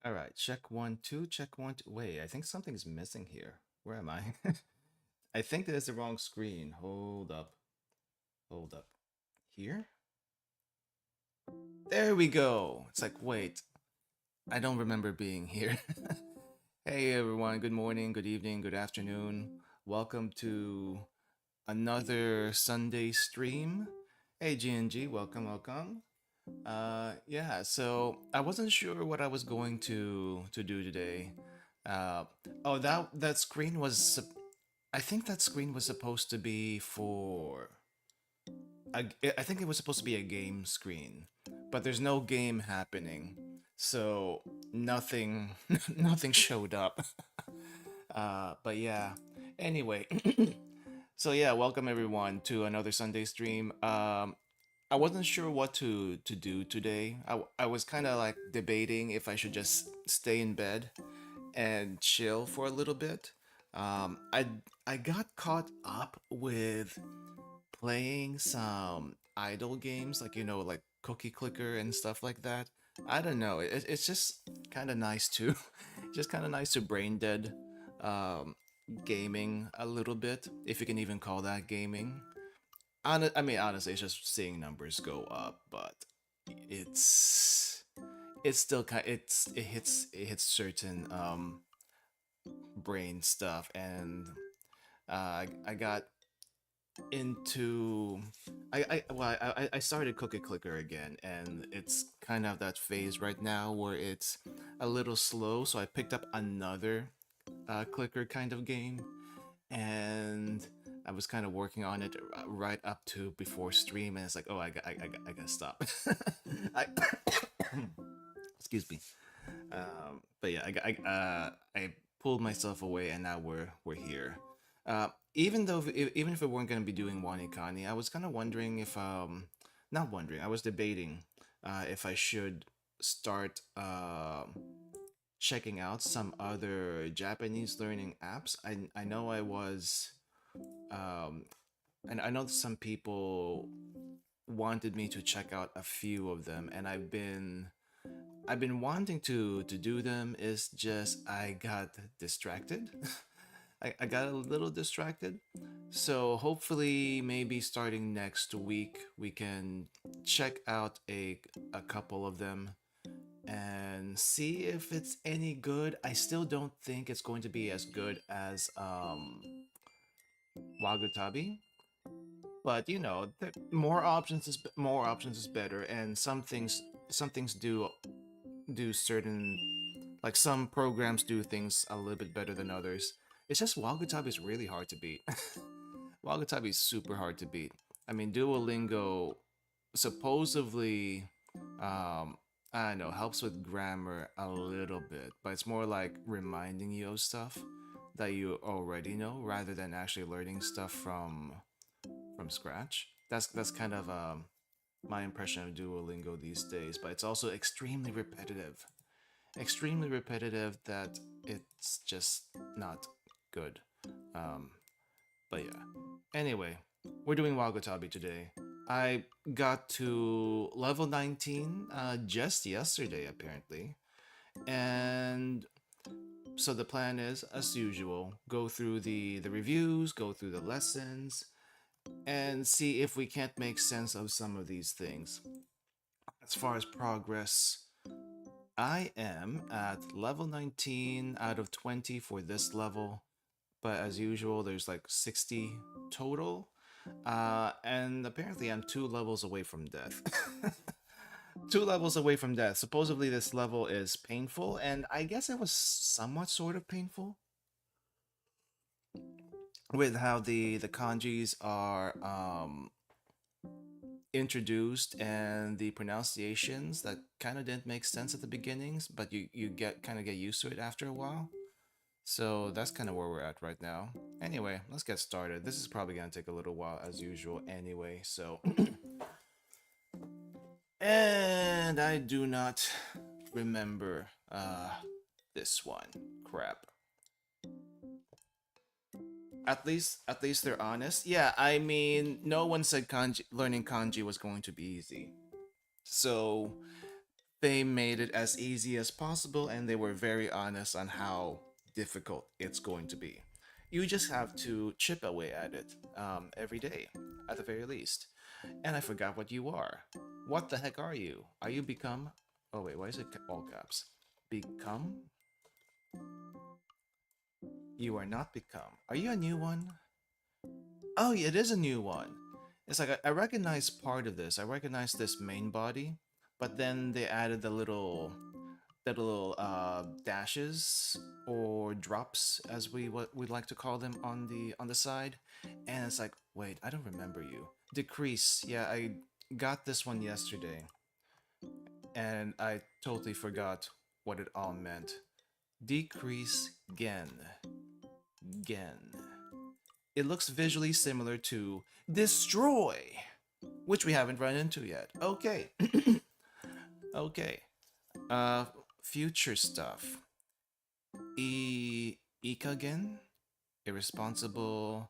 All right, check one, two, check one, two. Wait, I think something's missing here. Where am I? I think that is the wrong screen. Hold up, hold up. Here? There we go. It's like, wait, I don't remember being here. Hey everyone, good morning, good evening, good afternoon. Welcome to another Sunday stream. Hey GNG, welcome, welcome. Yeah, so I wasn't sure what I was going to do today. Uh, oh, that screen was I think that screen was supposed to be for I think it was supposed to be a game screen, but there's no game happening, so nothing nothing showed up. But yeah. Anyway, so yeah, welcome everyone to another Sunday stream. I wasn't sure what to do today. I was kind of like debating if I should just stay in bed and chill for a little bit. I got caught up with playing some idle games, like like Cookie Clicker and stuff like that. I don't know. It's just kind of nice to, just kind of nice to brain dead, um, gaming a little bit, if you can even call that gaming. I mean, honestly, it's just seeing numbers go up, but it's it's still kind. It hits certain brain stuff, and I got into I started Cookie Clicker again, and it's kind of that phase right now where it's a little slow. So I picked up another clicker kind of game, and I was kind of working on it right up to before stream, and it's like, oh, I gotta stop. I, excuse me. But yeah, I pulled myself away, and now we're here. Even though even if we weren't gonna be doing Wanikani, I was kind of wondering if not wondering, I was debating if I should start checking out some other Japanese learning apps. I know I was um, and I know some people wanted me to check out a few of them, and I've been wanting to do them. Is just I got distracted. I got a little distracted. So hopefully maybe starting next week we can check out a couple of them and see if it's any good. I still don't think it's going to be as good as Wagutabi, but more options is better, and some things do certain, like some programs do things a little bit better than others. It's just Wagutabi is really hard to beat. Wagutabi is super hard to beat. I mean, Duolingo supposedly, I don't know, helps with grammar a little bit, but it's more like reminding you of stuff that you already know rather than actually learning stuff from scratch. That's kind of my impression of Duolingo these days, but it's also extremely repetitive. Extremely repetitive that it's just not good. Um, but yeah. Anyway, we're doing Wagutabi today. I got to level 19 just yesterday, apparently. And so the plan is, as usual, go through the reviews, go through the lessons, and see if we can't make sense of some of these things. As far as progress, I am at level 19 out of 20 for this level, but as usual, there's like 60 total. And apparently, I'm 2 levels away from death. 2 levels away from death. Supposedly, this level is painful, and I guess it was somewhat sort of painful with how the kanjis are introduced and the pronunciations that kind of didn't make sense at the beginnings, but you get kind of get used to it after a while. So that's kind of where we're at right now. Anyway, let's get started. This is probably gonna take a little while as usual anyway, so and I do not remember this one. Crap. At least they're honest. Yeah, I mean, no one said learning kanji was going to be easy. So They made it as easy as possible, and they were very honest on how difficult it's going to be. You just have to chip away at it every day, at the very least. And I forgot what you are. What the heck are you? Are you become? Oh wait, why is it all caps? Become? You are not become. Are you a new one? Oh, it is a new one. It's like I recognize part of this. I recognize this main body, but then they added the little dashes or drops, as what we'd like to call them, on the side, and it's like, wait, I don't remember you. Decrease. Yeah, I got this one yesterday, and I totally forgot what it all meant. Decrease gen. Gen. It looks visually similar to destroy, which we haven't run into yet. Okay. Okay. Uh, future stuff. Ikagen, irresponsible.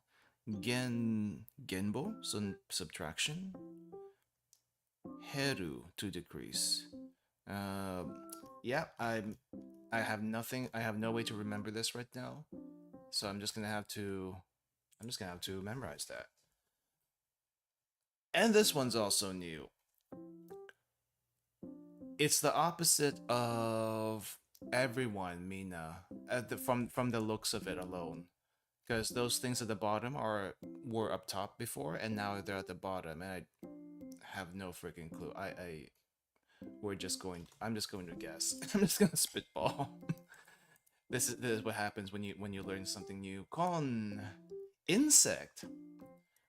Genbo, so subtraction. Heru, to decrease. Yeah, I have nothing. I have no way to remember this right now, so I'm just gonna have to memorize that. And this one's also new. It's the opposite of everyone, Mina, from the looks of it alone. Because those things at the bottom were up top before, and now they're at the bottom, and I have no freaking clue. I'm just going to guess. I'm just gonna spitball. This is what happens when you learn something new. Kon insect.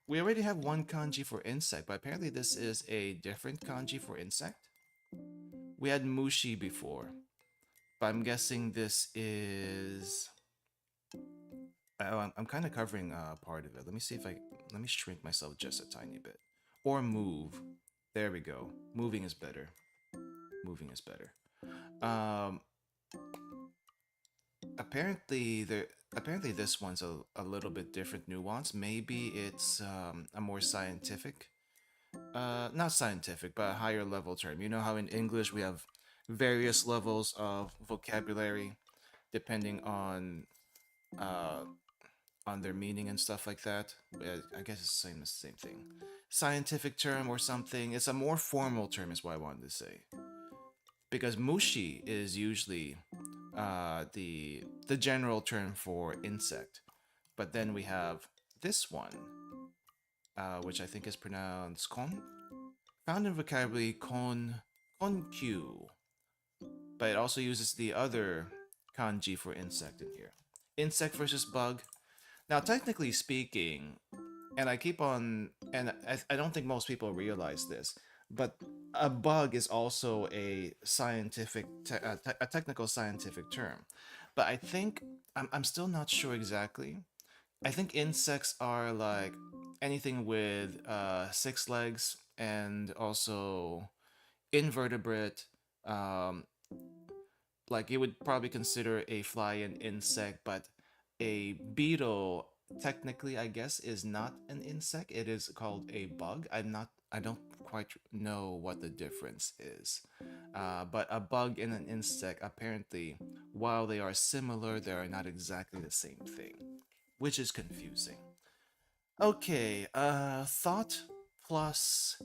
We already have one kanji for insect, but apparently this is a different kanji for insect. We had mushi before, but I'm guessing this is. Oh, I'm kind of covering part of it. Let me see if I let me shrink myself just a tiny bit, or move. There we go. Moving is better. Moving is better. Um, apparently this one's a little bit different nuance. Maybe it's a more scientific, not scientific, but a higher level term. You know how in English we have various levels of vocabulary depending uh, on their meaning and stuff like that. I guess it's the same thing. Scientific term or something. It's a more formal term, is what I wanted to say. Because mushi is usually the general term for insect, but then we have this one, which I think is pronounced kon, found in vocabulary konkyu, but it also uses the other kanji for insect in here. Insect versus bug. Now, technically speaking, and I keep on, and I don't think most people realize this, but a bug is also a a technical scientific term. But I think I'm still not sure exactly. I think insects are like anything with 6 legs and also invertebrate. Um, like you would probably consider a fly an insect, but a beetle technically, I guess, is not an insect. It is called a bug. I don't quite know what the difference is. But a bug and an insect, apparently, while they are similar, they are not exactly the same thing, which is confusing. Okay, thought plus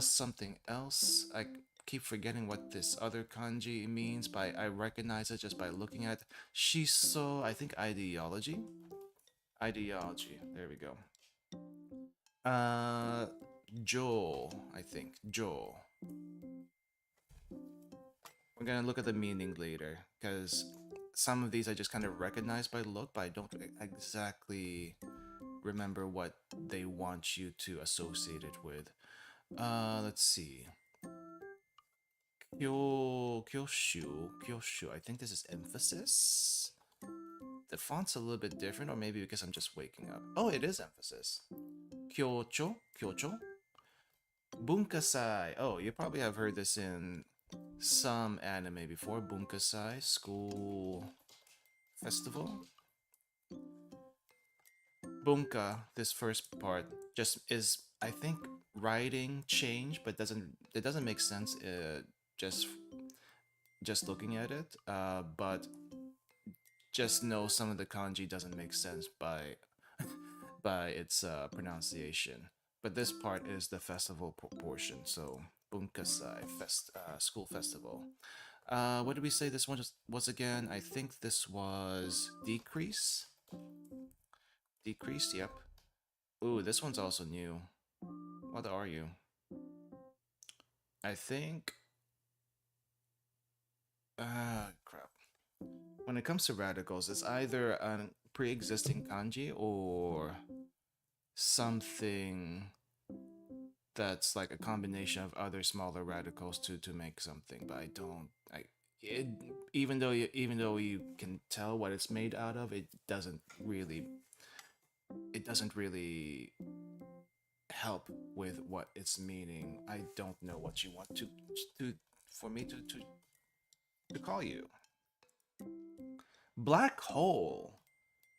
something else. I keep forgetting what this other kanji means, but I recognize it just by looking at shiso. I think ideology. Ideology. There we go. Uh, jo. I think jo. We're gonna look at the meaning later because some of these I just kind of recognize by look, but I don't exactly remember what they want you to associate it with. Let's see. Kyoshu. I think this is emphasis. The font's a little bit different, or maybe because I'm just waking up. Oh, it is emphasis. Kyocho. Bunkasai. Oh, you probably have heard this in some anime before. Bunkasai, school festival. Bunka, this first part, just is I think writing change, but it doesn't make sense just just looking at it. But just know some of the kanji doesn't make sense by its pronunciation. But this part is the festival portion, so Bunkasai school festival. What did we say this one was again? I think this was decrease. Decrease, yep. Ooh, this one's also new. What are you? I think. Crap. When it comes to radicals, it's either a pre-existing kanji or something that's like a combination of other smaller radicals to make something. But I don't. It, even though you can tell what it's made out of, it doesn't really help with what it's meaning. I don't know what you want to for me to call you. Black hole.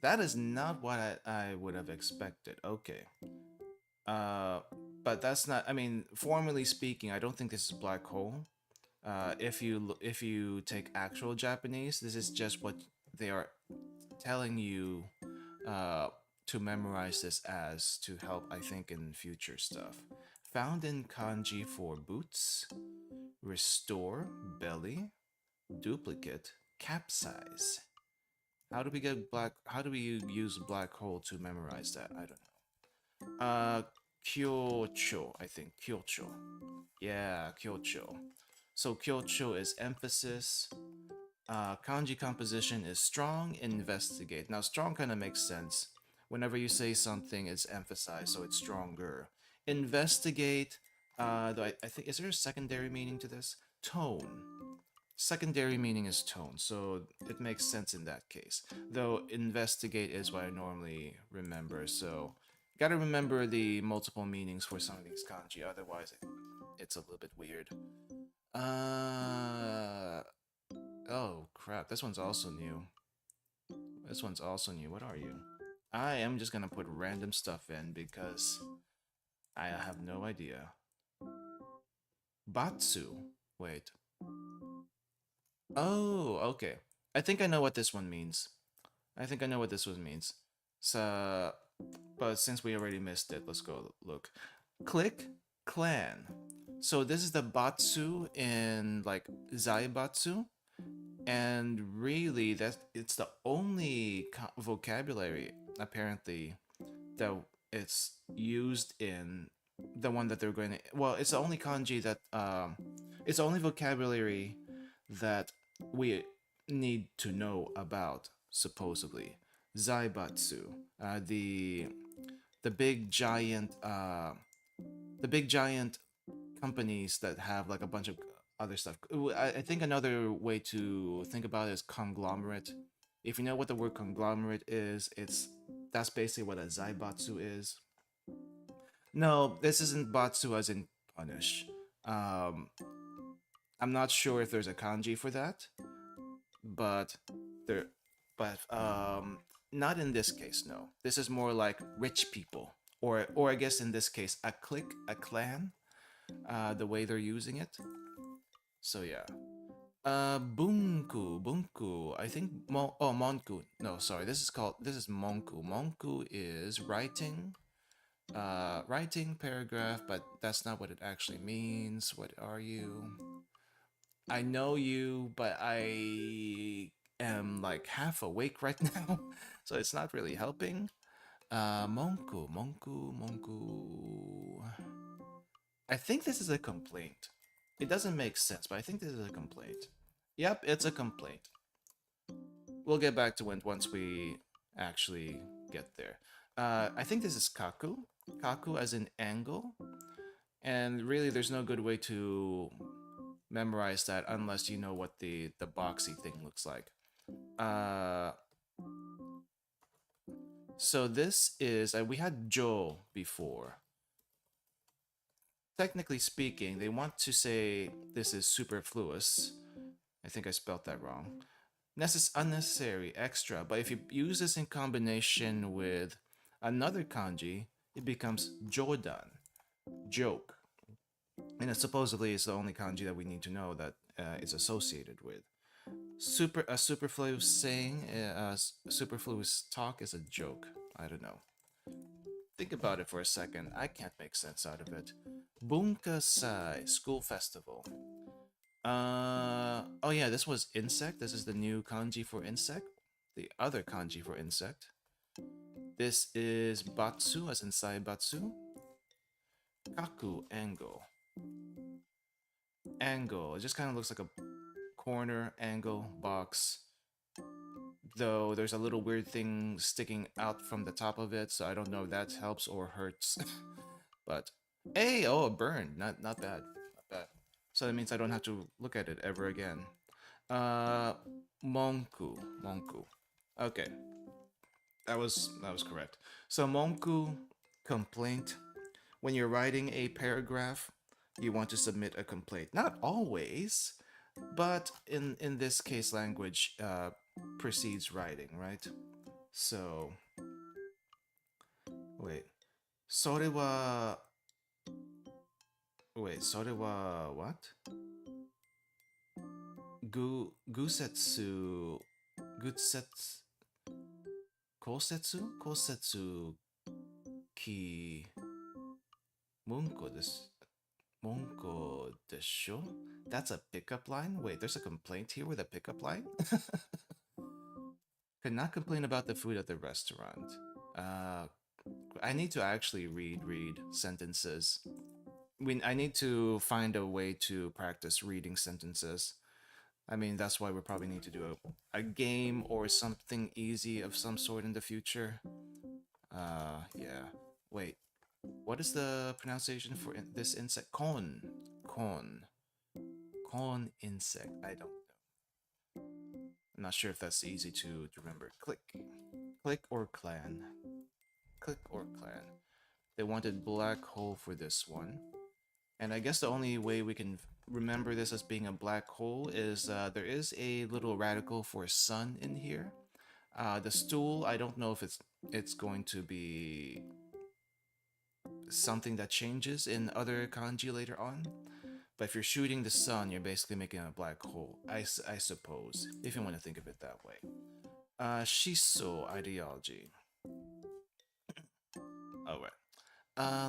That is not what I would have expected. Okay. Uh, but that's not. I mean, formally speaking, I don't think this is black hole. If you take actual Japanese, this is just what they are telling you uh, to memorize this as to help, I think, in future stuff. Found in kanji for boots, restore, belly, duplicate, capsize. How do we use black hole to memorize that? I don't know. Kyocho, I think. Kyocho. Yeah, kyocho. So kyocho is emphasis. Kanji composition is strong, investigate. Now, strong kind of makes sense. Whenever you say something, it's emphasized, so it's stronger. Investigate. I think, is there a secondary meaning to this? Tone. Secondary meaning is tone, so it makes sense in that case. Though investigate is what I normally remember, so gotta remember the multiple meanings for some of these kanji, otherwise it's a little bit weird. Uh oh crap, this one's also new. This one's also new. What are you? I am just gonna put random stuff in because I have no idea. Batsu. Wait. Oh, okay. I think I know what this one means. I think I know what this one means. So, but since we already missed it, let's go look. Click clan. So this is the batsu in like zaibatsu, and really that it's the only vocabulary apparently that it's used in the one that they're going to. Well, it's the only kanji that it's the only vocabulary that we need to know about supposedly. Zaibatsu, the big giant the big giant companies that have like a bunch of other stuff. I think another way to think about it is conglomerate. If you know what the word conglomerate is, that's basically what a zaibatsu is. No, this isn't batsu as in punish. Um, I'm not sure if there's a kanji for that, but there, but not in this case. No, this is more like rich people, or I guess in this case, a clique, a clan. The way they're using it. So yeah. Bunku. I think monku. No, sorry. This is monku. Monku is writing, writing paragraph, but that's not what it actually means. What are you? I know you, but I am like half awake right now, so it's not really helping. Monku. I think this is a complaint. It doesn't make sense, but I think this is a complaint. Yep, it's a complaint. We'll get back to it once we actually get there. I think this is kaku. Kaku as in angle. And really, there's no good way to memorize that unless you know what the boxy thing looks like. So this is, we had Jo before. Technically speaking, they want to say this is superfluous. I think I spelled that wrong. Unnecessary, extra. But if you use this in combination with another kanji, it becomes jodan. joke. And it supposedly is the only kanji that we need to know that it's associated with. A superfluous saying, superfluous talk is a joke. I don't know. Think about it for a second. I can't make sense out of it. Bunkasai, school festival. Oh yeah, this was insect. This is the new kanji for insect. The other kanji for insect. This is batsu, as in saibatsu. Kaku, angle. Angle. It just kind of looks like a corner angle box. Though there's a little weird thing sticking out from the top of it, so I don't know if that helps or hurts. But hey, oh, a burn. Not bad. Not bad. So that means I don't have to look at it ever again. Monku. Monku. Okay. That was correct. So monku, complaint. When you're writing a paragraph, you want to submit a complaint. Not always, but in this case language precedes writing, right? So wait. それは wait, それは what? 具節き文庫です。文庫でしょ? That's a pickup line? Wait, there's a complaint here with a pickup line? Could not complain about the food at the restaurant. I need to actually read sentences. I need to find a way to practice reading sentences. I mean, that's why we probably need to do a game or something easy of some sort in the future. Yeah. Wait. What is the pronunciation for this insect? Con. Con insect. I don't know. I'm not sure if that's easy to remember. Click. Click or clan. Click or clan. They wanted black hole for this one. And I guess the only way we can remember this as being a black hole is there is a little radical for sun in here. The stool, I don't know if it's going to be something that changes in other kanji later on. But if you're shooting the sun, you're basically making a black hole, I suppose, if you want to think of it that way. Shiso ideology. Alright.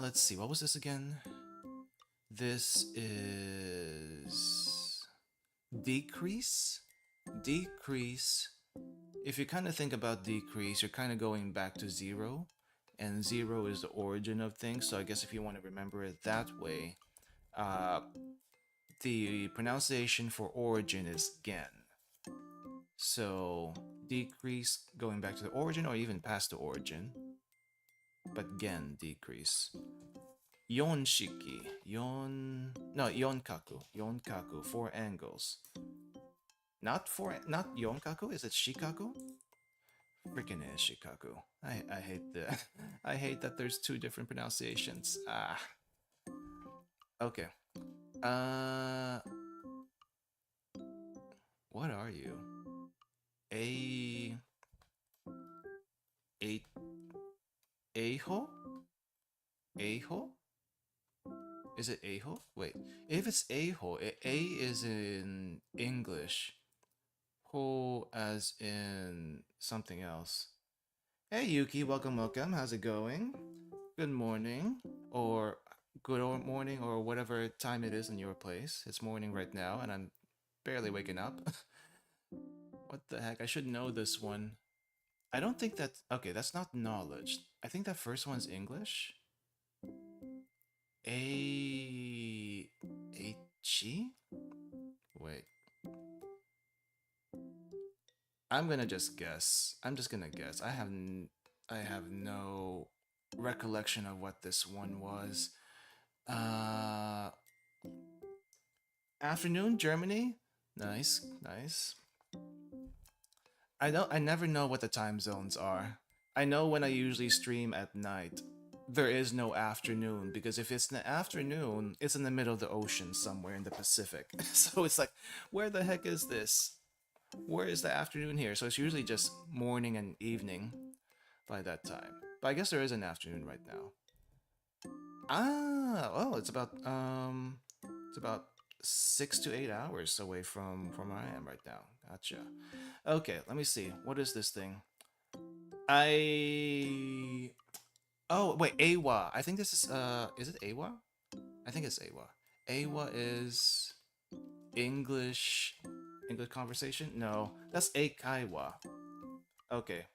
Let's see, what was this again? This is decrease. Decrease. If you kind of think about decrease, you're kind of going back to 0. And 0 is the origin of things. So I guess if you want to remember it that way, the pronunciation for origin is gen. So decrease going back to the origin or even past the origin. But gen, decrease. Yonshiki. Yonkaku. 4 angles. Not yonkaku? Is it shikaku? Freaking is shikaku. I hate that. I hate that there's 2 different pronunciations. Okay. What are you? Aho? Aho? Is it Aho? Wait, if it's Aho, A is in English. Ho as in something else. Hey Yuki, welcome. How's it going? Good morning, or good morning, or whatever time it is in your place. It's morning right now, and I'm barely waking up. What the heck? I should know this one. I don't think that's... Okay, that's not knowledge. I think that first one's English. H-E? Wait. I'm gonna just guess. I'm just gonna guess. I have no recollection of what this one was. Afternoon, Germany? Nice, nice. I never know what the time zones are. I know when I usually stream at night, there is no afternoon, because if it's in the afternoon, it's in the middle of the ocean somewhere in the Pacific. So it's like, where the heck is this? Where is the afternoon here? So it's usually just morning and evening by that time. But I guess there is an afternoon right now. Ah, well, it's about 6 to 8 hours away from where I am right now. Gotcha. Okay, let me see. What is this thing? I Oh wait, AWA. I think this is it AWA? I think it's AWA. AWA is English English conversation? No, that's Eikaiwa. Okay.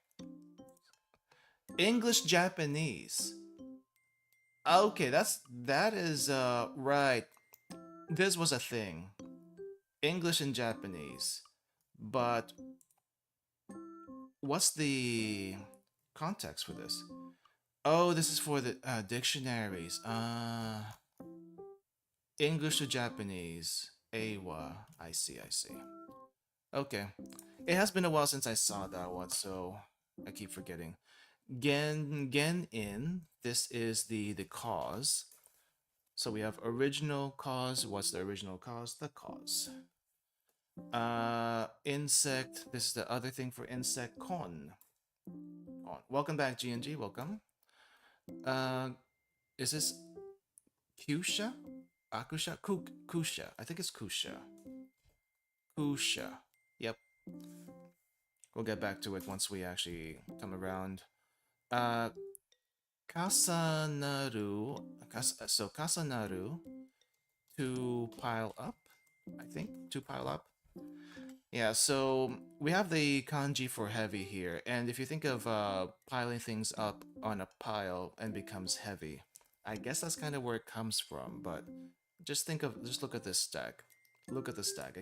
English Japanese. Okay, that is right. This was a thing. English and Japanese. But what's the context for this? Oh, this is for the dictionaries. English to Japanese. AWA. I see, I see. Okay. It has been a while since I saw that one, so I keep forgetting. Gen in. This is the cause. So we have original cause. What's the original cause? The cause. Insect. This is the other thing for insect. Con. Con. Welcome back, GNG. Welcome. Uh, is this Kusha? Akusha? Kusha. I think it's Kusha. Kusha. Yep. We'll get back to it once we actually come around. Uh, Kasanaru. So Kasanaru to pile up. I think to pile up. Yeah, so we have the kanji for heavy here, and if you think of piling things up on a pile and becomes heavy, I guess that's kind of where it comes from. But just look at this stack. Look at the stack.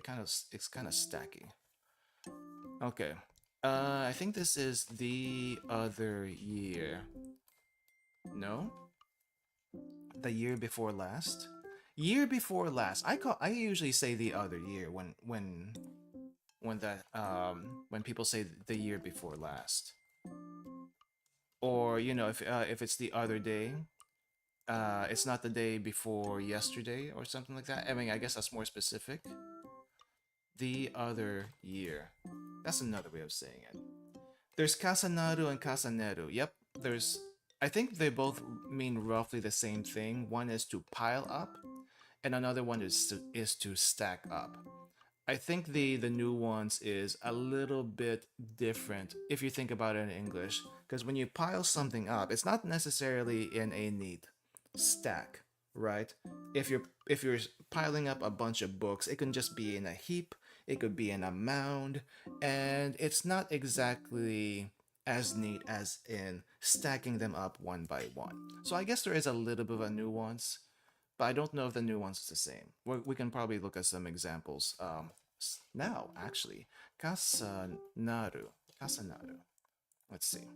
It's kind of stacking. Okay. I think this is the other year. No, the year before last. Year before last. I usually say the other year when people say the year before last, or if it's the other day, it's not the day before yesterday or something like that. I mean, I guess that's more specific. The other year. That's another way of saying it. There's Kasanaru and Kasaneru. Yep, there's. I think they both mean roughly the same thing. One is to pile up, and another one is to stack up. I think the new ones is a little bit different if you think about it in English, because when you pile something up, it's not necessarily in a neat stack, right? If you're piling up a bunch of books, it can just be in a heap, it could be in a mound, and it's not exactly as neat as in stacking them up one by one. So I guess there is a little bit of a nuance, but I don't know if the nuance is the same. We can probably look at some examples now, actually. Kasanaru. Kasanaru. Let's see.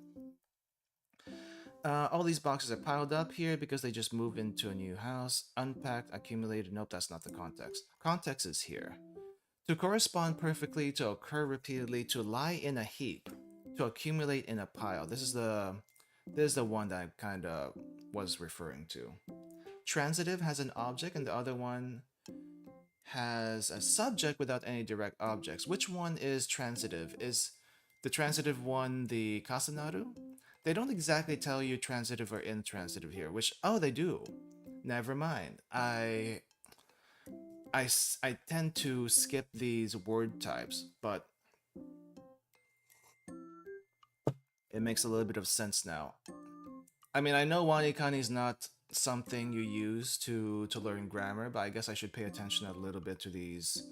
All these boxes are piled up here because they just moved into a new house. Unpacked, accumulated. Nope, that's not the context. Context is here. To correspond perfectly, to occur repeatedly, to lie in a heap, to accumulate in a pile. This is the one that I kind of was referring to. Transitive has an object, and the other one has a subject without any direct objects. Which one is transitive? Is the transitive one the kasanaru? They don't exactly tell you transitive or intransitive here, which, oh, they do. Never mind. I tend to skip these word types, but it makes a little bit of sense now. I mean, I know Wanikani is not something you use to learn grammar, but I guess I should pay attention a little bit to these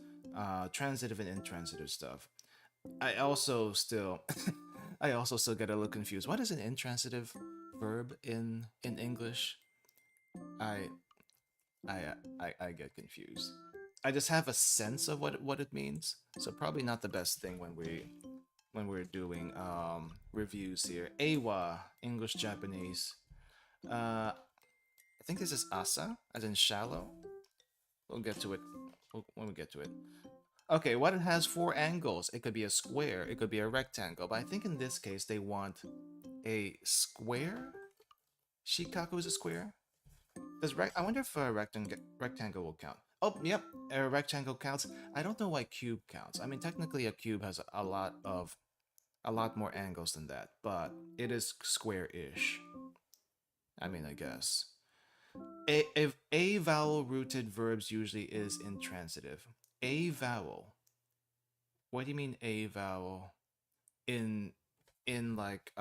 transitive and intransitive stuff. I also still I also still get a little confused. What is an intransitive verb in English? I I get confused. I just have a sense of what it means, so probably not the best thing when we're doing reviews here. Awa, English Japanese. I think this is asa, as in shallow. We'll get to it when we get to it. Okay, what it has four angles. It could be a square, it could be a rectangle, but I think in this case they want a square. Shikaku is a square. I wonder if a rectangle will count. Oh, yep, a rectangle counts. I don't know why cube counts. I mean, technically a cube has a lot more angles than that, but it is square-ish. I mean, I guess. A vowel rooted verbs usually is intransitive. A vowel. What do you mean a vowel? In like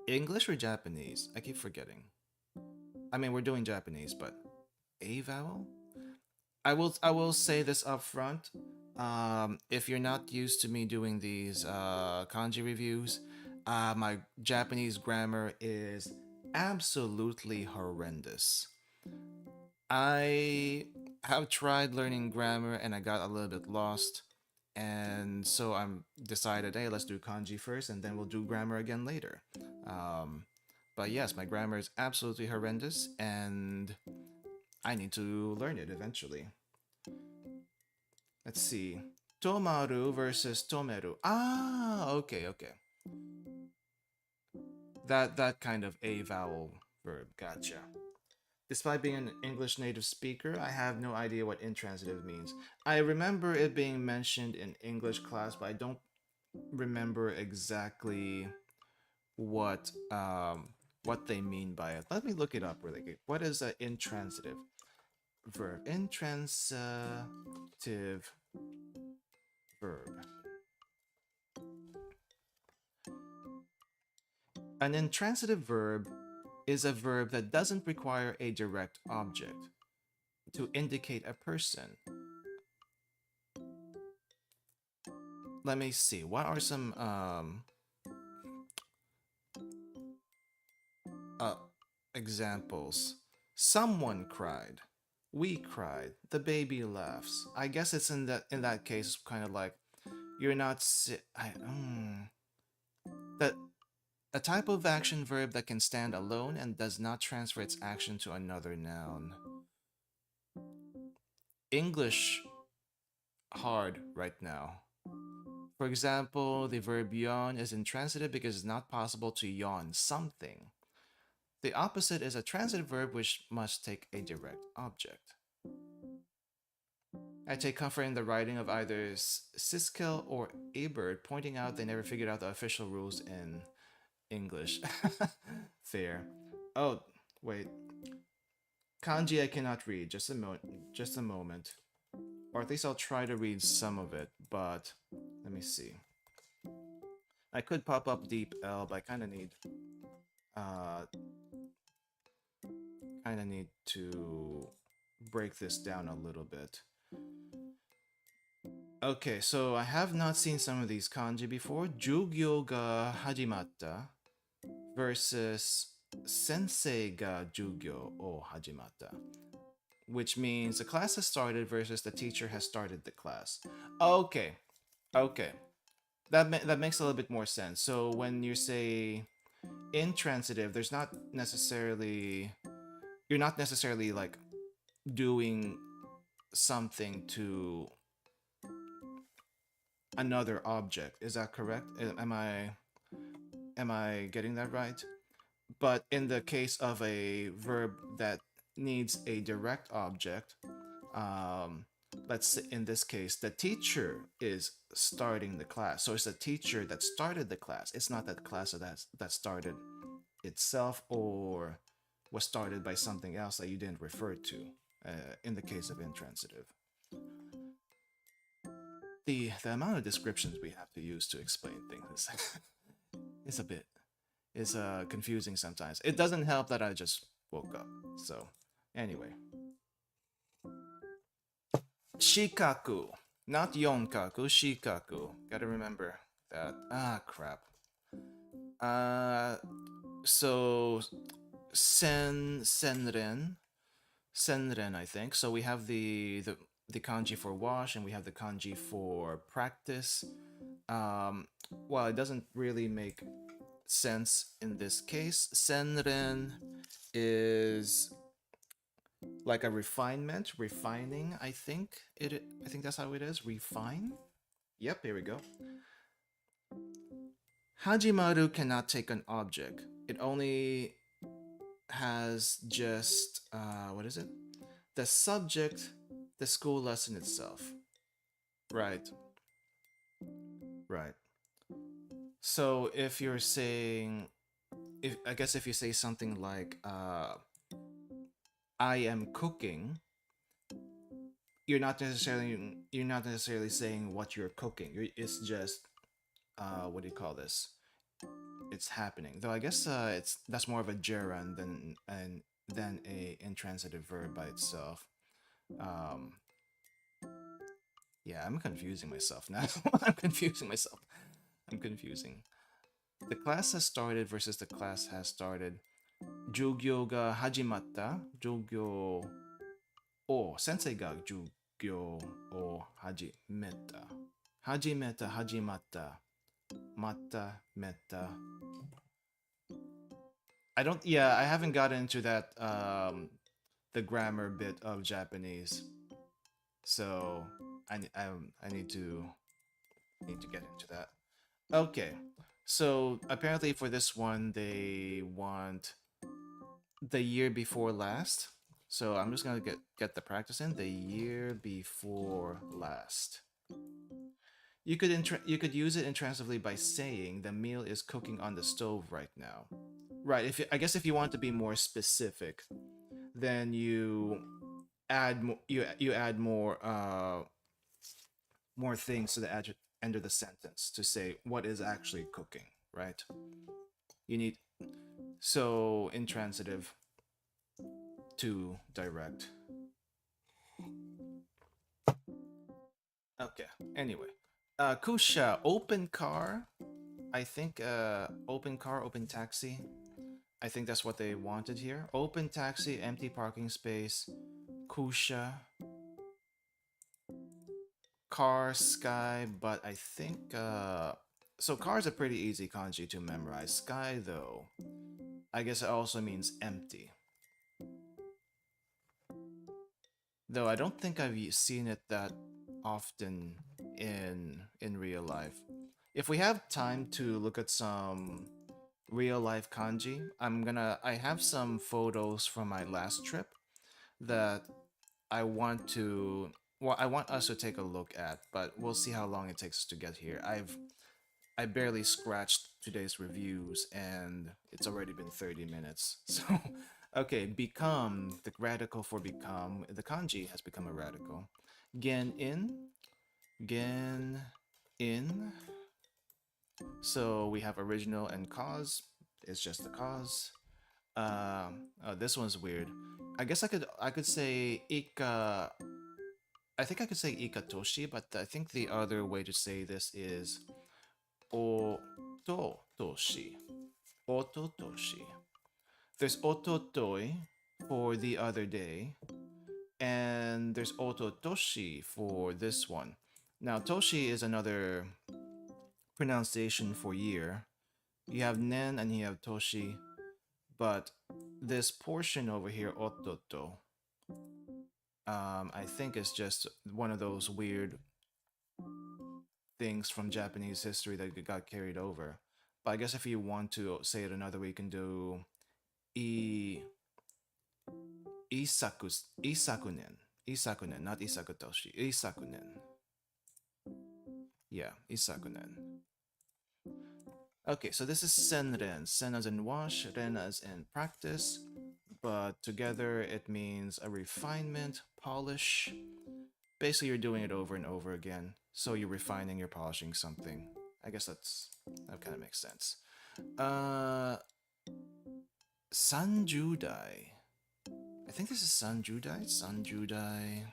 English or Japanese? I keep forgetting. I mean, we're doing Japanese, but a vowel? I will say this up front. If you're not used to me doing these kanji reviews, my Japanese grammar is absolutely horrendous. I have tried learning grammar and I got a little bit lost. And so I'm decided, hey, let's do kanji first and then we'll do grammar again later. Um, but yes, my grammar is absolutely horrendous and I need to learn it eventually. Let's see. Tomaru versus tomeru. Ah, okay, okay. That kind of a vowel verb. Gotcha. Despite being an English native speaker, I have no idea what intransitive means. I remember it being mentioned in English class, but I don't remember exactly what what they mean by it. Let me look it up really quick. What is an intransitive verb? Intransitive verb. An intransitive verb is a verb that doesn't require a direct object to indicate a person. Let me see. What are some uh, examples? Someone cried. We cried. The baby laughs. I guess it's in that case kind of like you're not that a type of action verb that can stand alone and does not transfer its action to another noun. English hard right now. For example, the verb yawn is intransitive because it's not possible to yawn something. The opposite is a transitive verb which must take a direct object. I take comfort in the writing of either Siskel or Ebert, pointing out they never figured out the official rules in English. Fair. Oh, wait. Kanji I cannot read. Just a moment. Or at least I'll try to read some of it, but let me see. I could pop up Deep L, but I uh kind of need to break this down a little bit. Okay, so I have not seen some of these kanji before. Jugyo ga hajimatta versus sensei ga jugyo o hajimatta, which means the class has started versus the teacher has started the class. Okay, okay. That makes a little bit more sense. So when you say intransitive, you're not necessarily like doing something to another object. Is that correct? Am I getting that right? But in the case of a verb that needs a direct object, um, let's say in this case, the teacher is starting the class. So it's the teacher that started the class. It's not that class that started itself or was started by something else that you didn't refer to. In the case of intransitive, the amount of descriptions we have to use to explain things is a bit confusing sometimes. It doesn't help that I just woke up. So anyway, shikaku, not yonkaku, shikaku. Gotta remember that. Ah, crap. Uh, so senren, I think. So we have the kanji for wash and we have the kanji for practice. Well, it doesn't really make sense in this case. Senren is like a refinement, refining. I think that's how it is. Refine. Yep, here we go. Hajimaru cannot take an object. It only has just what is it? The subject, the school lesson itself. Right. Right. So if you're saying if I guess if you say something like I am cooking, you're not necessarily saying what you're cooking. It's just what do you call this? It's happening. Though I guess it's that's more of a gerund than a intransitive verb by itself. Um, yeah, I'm confusing myself now. I'm confusing myself. I'm confusing. The class has started versus the class has started. 授業が始まった。授業を先生が授業を始めた。始めた、始まった。また、めた。I don't. Yeah, I haven't gotten into that the grammar bit of Japanese, so I need to get into that. Okay, so apparently for this one they want the year before last. So I'm just gonna get the practice in. The year before last. You could use it intransively by saying the meal is cooking on the stove right now. Right. I guess if you want to be more specific, then you add more things to the end of the sentence to say what is actually cooking. Right. You need so intransitive to direct. Okay. Anyway, Kusha, open car. I think open car, open taxi. I think that's what they wanted here. Open taxi, empty parking space, Kusha, car, sky, but I think so car is a pretty easy kanji to memorize. Sky though, I guess it also means empty. Though I don't think I've seen it that often in real life. If we have time to look at some real life kanji, I have some photos from my last trip that I want to I want us to take a look at, but we'll see how long it takes us to get here. I barely scratched today's reviews and it's already been 30 minutes. So okay, become, the radical for become, the kanji has become a radical. Gen in. So we have original and cause. It's just the cause. Oh, this one's weird. I guess I could say ika. I think I could say ikatoshi, but I think the other way to say this is ototoshi. Ototoshi. There's ototoi for the other day, and there's ototoshi for this one. Now, toshi is another pronunciation for year. You have nen and you have toshi, but this portion over here, ototo, I think is just one of those weird things from Japanese history that got carried over. But I guess if you want to say it another way, you can do i isakunen. Isakunen, not isakutoshi. Isakunen. Yeah, isakunen. Okay, so this is senren. Sen as in wash, ren as in practice, but together it means a refinement, polish. Basically, you're doing it over and over again, so you're refining, you're polishing something. I guess that kind of makes sense. Sanjudai. I think this is Sanjudai. Sanjudai.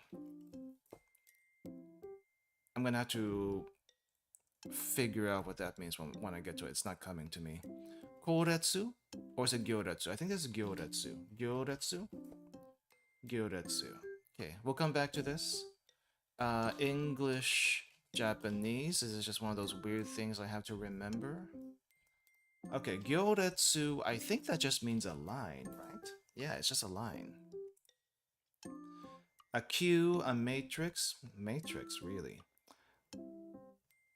I'm gonna have to figure out what that means when I get to it. It's not coming to me. Koretsu? Or is it Gyoretsu? I think this is Gyoretsu. Gyoretsu? Gyoretsu. Okay, we'll come back to this. English, Japanese. This is just one of those weird things I have to remember. Okay, Gyoretsu, I think that just means a line, right? Yeah, it's just a line. A queue, a matrix. Matrix, really.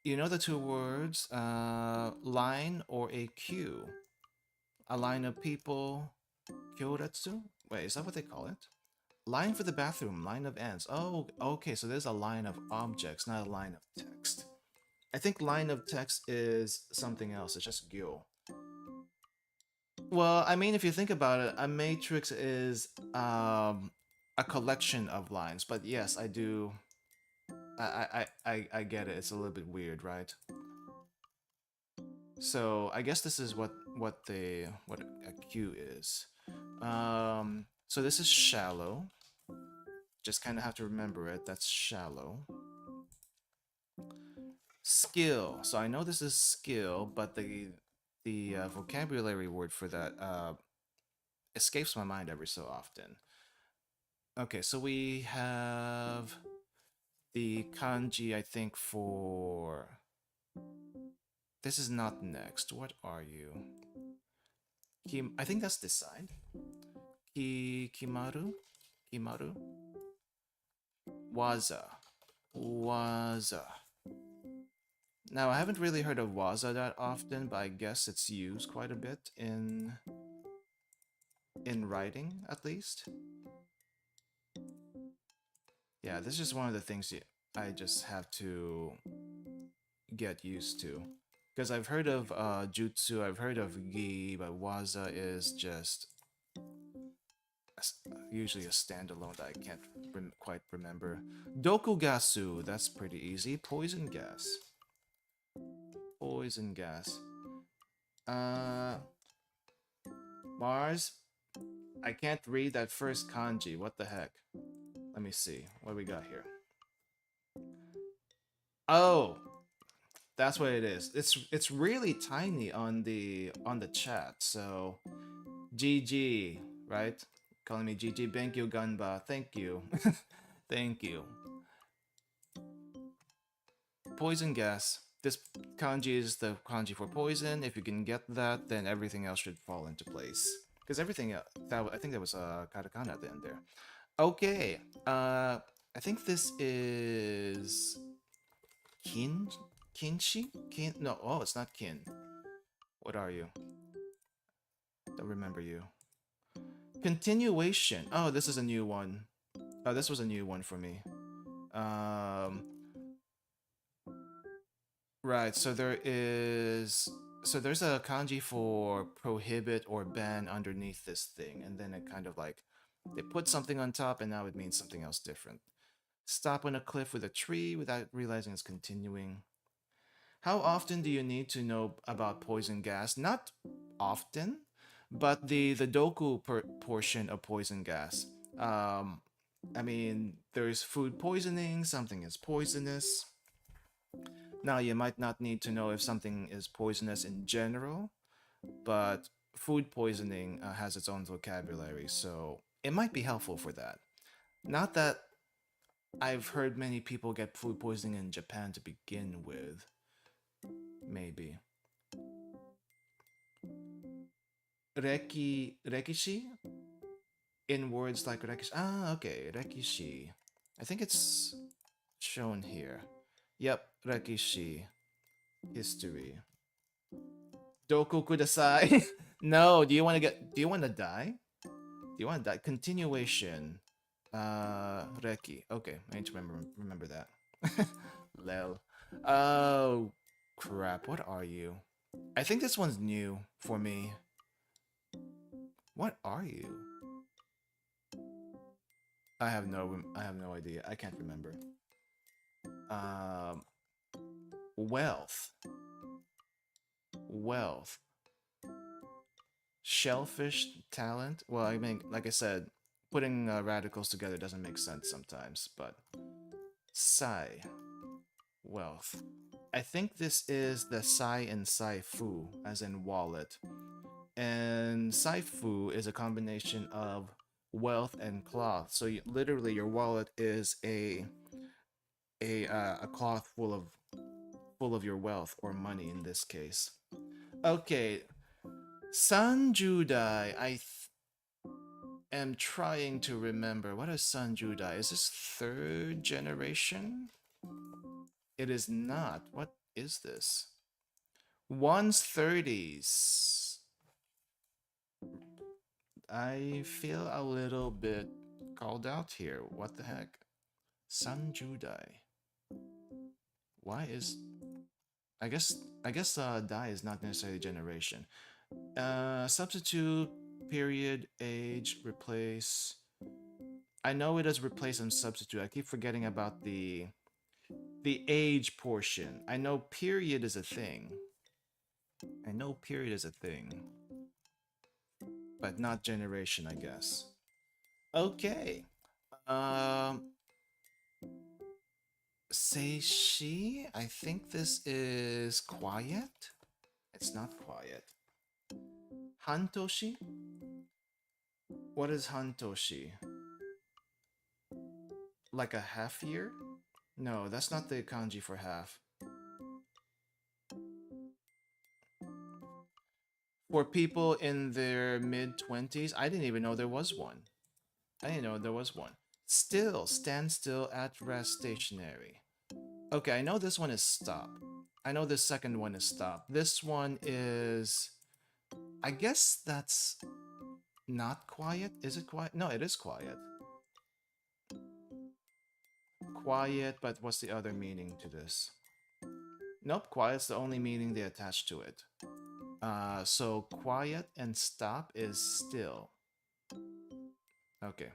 You know the two words, line or a queue. A line of people, kyoretsu? Wait, is that what they call it? Line for the bathroom, line of ants. Oh, okay, so there's a line of objects, not a line of text. I think line of text is something else, it's just gyo. Well, I mean, if you think about it, a matrix is a collection of lines. But yes, I do. I get it. It's a little bit weird, right? So I guess this is what a queue is. So this is shallow. Just kind of have to remember it. That's shallow. Skill. So I know this is skill, but the vocabulary word for that escapes my mind every so often. Okay, so we have the kanji, I think, for... This is not next. What are you? I think that's decide. Kimaru? Kimaru? Waza. Waza. Now, I haven't really heard of waza that often, but I guess it's used quite a bit in writing, at least. Yeah, this is one of the things I just have to get used to. Because I've heard of jutsu, I've heard of gi, but waza is just usually a standalone that I can't quite remember. Dokugasu, that's pretty easy. Poison gas. Poison gas. Uh, Mars, I can't read that first kanji. What the heck? Let me see. What do we got here? Oh, that's what it is. It's really tiny on the chat. So, GG, right? Calling me GG. Thank you, Gunba. Thank you. Thank you. Poison gas. This kanji is the kanji for poison. If you can get that, then everything else should fall into place. Because everything I think there was a katakana at the end there. Okay. I think this is Kinshi? No, oh, it's not Kin. What are you? Don't remember you. Continuation. Oh, this is a new one. Oh, this was a new one for me. Right, so there's a kanji for prohibit or ban underneath this thing, and then it kind of like they put something on top and now it means something else different. Stop on a cliff with a tree without realizing it's continuing. How often do you need to know about poison gas? Not often, but the doku portion of poison gas. I mean, there's food poisoning, something is poisonous. Now, you might not need to know if something is poisonous in general, but food poisoning has its own vocabulary, so it might be helpful for that. Not that I've heard many people get food poisoning in Japan to begin with. Maybe. Rekishi? In words like rekishi. Ah, okay. Rekishi. I think it's shown here. Yep, rekishi. History. Doku kudasai. No, do you want to die? Do you want to die? Continuation. Reki. Okay, I need to remember that. Lel. Oh, crap. What are you? I think this one's new for me. What are you? I have no idea. I can't remember. Um, wealth. Wealth. Shellfish talent. Well, I mean, like I said, putting radicals together doesn't make sense sometimes, but Sai. Wealth. I think this is the Sai and Sai Fu, as in wallet. And Sai Fu is a combination of wealth and cloth. So literally, your wallet is a cloth full of your wealth or money in this case. Okay, Sanjudai. I am trying to remember. What is Sanjudai? Is this third generation? It is not. What is this? 130s. I feel a little bit called out here. What the heck? Sanjudai. Why is... I guess Dai is not necessarily generation. Substitute, period, age, replace. I know it is replace and substitute. I keep forgetting about the age portion. I know period is a thing. I know period is a thing. But not generation, I guess. Okay. Um Say she? I think this is quiet. It's not quiet. Hantoshi? What is Hantoshi? Like a half year? No, that's not the kanji for half. For people in their mid 20s, I didn't even know there was one. I didn't know there was one. Still, stand still at rest stationary. Okay, I know this one is stop. I know this second one is stop. This one is... I guess that's not quiet. Is it quiet? No, it is quiet. Quiet, but what's the other meaning to this? Nope, quiet's the only meaning they attach to it. So quiet and stop is still. Okay.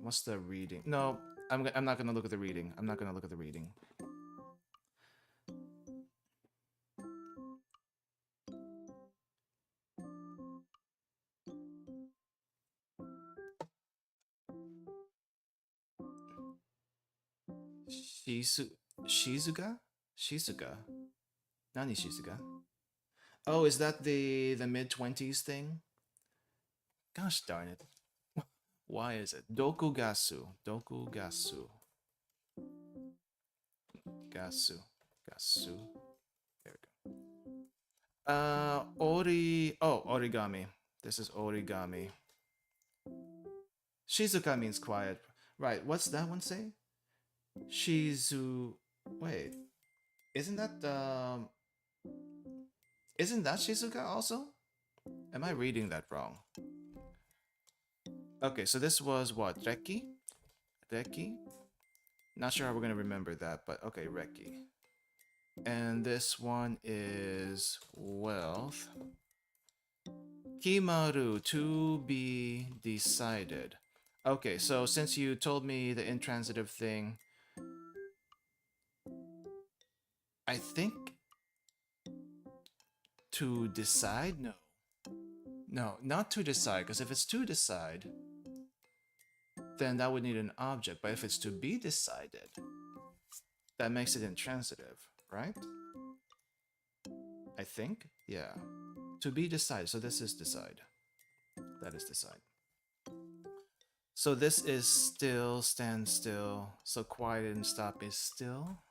What's the reading? No, I'm not gonna look at the reading. I'm not gonna look at the reading. Shizuga? Shizuga? Nani Shizuga? Oh, is that the mid-20s thing? Gosh darn it. Why is it? Dokugasu. Dokugasu. Gasu. Gasu. There we go. Origami. This is origami. Shizuka means quiet. Right, what's that one say? Shizu... Wait. Isn't that Shizuka also? Am I reading that wrong? Okay, so this was what? Reki? Reki? Not sure how we're gonna remember that, but okay, Reki. And this one is wealth. Kimaru, to be decided. Okay, so since you told me the intransitive thing, I think to decide? No. No, not to decide, because if it's to decide, then that would need an object. But if it's to be decided, that makes it intransitive, right? I think? Yeah. To be decided. So this is decide. That is decide. So this is still, stand still. So quiet and stop is still.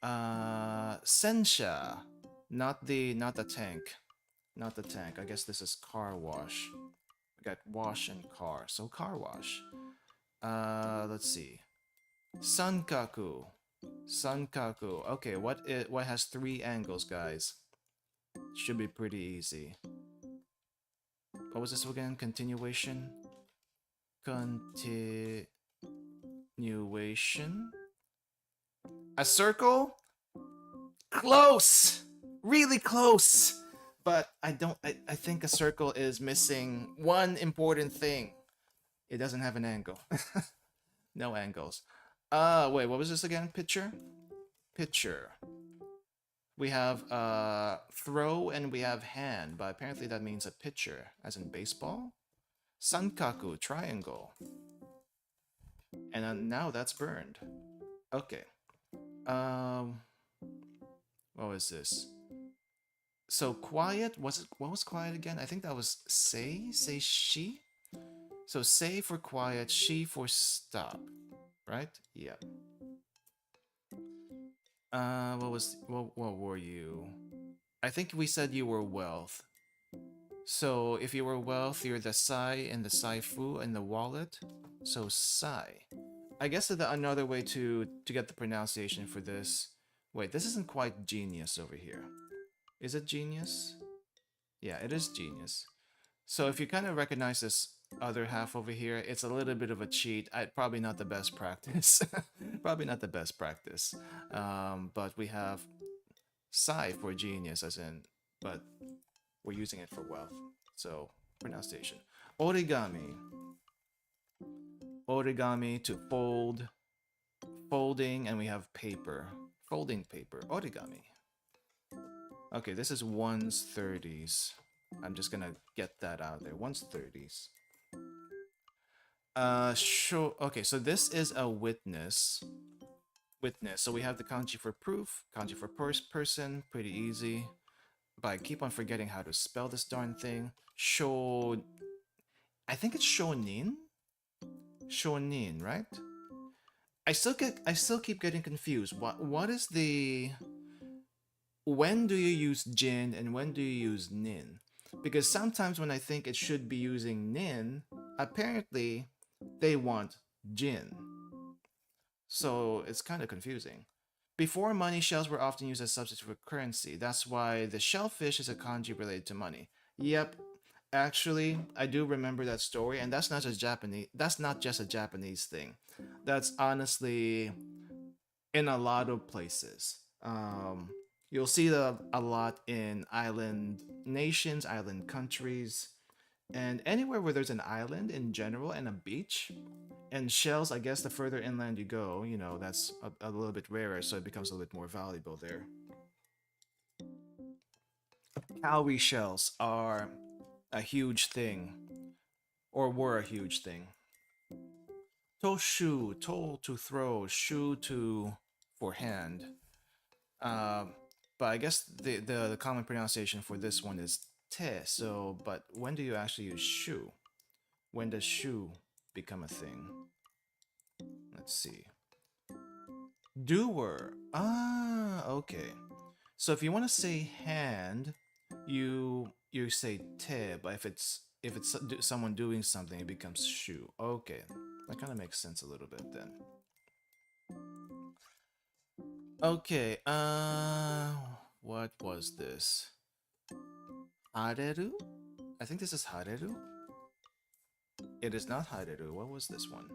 Sensha. Not the tank. Not the tank. I guess this is car wash. We got wash and car. So car wash. Let's see. Sankaku. Sankaku. Okay, what has 3 angles, guys? Should be pretty easy. What was this again? Continuation? Continuation? A circle? Close! Really close! But I think a circle is missing one important thing. It doesn't have an angle. No angles. Wait, what was this again? Pitcher? Pitcher. We have throw and we have hand, but apparently that means a pitcher, as in baseball. Sankaku, triangle. And now that's burned. Okay. What was this? So quiet, what was quiet again? I think that was say she? So say for quiet, she for stop, right? Yeah. What were you? I think we said you were wealth. So if you were wealth, you're the sai and the saifu and the wallet. So sai. I guess that another way to get the pronunciation for this. Wait, this isn't quite genius over here. Is it genius? Yeah, it is genius. So if you kind of recognize this other half over here, it's a little bit of a cheat. Probably not the best practice. Probably not the best practice. But we have Sai for genius, as in but we're using it for wealth. So pronunciation. Origami. Origami to fold. Folding, and we have paper. Folding paper. Origami. Okay, this is 130s. I'm just gonna get that out there. 130s. Sure. Okay, so this is a witness. Witness. So we have the kanji for proof, kanji for person. Pretty easy. But I keep on forgetting how to spell this darn thing. Sho. I think it's shonin. Shonin, right? I still keep getting confused. What is the, when do you use jin and when do you use nin? Because sometimes when I think it should be using nin, apparently they want jin. So it's kind of confusing. Before, money, shells were often used as substitute for currency. That's why the shellfish is a kanji related to money. Yep, actually, I do remember that story, and that's not just Japanese. That's not just a Japanese thing. That's honestly in a lot of places. You'll see that a lot in island nations, island countries, and anywhere where there's an island in general and a beach. And shells, I guess the further inland you go, you know, that's a little bit rarer, so it becomes a little bit more valuable there. Cowrie shells are a huge thing, or were a huge thing. Toshu, to throw, shu to for hand. But I guess the common pronunciation for this one is te. So, but when do you actually use shu? When does shu become a thing? Let's see. Doer. Ah, okay. So if you want to say hand, you say te, but if it's someone doing something, it becomes shu. Okay, that kind of makes sense a little bit then. Okay, what was this? Hareru? I think this is hareru. It is not hareru. What was this one?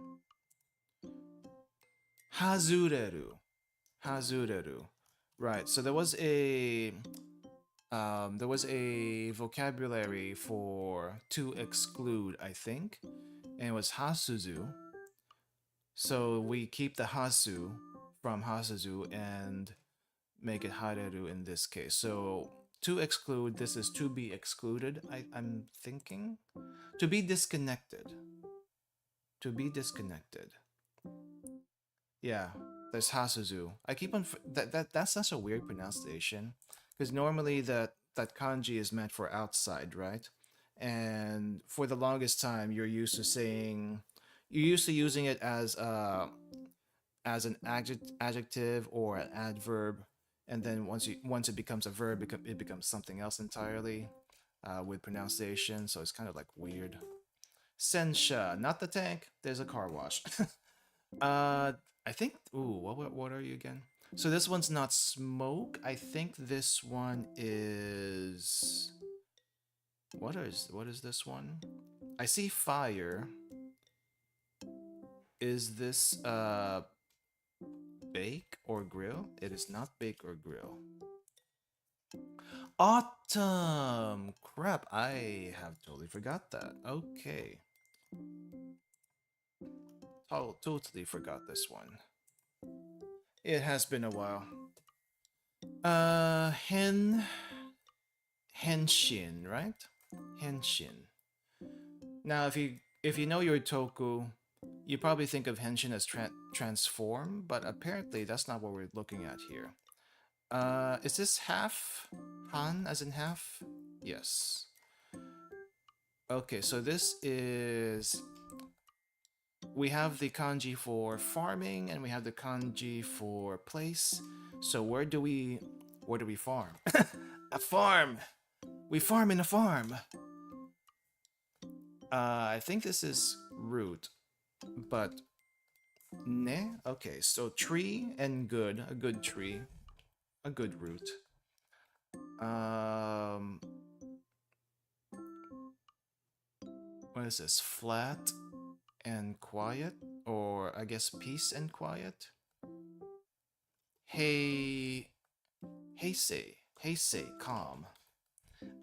Hazureru. Hazureru. Right. So there was a vocabulary for to exclude, I think, and it was hasuzu. So we keep the hasu from hasuzu and make it hareru in this case. So to exclude, this is to be excluded. I'm thinking to be disconnected. To be disconnected. Yeah, there's hasuzu. I keep on that's such a weird pronunciation because normally that kanji is meant for outside, right? And for the longest time, you're used to using it as an adjective or an adverb, and then once it becomes a verb, it becomes something else entirely with pronunciation. So it's kind of like weird. Sensha, not the tank. There's a car wash. I think. Ooh, what are you again? So this one's not smoke. I think this one is. What is this one? I see fire. Is this bake or grill? It is not bake or grill. Autumn! Crap, I have totally forgot that. Okay. Totally forgot this one. It has been a while. Henshin, right? Henshin. Now, if you know your toku, you probably think of henshin as transform, but apparently that's not what we're looking at here. Is this half? Han as in half? Yes. Okay, so this is... We have the kanji for farming, and we have the kanji for place. So where do we farm? A farm! We farm in a farm! I think this is root, but... Ne? Okay, so tree and good. A good tree. A good root. What is this? Flat and quiet? Or I guess peace and quiet? Hey... Heisei. Heisei, calm.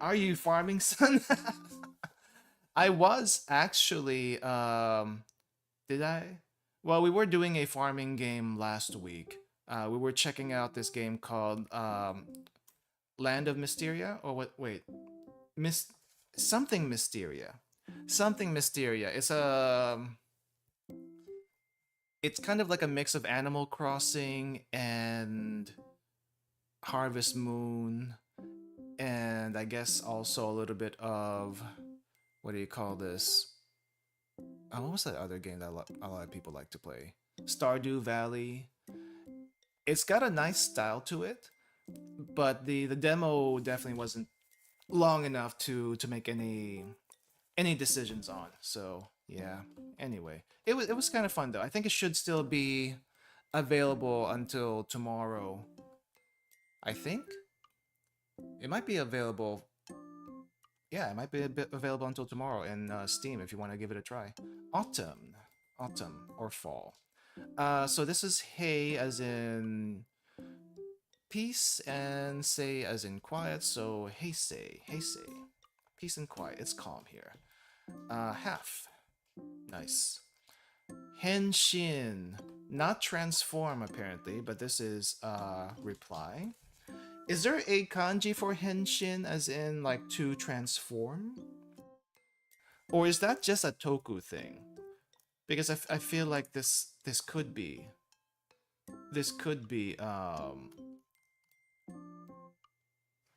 Are you farming, son? I was actually. Did I? Well, we were doing a farming game last week. We were checking out this game called Land of Mysteria, or what? Wait, Mis something Mysteria, something Mysteria. It's kind of like a mix of Animal Crossing and Harvest Moon, and I guess also a little bit of what do you call this? What was that other game that a lot of people like to play? Stardew Valley. It's got a nice style to it, but the demo definitely wasn't long enough to make any decisions on. So yeah. Anyway, it was kind of fun though. I think it should still be available until tomorrow. I think it might be available. Yeah, it might be a bit available until tomorrow in Steam if you want to give it a try. Autumn or fall. So this is hey as in peace and say as in quiet. So hey say, peace and quiet. It's calm here. Half. Nice. Henshin. Not transform apparently, but this is reply. Is there a kanji for henshin as in like to transform? Or is that just a toku thing? Because I feel like this could be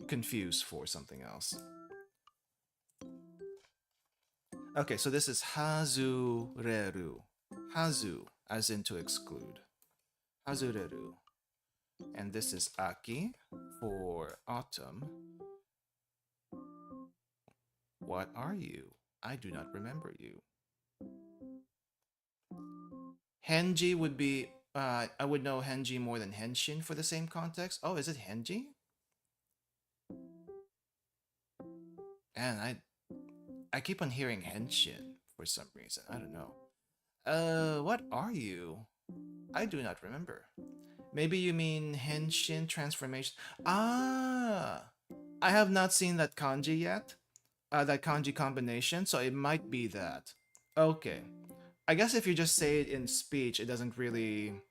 confused for something else. Okay, so this is hazureru. Hazu, as in to exclude. Hazureru. And this is aki for autumn. What are you? I do not remember you. Henji would be, I would know Henji more than Henshin for the same context. Oh, is it Henji? And I keep on hearing Henshin for some reason. I don't know. What are you? I do not remember. Maybe you mean Henshin transformation. Ah, I have not seen that kanji yet. That kanji combination, so it might be that. Okay. I guess if you just say it in speech, it doesn't really.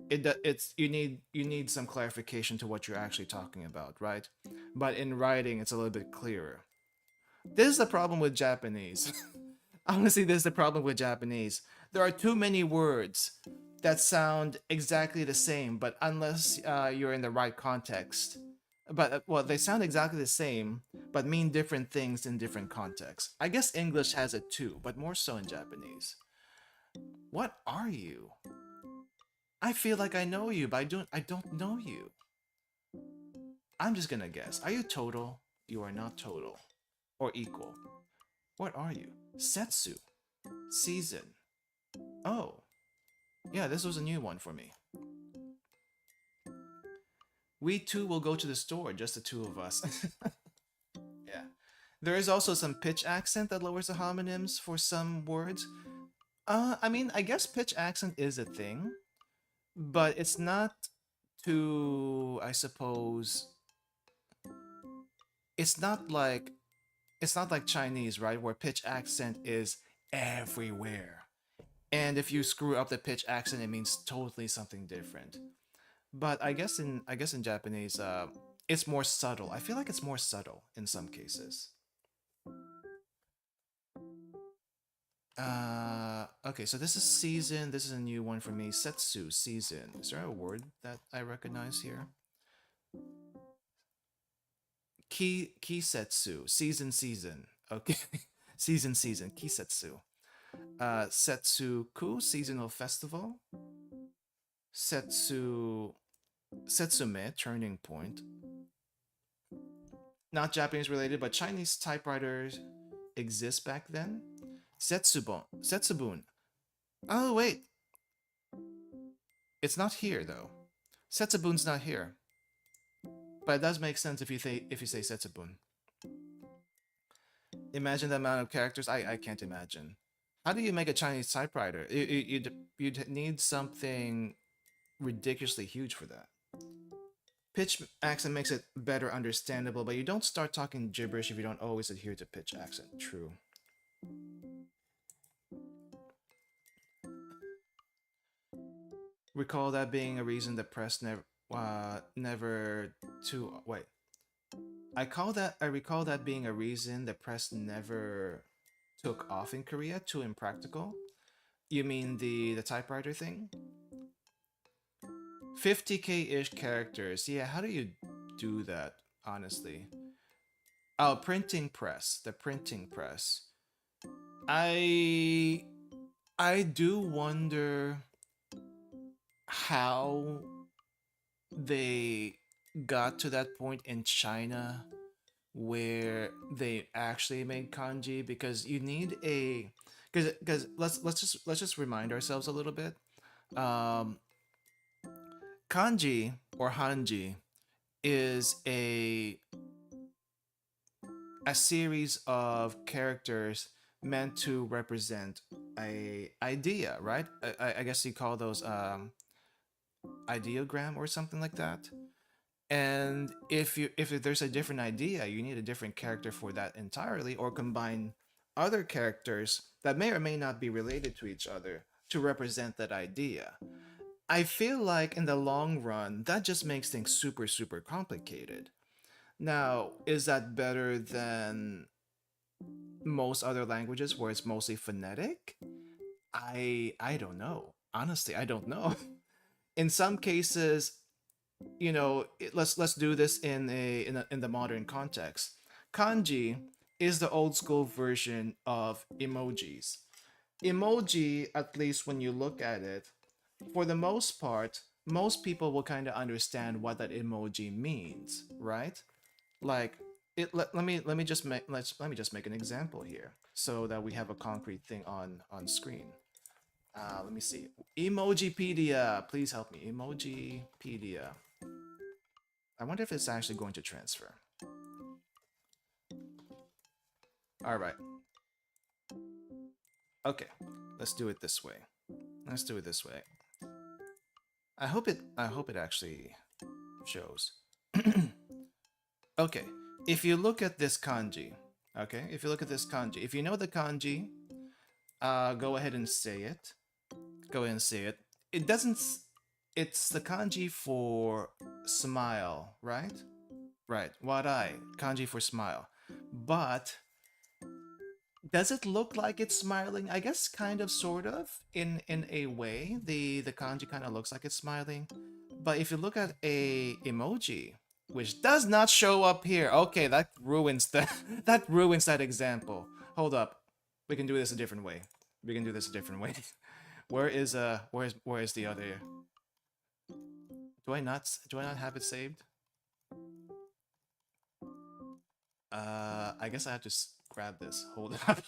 It's you need some clarification to what you're actually talking about, right? But in writing, it's a little bit clearer. This is the problem with Japanese. Honestly, this is the problem with Japanese. There are too many words that sound exactly the same, but unless you're in the right context. But, well, they sound exactly the same, but mean different things in different contexts. I guess English has it too, but more so in Japanese. What are you? I feel like I know you, but I don't know you. I'm just gonna guess. Are you total? You are not total. Or equal. What are you? Setsu. Season. Oh. Yeah, this was a new one for me. We too will go to the store, just the two of us. Yeah. There is also some pitch accent that lowers the homonyms for some words. I mean, I guess pitch accent is a thing, but it's not too, I suppose, it's not like it's not like Chinese, right? Where pitch accent is everywhere. And if you screw up the pitch accent, it means totally something different. But I guess in Japanese, it's more subtle. I feel like it's more subtle in some cases. Okay, so this is season. This is a new one for me. Setsu, season. Is there a word that I recognize here? Kisetsu, season. Okay, season. Kisetsu. Setsuku, seasonal festival. Setsu, Setsume, turning point. Not Japanese related, but Chinese typewriters exist back then. Setsubun. Oh wait, it's not here though. Setsubun's not here, but it does make sense if you say Setsubun. Imagine the amount of characters. I can't imagine. How do you make a Chinese typewriter? You'd need something ridiculously huge for that. Pitch accent makes it better understandable, but you don't start talking gibberish if you don't always adhere to pitch accent. True. Recall that being a reason the press never to wait. I recall that being a reason the press never took off in Korea. Too impractical. You mean the typewriter thing? 50k ish characters. Yeah, how do you do that? Honestly. Oh, printing press. The printing press. I I do wonder how they got to that point in China where they actually made kanji, because you need a because let's just remind ourselves a little bit. Um, Kanji or hanji is a series of characters meant to represent a idea, right? I guess you call those ideogram or something like that. And if there's a different idea, you need a different character for that entirely, or combine other characters that may or may not be related to each other to represent that idea. I feel like in the long run, that just makes things super, super complicated. Now, is that better than most other languages where it's mostly phonetic? I don't know. Honestly, I don't know. In some cases, let's do this in the modern context. Kanji is the old school version of emojis. Emoji, at least when you look at it, for the most part, most people will kind of understand what that emoji means, right? Like let me just make an example here so that we have a concrete thing on screen. Let me see. Emojipedia, please help me. Emojipedia. I wonder if it's actually going to transfer. All right. Okay. Let's do it this way. Let's do it this way. I hope it actually shows. Okay. If you look at this kanji, okay? If you look at this kanji, if you know the kanji, go ahead and say it. Go ahead and say it. It doesn't it's the kanji for smile, right? Right. Wadai, kanji for smile. But does it look like it's smiling? I guess kind of sort of in a way. The kanji kind of looks like it's smiling. But if you look at a emoji, which does not show up here. Okay, that ruins that ruins that example. Hold up. We can do this a different way. We can do this a different way. Where is the other? Do I not have it saved? I guess I have to grab this. Hold up.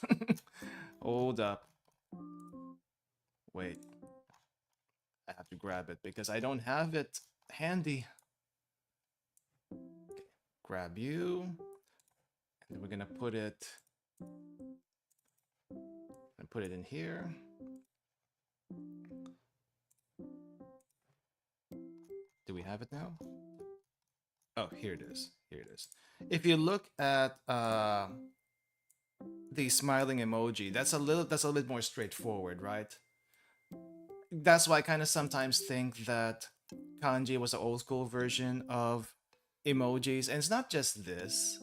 Hold up. Wait. I have to grab it because I don't have it handy. Okay. Grab you. And we're gonna put it in here. Do we have it now? Oh, here it is. Here it is. If you look at the smiling emoji, that's a little bit more straightforward, right? That's why I kind of sometimes think that kanji was an old school version of emojis, and it's not just this.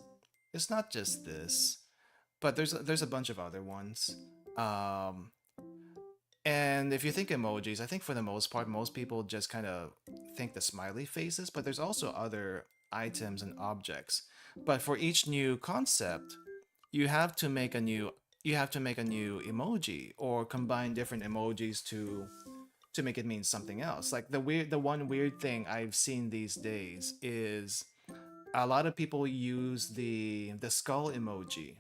It's not just this, but there's a bunch of other ones. Um, and if you think emojis, I think for the most part, most people just kind of think the smiley faces, but there's also other items and objects. But for each new concept, you have to make a new emoji or combine different emojis to make it mean something else. Like the one weird thing I've seen these days is a lot of people use the skull emoji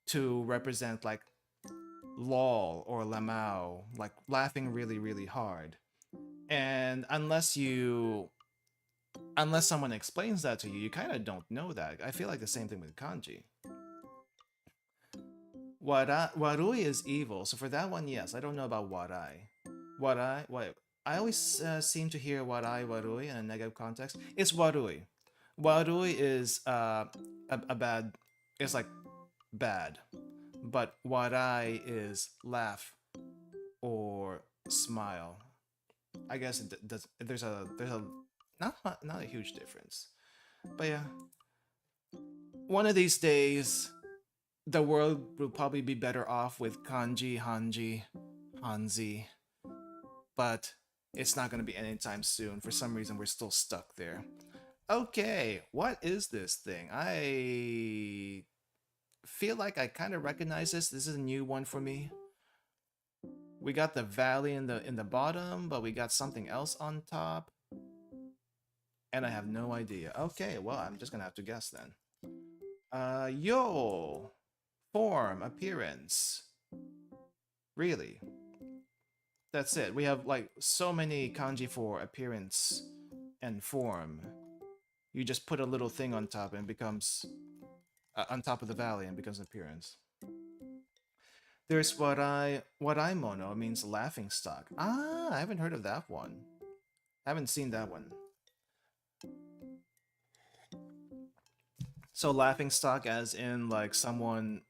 to represent like lol or lamau, like laughing really really hard. And unless someone explains that to you, you kind of don't know that. I feel like the same thing with kanji. Warui is evil, so for that one, yes. I don't know about warai. Warai, what? I always seem to hear warui in a negative context. It's warui. Warui is a bad. It's like bad, but warai is laugh or smile. I guess it does. There's a not a huge difference, but yeah. One of these days, the world will probably be better off with kanji, hanji, hanzi, but it's not going to be anytime soon. For some reason, we're still stuck there. Okay, what is this thing? I feel like I kind of recognize this. This is a new one for me. We got the valley in the bottom, but we got something else on top. And I have no idea. Okay, well, I'm just gonna have to guess then. Yo! Form, appearance. Really? That's it. We have like so many kanji for appearance and form. You just put a little thing on top and it becomes on top of the valley and becomes an appearance. There's warai mono means laughing stock. Ah, I haven't heard of that one. I haven't seen that one. So laughing stock as in like someone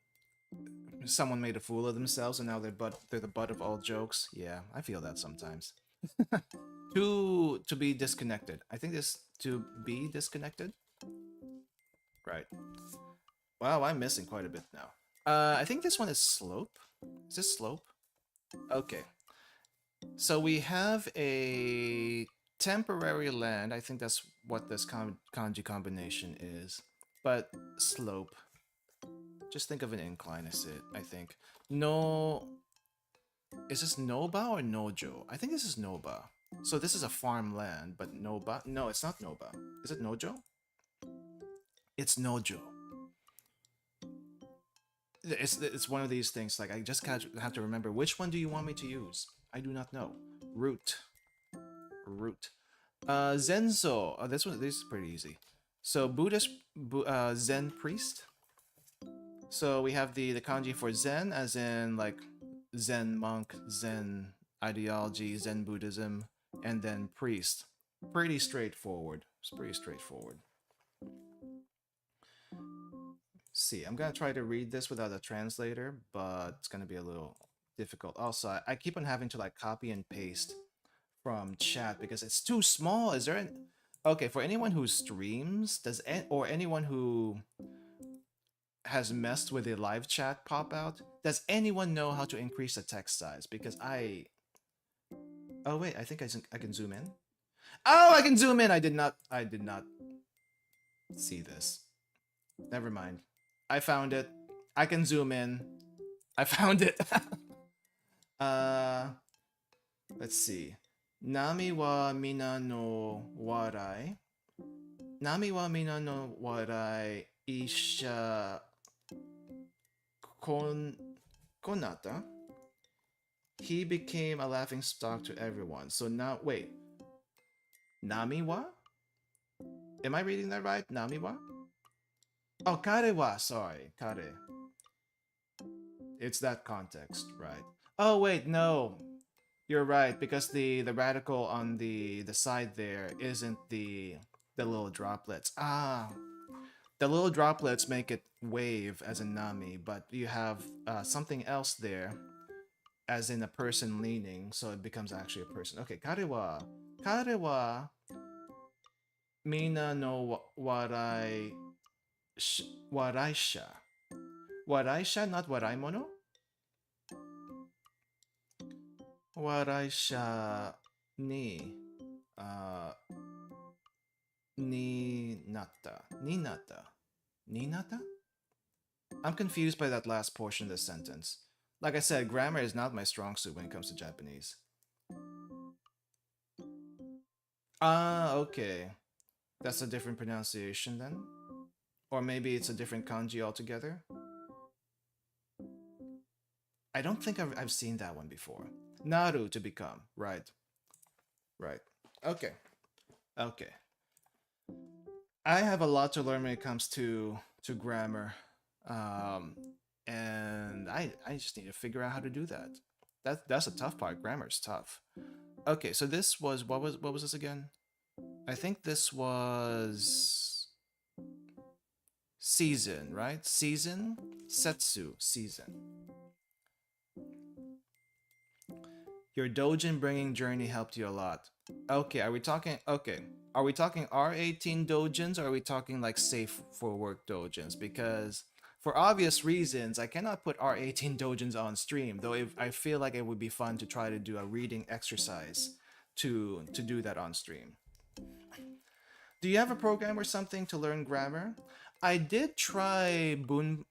made a fool of themselves and now they're the butt of all jokes. Yeah, I feel that sometimes. to be disconnected. I think this to be disconnected. Right. Wow, I'm missing quite a bit now. I think this one is slope. Is this slope? Okay. So we have a temporary land. I think that's what this kanji combination is. But slope. Just think of an incline as it, I think. No... Is this Noba or Nojo? I think this is Noba. So this is a farmland, but Noba? No, it's not Noba. Is it Nojo? It's Nojo. It's one of these things, like I just have to remember which one do you want me to use? I do not know. Root. Zenzo. Oh, this is pretty easy. So Buddhist Zen priest. So we have the kanji for Zen, as in like Zen monk, Zen ideology, Zen Buddhism, and then priest. Pretty straightforward. It's pretty straightforward. See, I'm gonna try to read this without a translator, but it's gonna be a little difficult. Also, I keep on having to like copy and paste from chat because it's too small. Is there an... Okay, for anyone who streams, or anyone who has messed with the live chat pop out, does anyone know how to increase the text size? Because oh wait, I think I can zoom in. Oh, I can zoom in. I did not see this. Never mind. I found it. I can zoom in. I found it. Let's see. Nami wa mina no warai. Nami wa mina no warai isha konata. He became a laughing stock to everyone. So now, wait. Nami wa? Am I reading that right? Nami wa? Oh, kare wa. Sorry, kare. It's that context, right? Oh wait, no. You're right, because the radical on the side there isn't the little droplets. Ah, the little droplets make it wave as in Nami, but you have something else there, as in a person leaning, so it becomes actually a person. Okay, kare wa mina no waraisha. Waraisha, not waraimono? Waraisha ni ni nata? I'm confused by that last portion of the sentence. Like I said, grammar is not my strong suit when it comes to Japanese. Ah, okay. That's a different pronunciation then? Or maybe it's a different kanji altogether? I don't think I've seen that one before. Naru, to become. Right. Right. Okay. Okay. I have a lot to learn when it comes to grammar. And I just need to figure out how to do that. That's a tough part. Grammar's tough. Okay, so this was what was this again? I think this was season, right? Season, Setsu, season. Your Dojin bringing journey helped you a lot. Okay, are we talking? Okay, are we talking R18 Dojins, or are we talking like safe for work Dojins? Because for obvious reasons, I cannot put R18 Dojins on stream. Though if I feel like it would be fun to try to do a reading exercise to do that on stream. Do you have a program or something to learn grammar? I did try Bun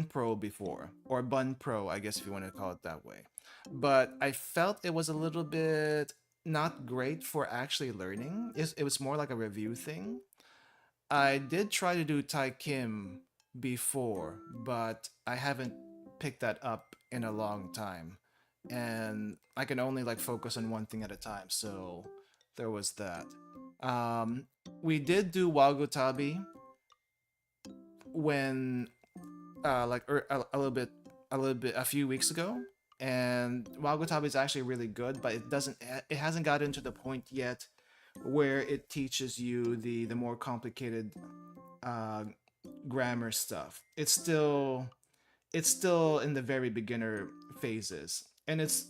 Pro before, or Bun Pro, I guess if you want to call it that way. But I felt it was a little bit not great for actually learning. It was more like a review thing. I did try to do Tai Kim before, but I haven't picked that up in a long time. And I can only like focus on one thing at a time, so there was that. Um, we did do Wagutabi when a few weeks ago, and Wagutabi is actually really good, but it hasn't gotten to the point yet where it teaches you the more complicated uh, grammar stuff. It's still in the very beginner phases, and it's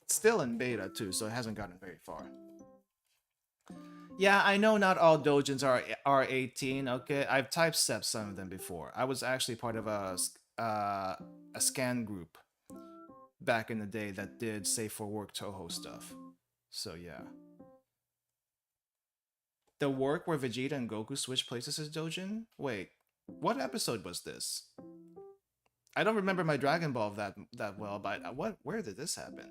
still in beta too, so it hasn't gotten very far. Yeah, I know not all dojins are 18. Okay, I've typeset some of them before. I was actually part of a scan group back in the day that did safe for work Toho stuff. So yeah, the work where Vegeta and Goku switch places as dojin. Wait, what episode was this? I don't remember my Dragon Ball that well, but where did this happen?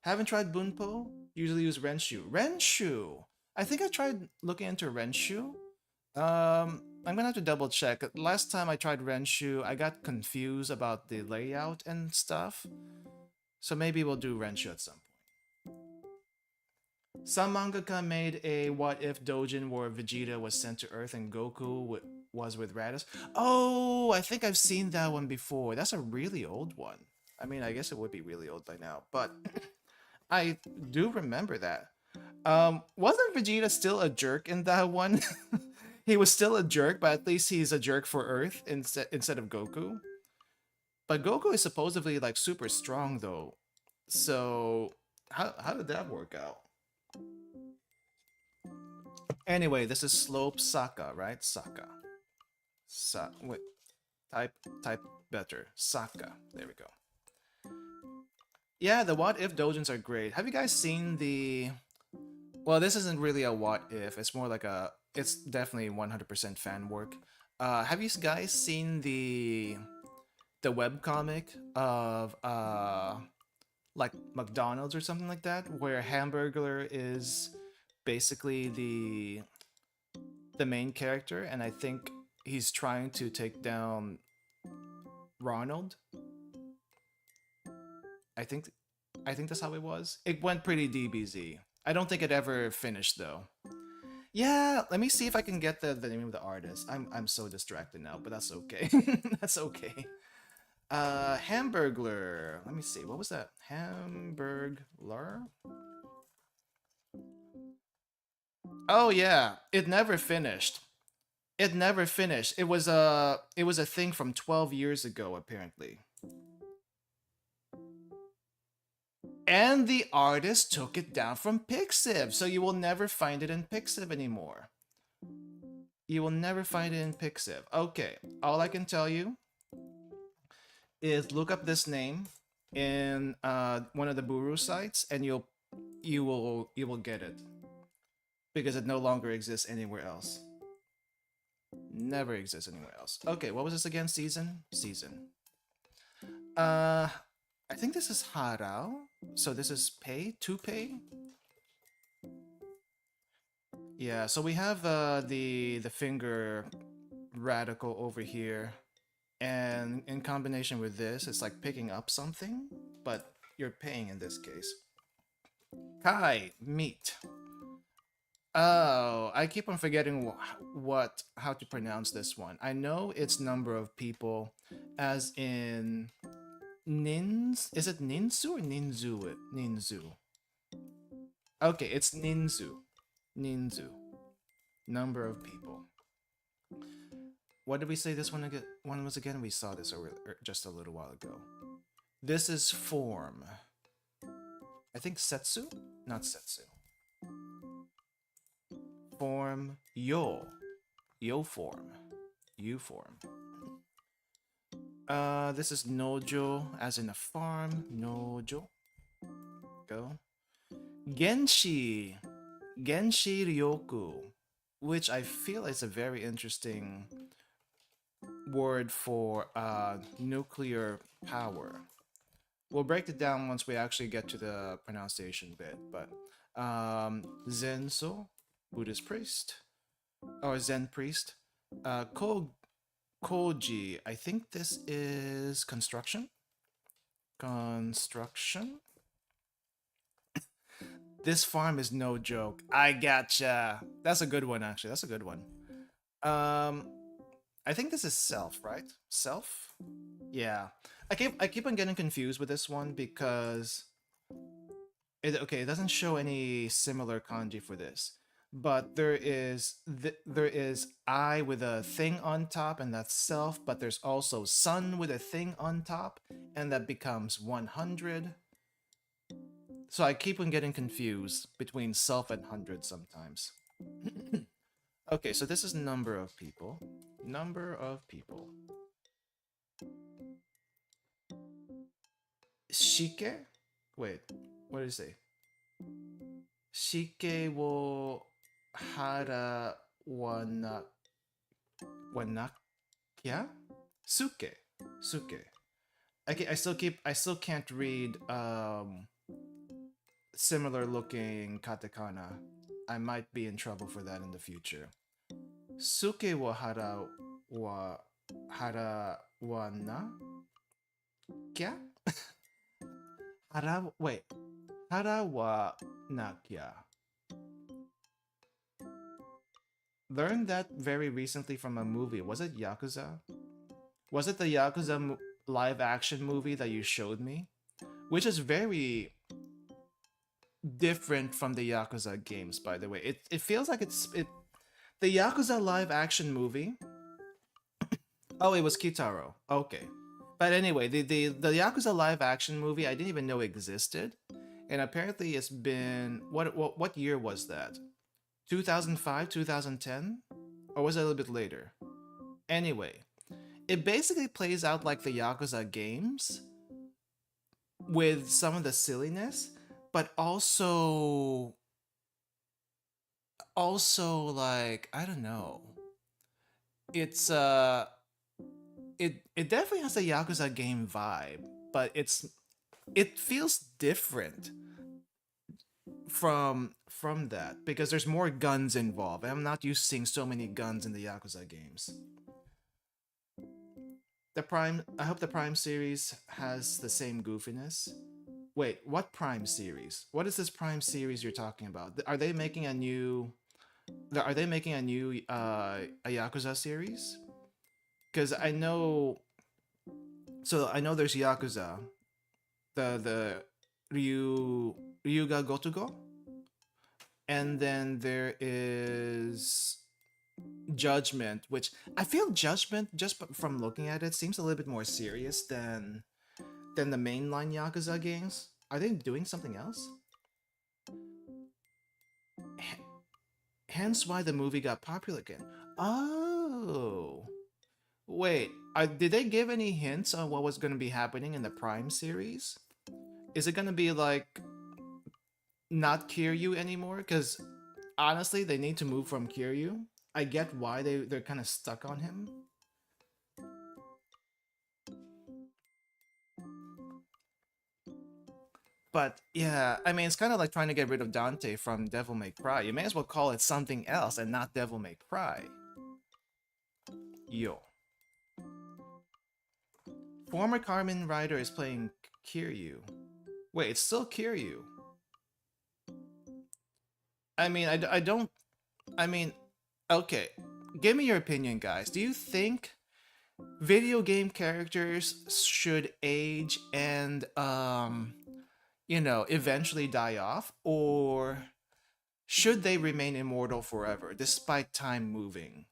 Haven't tried Bunpo? Usually use Renshu. Renshu! I think I tried looking into Renshu. I'm gonna have to double check. Last time I tried Renshu, I got confused about the layout and stuff. So maybe we'll do Renshu at some point. Some mangaka made a what if dojin where Vegeta was sent to Earth and Goku was with Raditz. Oh, I think I've seen that one before. That's a really old one. I mean, I guess it would be really old by now, but I do remember that. Wasn't Vegeta still a jerk in that one? He was still a jerk, but at least he's a jerk for Earth instead of Goku. But Goku is supposedly like super strong though. So how did that work out? Anyway, this is Slope Saka, right? Saka. Wait, type better. Saka. There we go. Yeah, the what if dojins are great. Have you guys seen the? Well, this isn't really a what if. It's more like a. It's definitely 100% fan work. Have you guys seen the webcomic of like McDonald's or something like that, where Hamburglar is basically the main character, and I think he's trying to take down Ronald. I think that's how it was. It went pretty DBZ. I don't think it ever finished though. Yeah, let me see if I can get the name of the artist. I'm so distracted now, but that's okay. That's okay. Hamburglar. Let me see. What was that? Hamburglar? Oh yeah, it never finished. It never finished. It was a thing from 12 years ago apparently. And the artist took it down from Pixiv, so you will never find it in Pixiv anymore. You will never find it in Pixiv. Okay, all I can tell you is look up this name in one of the Buru sites, and you will get it because it no longer exists anywhere else. Never exists anywhere else. Okay, what was this again? Season. I think this is Harao. So this is to pay. Yeah, so we have the finger radical over here, and in combination with this, it's like picking up something, but you're paying in this case. Kai, meat. Oh, I keep on forgetting how to pronounce this one. I know it's number of people, as in nins. Is it ninsu or ninzu? Ninzu. Okay, it's ninzu. Ninzu. Number of people. What did we say this one again? One was again. We saw this just a little while ago. This is form. I think setsu, not setsu. Form yo, yo form, you form. This is nojo, as in a farm. Nojo. Go. Genshi, Genshi Ryoku, which I feel is a very interesting word for nuclear power. We'll break it down once we actually get to the pronunciation bit, but Zenso, Buddhist priest, or Zen priest. Koji, I think this is construction. Construction. This farm is no joke. I gotcha. That's a good one, actually. That's a good one. I think this is self, right? Self? Yeah. I keep on getting confused with this one because it doesn't show any similar kanji for this. But there is I with a thing on top, and that's self, but there's also sun with a thing on top, and that becomes 100. So I keep on getting confused between self and 100 sometimes. Okay, so this is number of people. Number of people. Shike? Wait, what did it say? Shike wo hara wanakya? Suke. Suke. I still can't read similar looking katakana. I might be in trouble for that in the future. Suke wa hara wa na kya? Wait. Hara wa na kya. Learned that very recently from a movie. Was it Yakuza? Was it the Yakuza live action movie that you showed me? Which is very different from the Yakuza games, by the way. It feels like the Yakuza live action movie. Oh, it was Kitaro. Okay. But anyway, the Yakuza live action movie I didn't even know existed. And apparently it's been what year was that? 2005, 2010? Or was it a little bit later? Anyway, it basically plays out like the Yakuza games with some of the silliness, but also like, I don't know. It's it definitely has a Yakuza game vibe, but it feels different from that because there's more guns involved. I'm not used to seeing so many guns in the Yakuza games. I hope the Prime series has the same goofiness. Wait, what Prime series? What is this Prime series you're talking about? Are they making a new a Yakuza series? Because I know there's Yakuza, the Ryuga Gotogo, and then there is Judgment, which I feel Judgment, just from looking at it, seems a little bit more serious than the mainline Yakuza games. Are they doing something else? Hence why the movie got popular again. Oh. Wait, did they give any hints on what was going to be happening in the Prime series? Is it going to be like not Kiryu anymore? Because honestly, they need to move from Kiryu. I get why they're kind of stuck on him. But yeah, I mean, it's kind of like trying to get rid of Dante from Devil May Cry. You may as well call it something else and not Devil May Cry. Yo. Former Carmen Rider is playing Kiryu. Wait, it's still Kiryu. I mean, I don't I mean, okay, give me your opinion, guys. Do you think video game characters should age and eventually die off, or should they remain immortal forever despite time moving?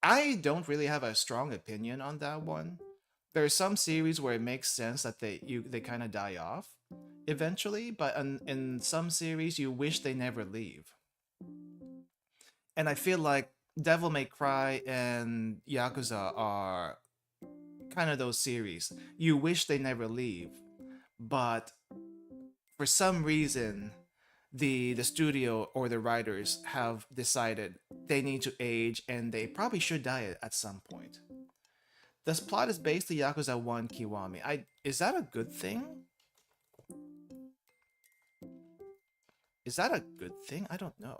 I don't really have a strong opinion on that one. There are some series where it makes sense that they kind of die off eventually, but in some series you wish they never leave. And I feel like Devil May Cry and Yakuza are kind of those series. You wish they never leave, but for some reason the studio or the writers have decided they need to age and they probably should die at some point. This plot is basically Yakuza 1 Kiwami. Is that a good thing? Is that a good thing? I don't know.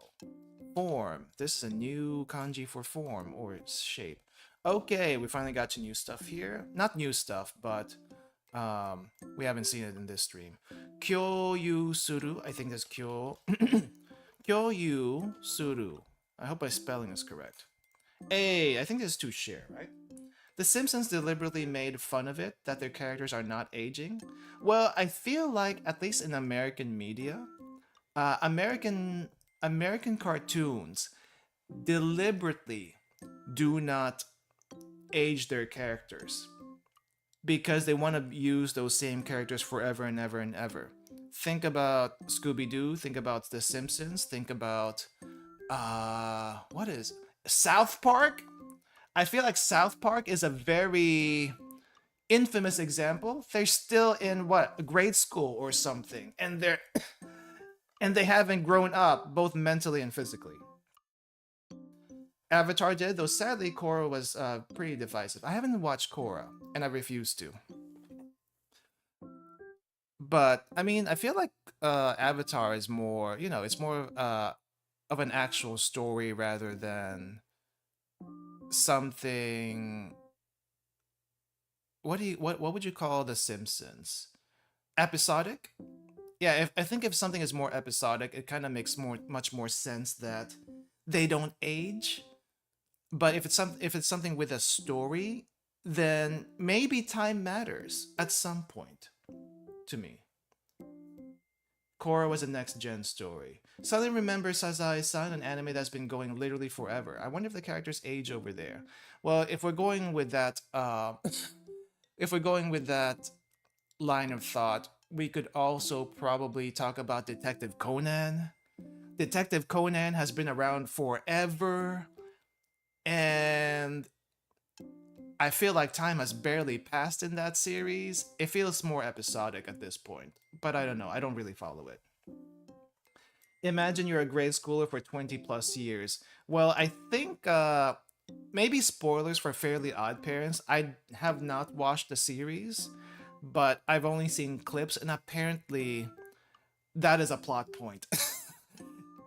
Form. This is a new kanji for form or shape. Okay, we finally got to new stuff here. Not new stuff, but we haven't seen it in this stream. Kyoyu suru. I think that's kyo. Kyoyu suru. I hope my spelling is correct. Hey, I think this is to share, right? The Simpsons deliberately made fun of it, that their characters are not aging. Well, I feel like, at least in American media, American cartoons deliberately do not age their characters because they want to use those same characters forever and ever and ever. Think about Scooby-Doo, think about The Simpsons, think about what is South Park? I feel like South Park is a very infamous example. They're still in what, grade school or something, and they haven't grown up both mentally and physically. Avatar did, though sadly Korra was pretty divisive. I haven't watched Korra, and I refuse to. But I mean, I feel like Avatar is more, it's more of an actual story rather than something. What would you call The Simpsons? Episodic? Yeah, I think if something is more episodic, it kind of makes much more sense that they don't age. But if it's something with a story, then maybe time matters at some point to me. Korra was a next gen story. Suddenly remember Sazae-san, an anime that's been going literally forever. I wonder if the characters age over there. Well, if we're going with that, if we're going with that line of thought, we could also probably talk about Detective Conan. Detective Conan has been around forever, and I feel like time has barely passed in that series. It feels more episodic at this point, but I don't know. I don't really follow it. Imagine you're a grade schooler for 20 plus years. Well, I think maybe spoilers for Fairly Odd Parents. I have not watched the series, but I've only seen clips, and apparently that is a plot point.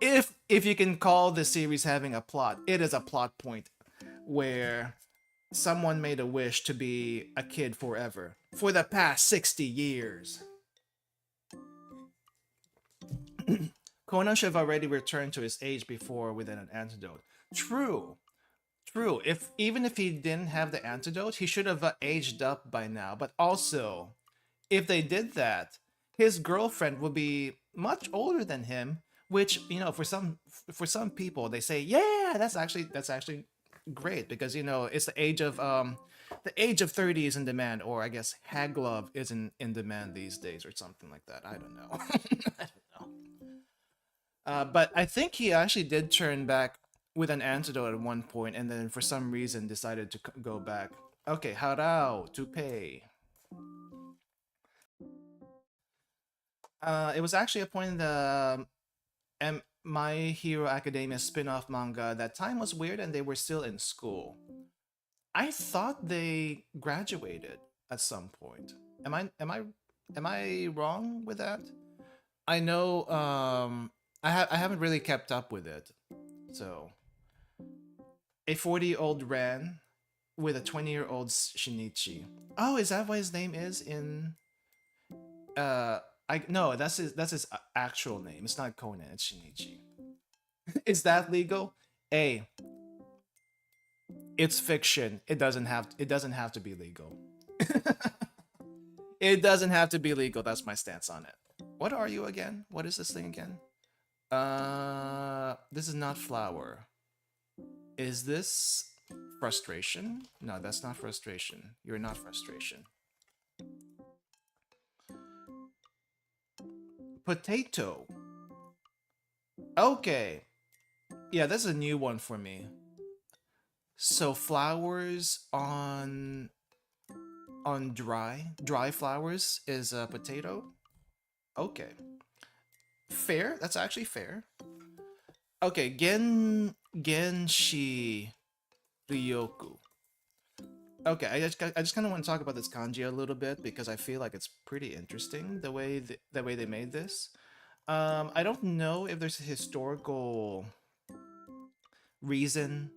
if you can call the series having a plot, it is a plot point where someone made a wish to be a kid forever for the past 60 years. Conan should have already returned to his age before with an antidote. True. True. Even if he didn't have the antidote, he should have aged up by now. But also, if they did that, his girlfriend would be much older than him, which, for some people they say, yeah, that's actually great, because it's the age of 30 is in demand, or I guess hag glove is in demand these days, or something like that. I don't know. I don't know. But I think he actually did turn back with an antidote at one point, and then for some reason decided to go back. Okay, Harao to pay. It was actually a point in the My Hero Academia spin-off manga that time was weird and they were still in school. I thought they graduated at some point. Am I wrong with that? I know I haven't really kept up with it. So a 40-year-old ran with a 20-year-old Shinichi. Oh, is that what his name is in I no, that's his actual name. It's not Conan, it's Shinichi. Is that legal? A, it's fiction. It doesn't have to be legal. It doesn't have to be legal. That's my stance on it. What are you again? What is this thing again? This is not flower. Is this frustration? No, that's not frustration. You're not frustration. Potato. Okay. Yeah, that's a new one for me. So flowers on dry flowers is a potato. Okay, fair. That's actually fair. Okay, genshi ryoku. Okay, I just kind of want to talk about this kanji a little bit because I feel like it's pretty interesting the way they made this. I don't know if there's a historical reason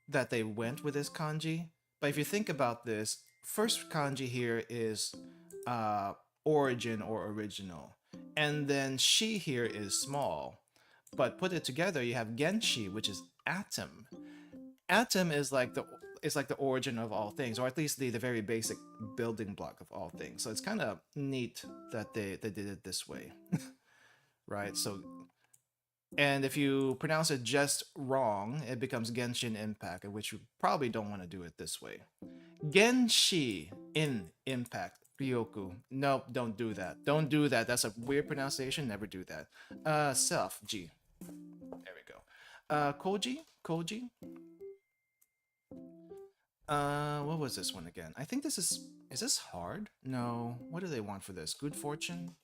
that they went with this kanji, but if you think about this, first kanji here is uh, origin or original, and then shi here is small. But put it together, you have genshi, which is atom. Atom is like the origin of all things, or at least the very basic building block of all things. So it's kind of neat that they did it this way, right? So, and if you pronounce it just wrong, it becomes Genshin Impact, which you probably don't want to do it this way. Genshi in Impact Ryoku. Nope, don't do that. Don't do that. That's a weird pronunciation. Never do that. Self G. There we go. Koji. What was this one again? I think this is this hard? No. What do they want for this? Good fortune?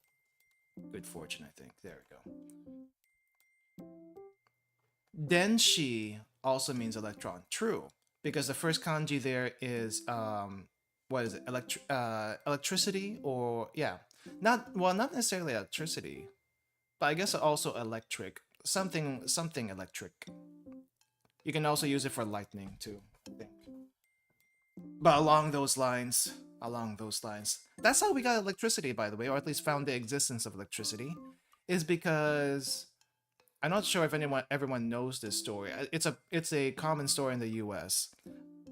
Good fortune, I think. There we go. Denshi also means electron. True. Because the first kanji there is what is it? Electricity or yeah. Not necessarily electricity, but I guess also electric. Something electric. You can also use it for lightning too, I think. But along those lines. That's how we got electricity, by the way, or at least found the existence of electricity, is because I'm not sure if everyone knows this story. It's a common story in the U.S.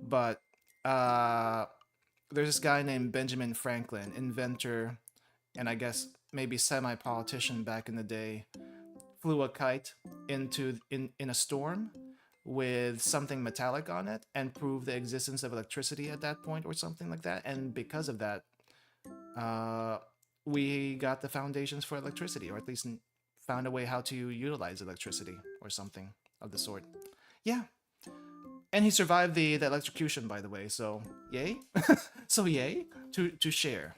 But there's this guy named Benjamin Franklin, inventor, and I guess maybe semi-politician back in the day, flew a kite in a storm with something metallic on it and proved the existence of electricity at that point or something like that. And because of that, we got the foundations for electricity, or at least found a way how to utilize electricity or something of the sort. Yeah. And he survived the electrocution, by the way, so yay. So yay to share.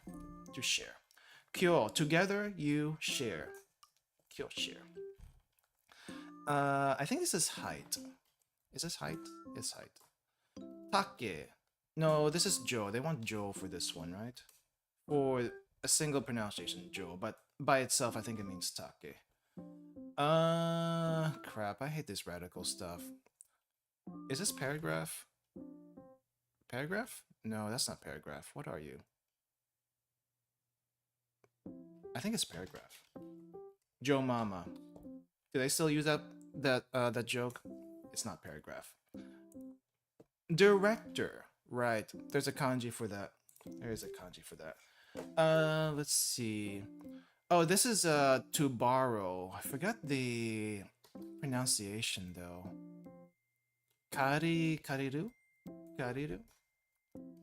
To share. Kyo, together you share. Kyo share. I think this is height. Is this height? It's height. Take. No, this is Jo. They want Jo for this one, right? Or a single pronunciation, Jo, but by itself I think it means take. Crap, I hate this radical stuff. Is this paragraph? Paragraph? No, that's not paragraph. What are you? I think it's paragraph. Joe Mama. Do they still use that joke? It's not paragraph. Director. Right. There's a kanji for that. There is a kanji for that. Let's see. Oh, this is to borrow. I forgot the pronunciation though. Kariru? Kariru?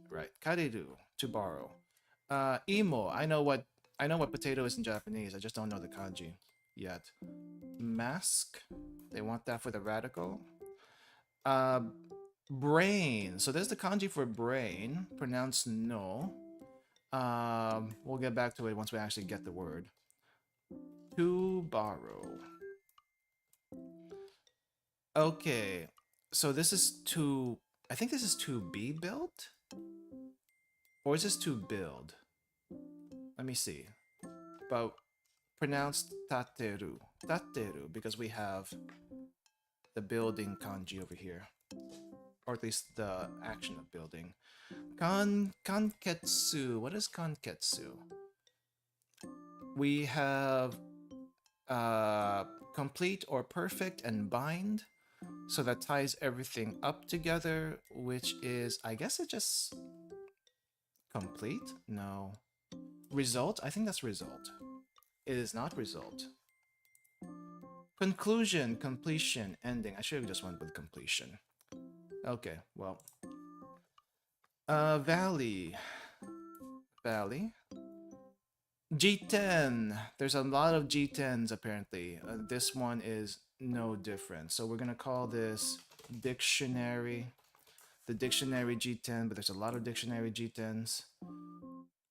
Right. Kariru, to borrow. Imo. I know what potato is in Japanese. I just don't know the kanji yet. Mask. They want that for the radical. Brain. So there's the kanji for brain, pronounced no. We'll get back to it once we actually get the word. To borrow. Okay. So this is to, I think this is to be built? Or is this to build? Let me see. But pronounced tateru. Tateru, because we have the building kanji over here. Or at least the action of building. Kanketsu. What is kanketsu? We have complete or perfect and bind. So that ties everything up together, which is, I guess it just complete? No. Result? I think that's result. It is not result. Conclusion, completion, ending. I should have just went with completion. Okay, well. Valley. Valley. G10. There's a lot of G10s apparently. This one is no different. So we're gonna call this dictionary. The dictionary G10, but there's a lot of dictionary G10s.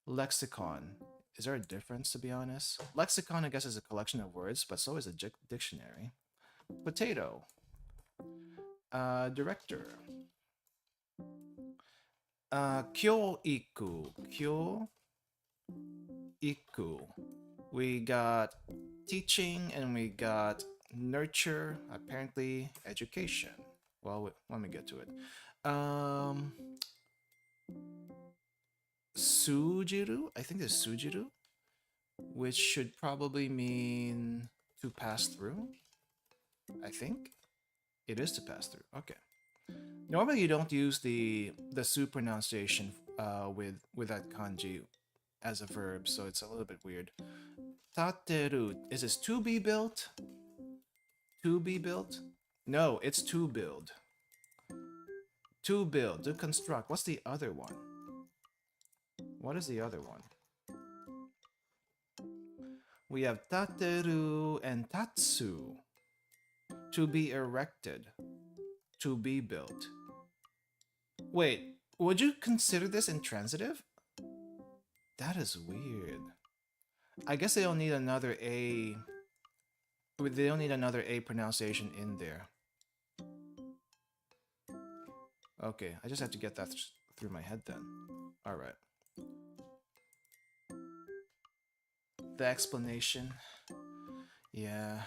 Lexicon. Is there a difference, to be honest? Lexicon, I guess, is a collection of words, but so is a dictionary. Potato. Director. Kyo-iku. Kyo-iku. We got teaching and we got nurture, apparently education. Well, let me get to it. Sujiru? I think there's Sujiru, which should probably mean to pass through. I think it is to pass through. Okay. Normally, you don't use the su pronunciation with that kanji as a verb, so it's a little bit weird. Tateru. Is this to be built? To be built? No, it's to build. To build, to construct. What's the other one? What is the other one? We have tateru and tatsu. To be erected. To be built. Wait, would you consider this intransitive? That is weird. I guess they don't need another A. They don't need another A pronunciation in there. Okay, I just have to get that through my head then. Alright. The explanation. Yeah.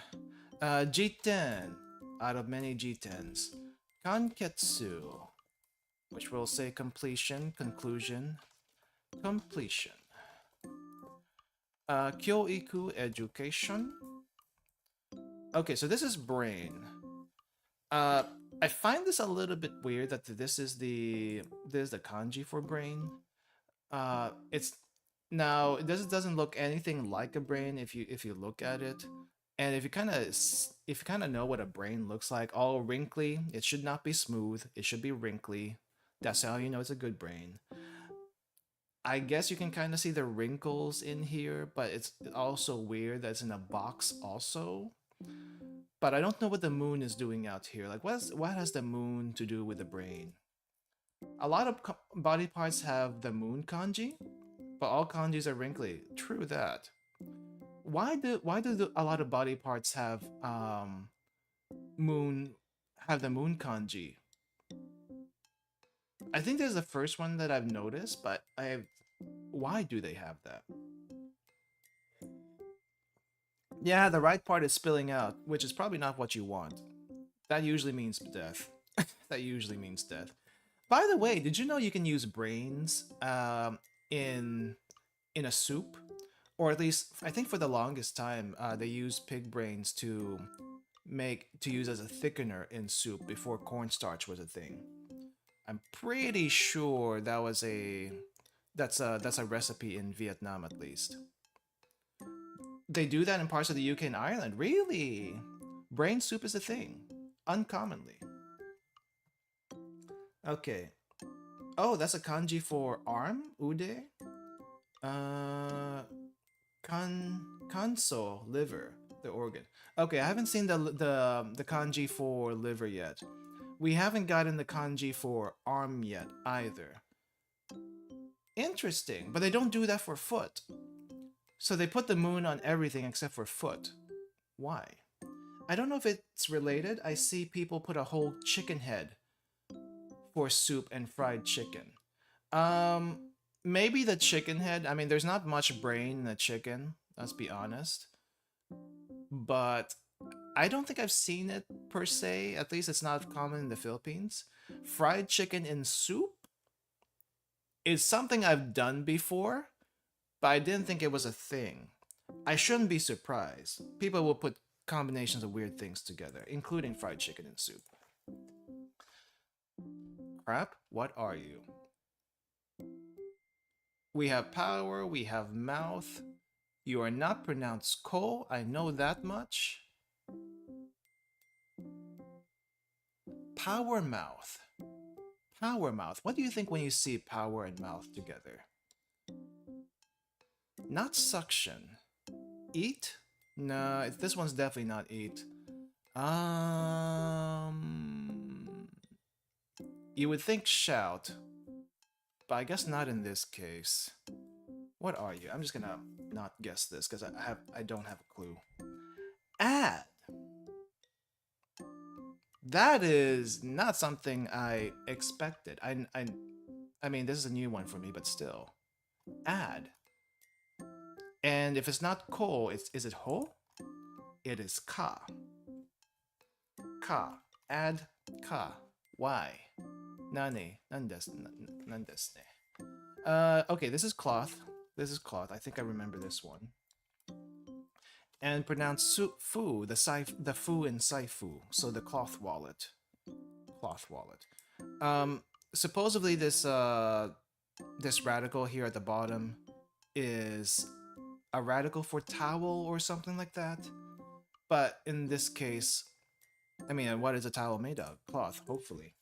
G10. Out of many G10s. Kanketsu. Which will say completion, conclusion, completion. Kyo-iku, education. Okay, so this is brain. I find this a little bit weird that this is the kanji for brain. It's now it doesn't look anything like a brain if you look at it, and if you kind of know what a brain looks like, all wrinkly, it should not be smooth. It should be wrinkly. That's how you know it's a good brain. I guess you can kind of see the wrinkles in here, but it's also weird that it's in a box also. But I don't know what the moon is doing out here. Like, what has the moon to do with the brain? A lot of body parts have the moon kanji, but all kanjis are wrinkly. True that. Why do a lot of body parts have moon have the moon kanji? I think there's the first one that I've noticed, but why do they have that? Yeah, the right part is spilling out, which is probably not what you want. That usually means death. That usually means death. By the way, did you know you can use brains in a soup? Or at least, I think for the longest time, they used pig brains to use as a thickener in soup before cornstarch was a thing. I'm pretty sure that's a recipe in Vietnam at least. They do that in parts of the UK and Ireland. Really? Brain soup is a thing. Uncommonly. Okay. Oh, that's a kanji for arm? Ude? Kanso, liver, the organ. Okay, I haven't seen the kanji for liver yet. We haven't gotten the kanji for arm yet either. Interesting, but they don't do that for foot. So they put the moon on everything except for foot. Why? I don't know if it's related. I see people put a whole chicken head for soup and fried chicken. Maybe the chicken head. I mean, there's not much brain in the chicken, let's be honest. But I don't think I've seen it per se. At least it's not common in the Philippines. Fried chicken in soup is something I've done before, but I didn't think it was a thing. I shouldn't be surprised. People will put combinations of weird things together, including fried chicken and soup. Crap, what are you? We have power, we have mouth. You are not pronounced ko, I know that much. Power mouth. Power mouth. What do you think when you see power and mouth together? Not suction. Eat? No, this one's definitely not eat. You would think shout, but I guess not in this case. What are you? I'm just gonna not guess this because I don't have a clue. Add. That is not something I expected. I mean, this is a new one for me, but still. Add. And if it's not ko, is it ho? It is ka. Ka. Add ka. Why? Nani? Nandesu ne. Okay, this is cloth. This is cloth. I think I remember this one. And pronounce fu, the fu in saifu, so the cloth wallet. Cloth wallet. Supposedly this this radical here at the bottom is a radical for towel or something like that. But in this case, I mean, what is a towel made of? Cloth, hopefully.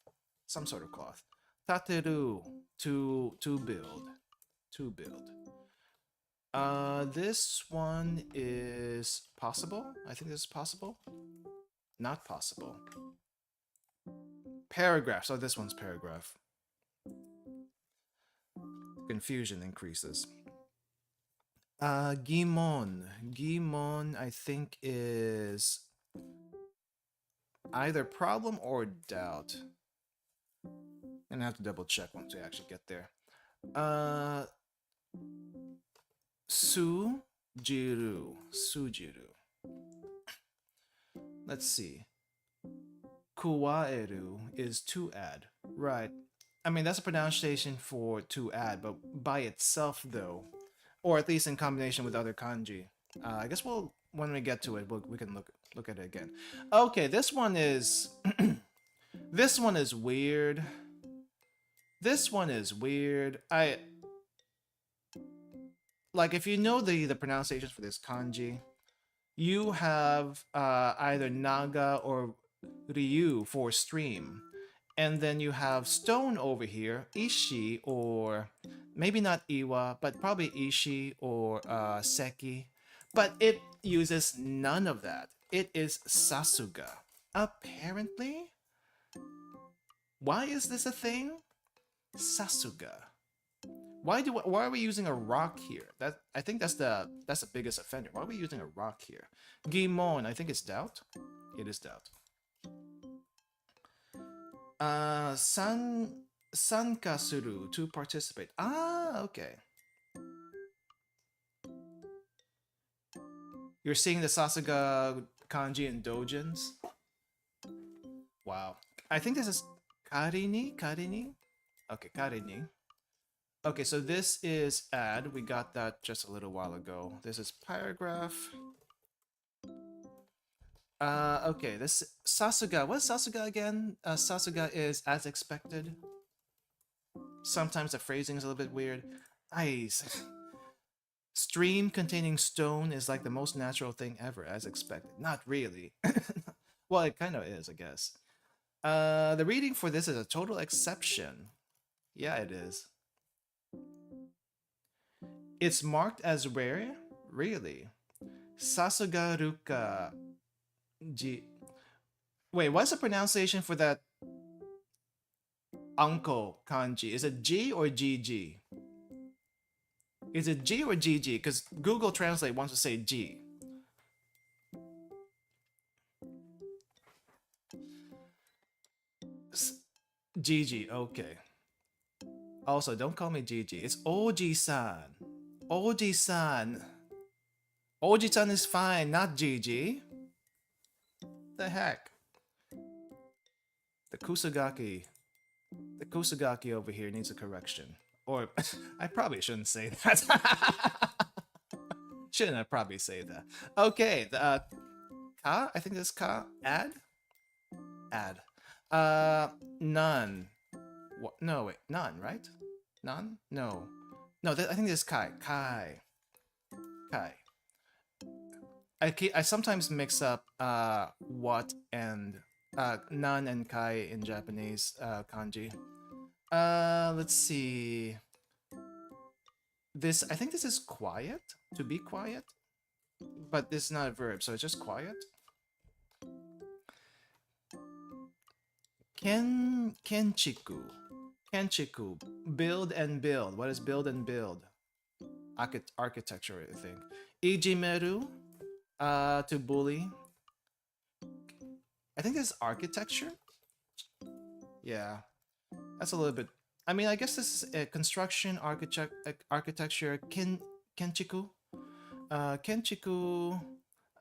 Some sort of cloth. Tateru, to build. To build. This one is possible. I think this is possible. Not possible. Paragraph. So this one's paragraph. Confusion increases. Gimon. Gimon, I think, is either problem or doubt. I'm gonna have to double check once we actually get there. Sujiru. Sujiru. Let's see. Kuwaeru is to add. Right. I mean, that's a pronunciation for to add, but by itself, though, or at least in combination with other kanji. I guess when we get to it, we can look at it again. Okay, this one is this one is weird. This one is weird. Like, if you know the pronunciations for this kanji, you have either naga or ryu for stream. And then you have stone over here, ishi, or maybe not iwa, but probably ishi or seki. But it uses none of that. It is sasuga. Apparently? Why is this a thing? Sasuga. Why are we using a rock here? I think that's the biggest offender. Why are we using a rock here? Gimon, I think it's doubt. It is doubt. Sanka suru, to participate. Ah, okay. You're seeing the Sasuga kanji and dojins? Wow. I think this is karini? Karini? Okay, karini. Okay, so this is add. We got that just a little while ago. This is paragraph. Okay, this Sasuga. What's Sasuga again? Sasuga is as expected. Sometimes the phrasing is a little bit weird. Ice. Stream containing stone is like the most natural thing ever, as expected. Not really. Well, it kind of is, I guess. The reading for this is a total exception. Yeah, it is. It's marked as rare? Really? Sasuga Ruka. Wait, what's the pronunciation for that uncle kanji? Is it G or GG? Is it G or GG? Because Google Translate wants to say G. GG, okay. Also, don't call me GG. It's Oji-san. Oji-san. Oji-san is fine, not GG. The heck? The Kusagaki. The Kusagaki over here needs a correction. Or, I probably shouldn't say that. Shouldn't I probably say that? Okay, Ka? I think that's ka. Add? Add. None. What? No, wait. None, right? None? No. No, I think this is Kai. Kai. Kai. I sometimes mix up what and none and kai in Japanese kanji. Let's see. This I think this is quiet, to be quiet, but this is not a verb, so it's just quiet. Kenchiku. Kenchiku. Build and build. What is build and build? Architecture, I think. Ijimeru. To bully. I think this is architecture. Yeah, that's a little bit. I mean, I guess this is a construction architecture. Kenchiku. Kenchiku,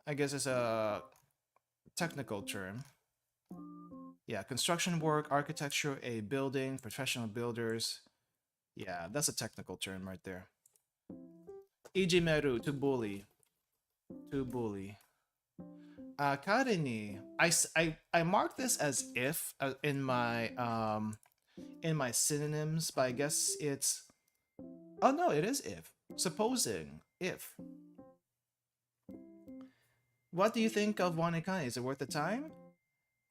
I guess, is a technical term. Yeah, construction work, architecture, a building, professional builders. Yeah, that's a technical term right there. Ijimeru, to bully. To bully. Kare I marked this as if in my synonyms, but I guess it's. Oh no, it is if. Supposing if. What do you think of Wanikani? Is it worth the time?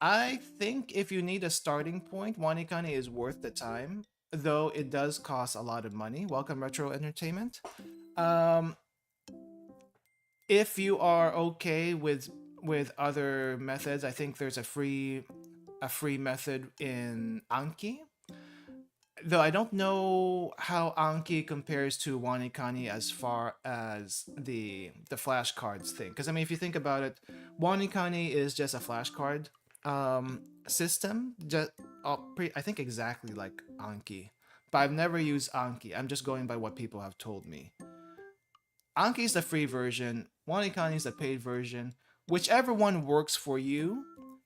I think if you need a starting point, Wanikani is worth the time, though it does cost a lot of money. Welcome, Retro Entertainment. If you are okay with other methods, I think there's a free method in Anki. Though I don't know how Anki compares to Wanikani as far as the flashcards thing. Because I mean, if you think about it, Wanikani is just a flashcard system. Just I think exactly like Anki, but I've never used Anki. I'm just going by what people have told me. Anki is the free version. Wanikani is the paid version. Whichever one works for you,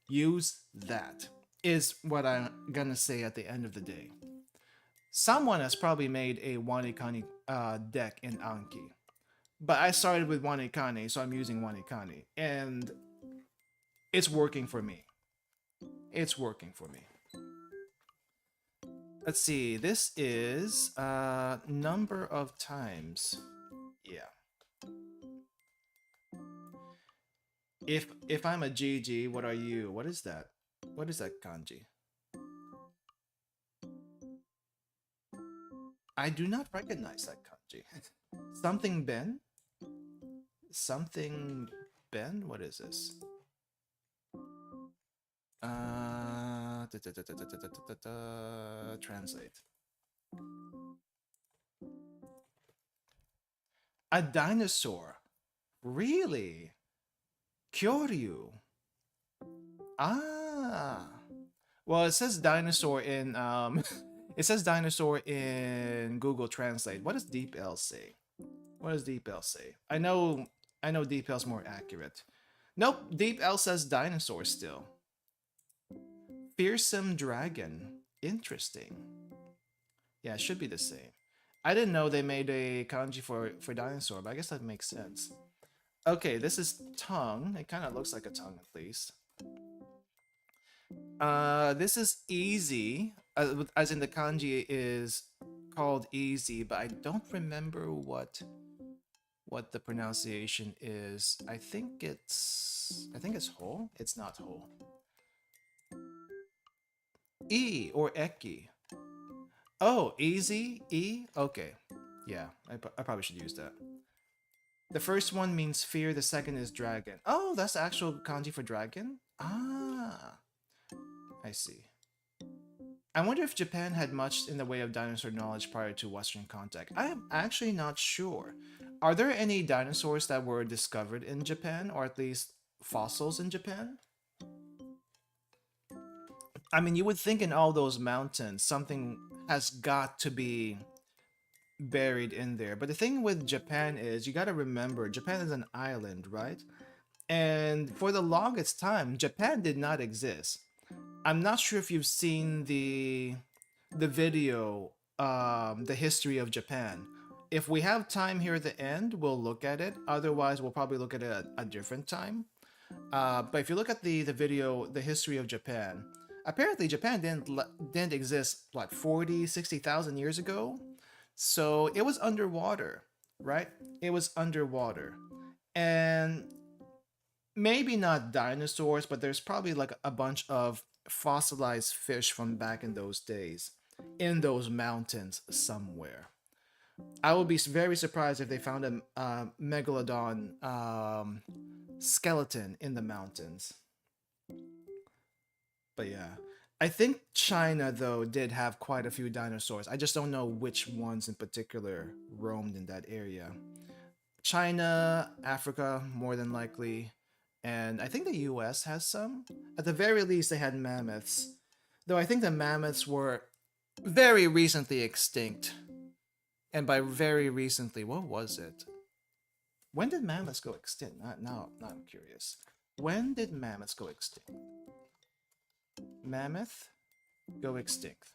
use that. Is what I'm gonna say at the end of the day. Someone has probably made a Wanikani deck in Anki. But I started with Wanikani, so I'm using Wanikani. And it's working for me. It's working for me. Let's see. This is number of times. Yeah. If I'm a GG, what are you? What is that? What is that kanji? I do not recognize that kanji. Something Ben? Something Ben? What is this? Translate. A dinosaur. Really? Kyoryu. Ah. Well, it says dinosaur in it says dinosaur in Google Translate. What does DeepL say? What does DeepL say? I know DeepL's more accurate. Nope, DeepL says dinosaur still. Fearsome dragon. Interesting. Yeah, it should be the same. I didn't know they made a kanji for dinosaur, but I guess that makes sense. Okay, this is tongue. It kind of looks like a tongue at least. This is easy, as in the kanji is called easy, but I don't remember what the pronunciation is. I think it's whole. It's not whole. E or eki. Oh, easy e. Okay, yeah, I probably should use that. The first one means fear. The second is dragon. Oh, that's the actual kanji for dragon. Ah, I see. I wonder if Japan had much in the way of dinosaur knowledge prior to Western contact. I am actually not sure. Are there any dinosaurs that were discovered in Japan, or at least fossils in Japan? I mean, you would think in all those mountains, something has got to be buried in there. But the thing with Japan is, you got to remember, Japan is an island, right? And for the longest time, Japan did not exist. I'm not sure if you've seen the video, the history of Japan. If we have time here at the end, we'll look at it. Otherwise, we'll probably look at it at a different time. But if you look at the video, the history of Japan, apparently Japan didn't exist like 40, 60,000 years ago. So it was underwater, right? It was underwater. And maybe not dinosaurs, but there's probably like a bunch of fossilized fish from back in those days in those mountains somewhere. I would be very surprised if they found a megalodon skeleton in the mountains. But yeah. I think China, though, did have quite a few dinosaurs. I just don't know which ones in particular roamed in that area. China, Africa, more than likely. And I think the US has some. At the very least, they had mammoths. Though I think the mammoths were very recently extinct. And by very recently, what was it? When did mammoths go extinct? Now I'm curious. When did mammoths go extinct? Mammoth go extinct.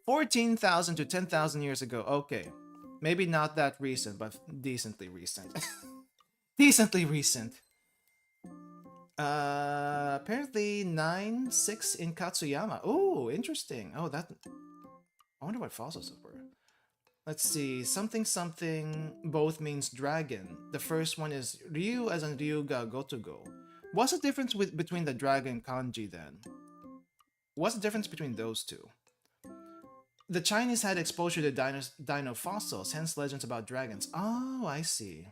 14,000 to 10,000 years ago. Okay. Maybe not that recent, but decently recent. Decently recent. Apparently 9-6 in Katsuyama. Oh, interesting. Oh, that... I wonder what fossils were. Let's see. Something something both means dragon. The first one is Ryu as in Ryuga Gotogo. What's the difference between the dragon kanji then? What's the difference between those two? The Chinese had exposure to dino fossils, hence legends about dragons. Oh, I see.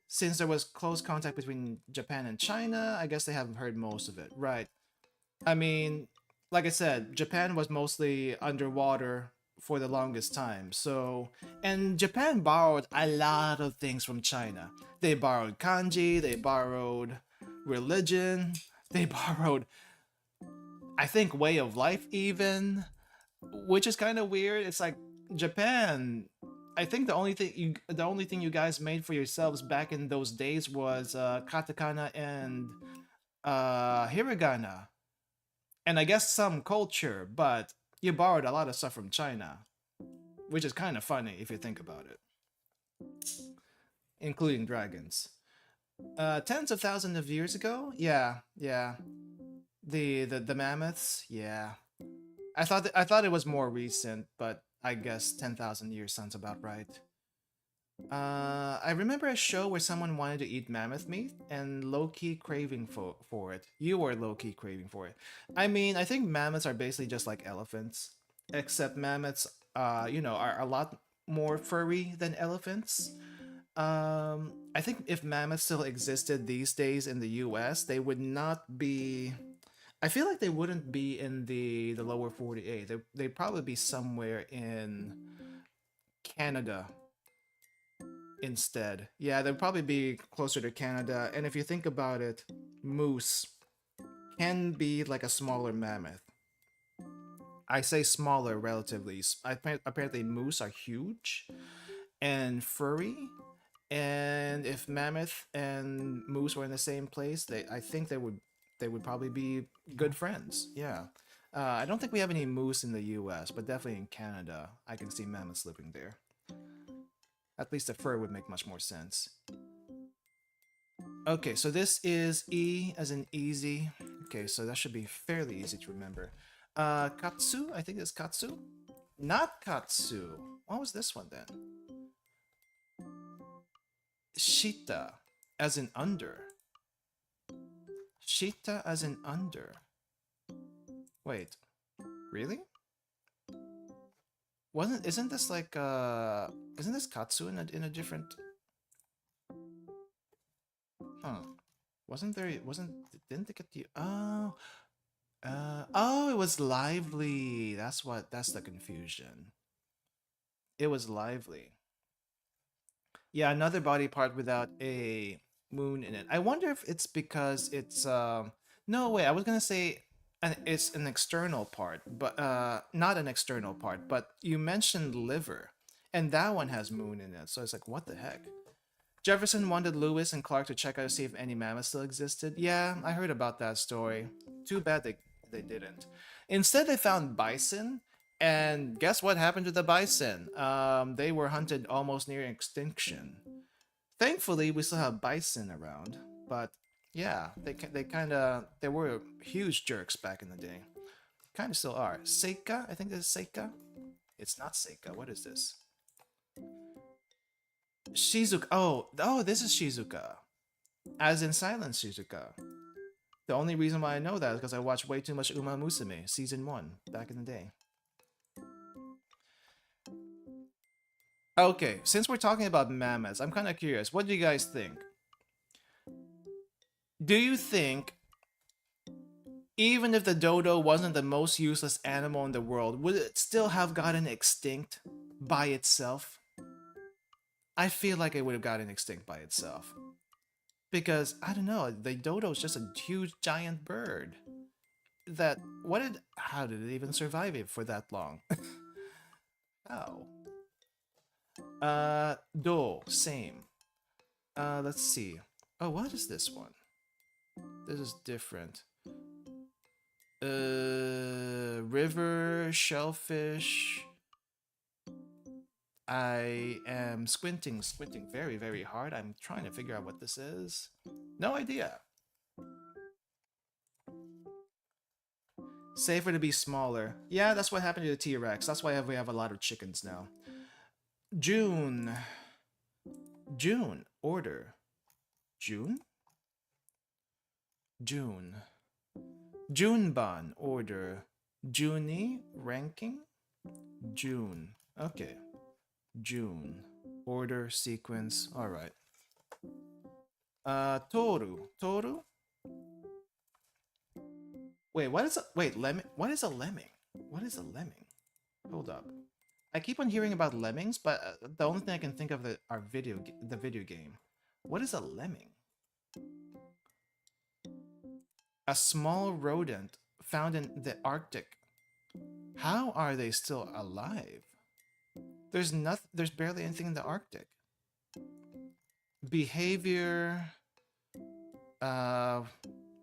Since there was close contact between Japan and China, I guess they haven't heard most of it. Right. I mean, like I said, Japan was mostly underwater for the longest time. So, and Japan borrowed a lot of things from China. They borrowed kanji, they borrowed religion, they borrowed, I think, way of life even, which is kind of weird. It's like Japan. I think the only thing you guys made for yourselves back in those days was katakana and hiragana, and I guess some culture, but you borrowed a lot of stuff from China, which is kind of funny if you think about it, including dragons. Tens of thousands of years ago, yeah, yeah. The mammoths, yeah. I thought it was more recent, but I guess 10,000 years sounds about right. I remember a show where someone wanted to eat mammoth meat and low-key craving for it. You were low-key craving for it. I mean, I think mammoths are basically just like elephants, except mammoths, are a lot more furry than elephants. I think if mammoths still existed these days in the US, they would not be... I feel like they wouldn't be in the lower 48. They'd probably be somewhere in Canada instead. Yeah, they'd probably be closer to Canada. And if you think about it, moose can be like a smaller mammoth. I say smaller relatively. Apparently moose are huge and furry. And if mammoth and moose were in the same place, I think they would probably be good friends. Yeah. I don't think we have any moose in the US, but definitely in Canada, I can see mammoths living there. At least the fur would make much more sense. Okay, so this is E as in easy. Okay, so that should be fairly easy to remember. Katsu, I think it's Katsu. Not Katsu. What was this one then? Shita, as in under. Shita as in under. Wait, really? Isn't this like isn't this Katsu in a different... Huh. Didn't they get the... Oh, it was lively. That's the confusion. It was lively. Yeah, another body part without a moon in it. I wonder if it's because it's no way. I was gonna say it's an external part, but not an external part. But you mentioned liver, and that one has moon in it. So it's like, what the heck? Jefferson wanted Lewis and Clark to check out to see if any mammoths still existed. Yeah, I heard about that story. Too bad they didn't. Instead, they found bison, and guess what happened to the bison? They were hunted almost near extinction. Thankfully, we still have bison around, but yeah, they were huge jerks back in the day. Kind of still are. Seika, I think this is Seika. It's not Seika. What is this? Shizuka. Oh, this is Shizuka. As in Silent Shizuka. The only reason why I know that is because I watched way too much Uma Musume season 1 back in the day. Okay, since we're talking about mammoths, I'm kind of curious. What do you guys think? Do you think, even if the dodo wasn't the most useless animal in the world, would it still have gotten extinct by itself? I feel like it would have gotten extinct by itself. Because, I don't know, the dodo is just a huge giant bird. How did it even survive it for that long? How? Same. Let's see. Oh, what is this one? This is different. River, shellfish. I am squinting very, very hard. I'm trying to figure out what this is. No idea. Safer to be smaller. Yeah, that's what happened to the T-Rex. That's why we have a lot of chickens now. June. Order. June? Junban. Order. Junie. Ranking? June. Okay. June. Order. Sequence. Alright. Toru? Wait, what is a... Wait, lemming? What is a lemming? Hold up. I keep on hearing about lemmings, but the only thing I can think of are the video game. What is a lemming? A small rodent found in the Arctic. How are they still alive? There's barely anything in the Arctic. Behavior.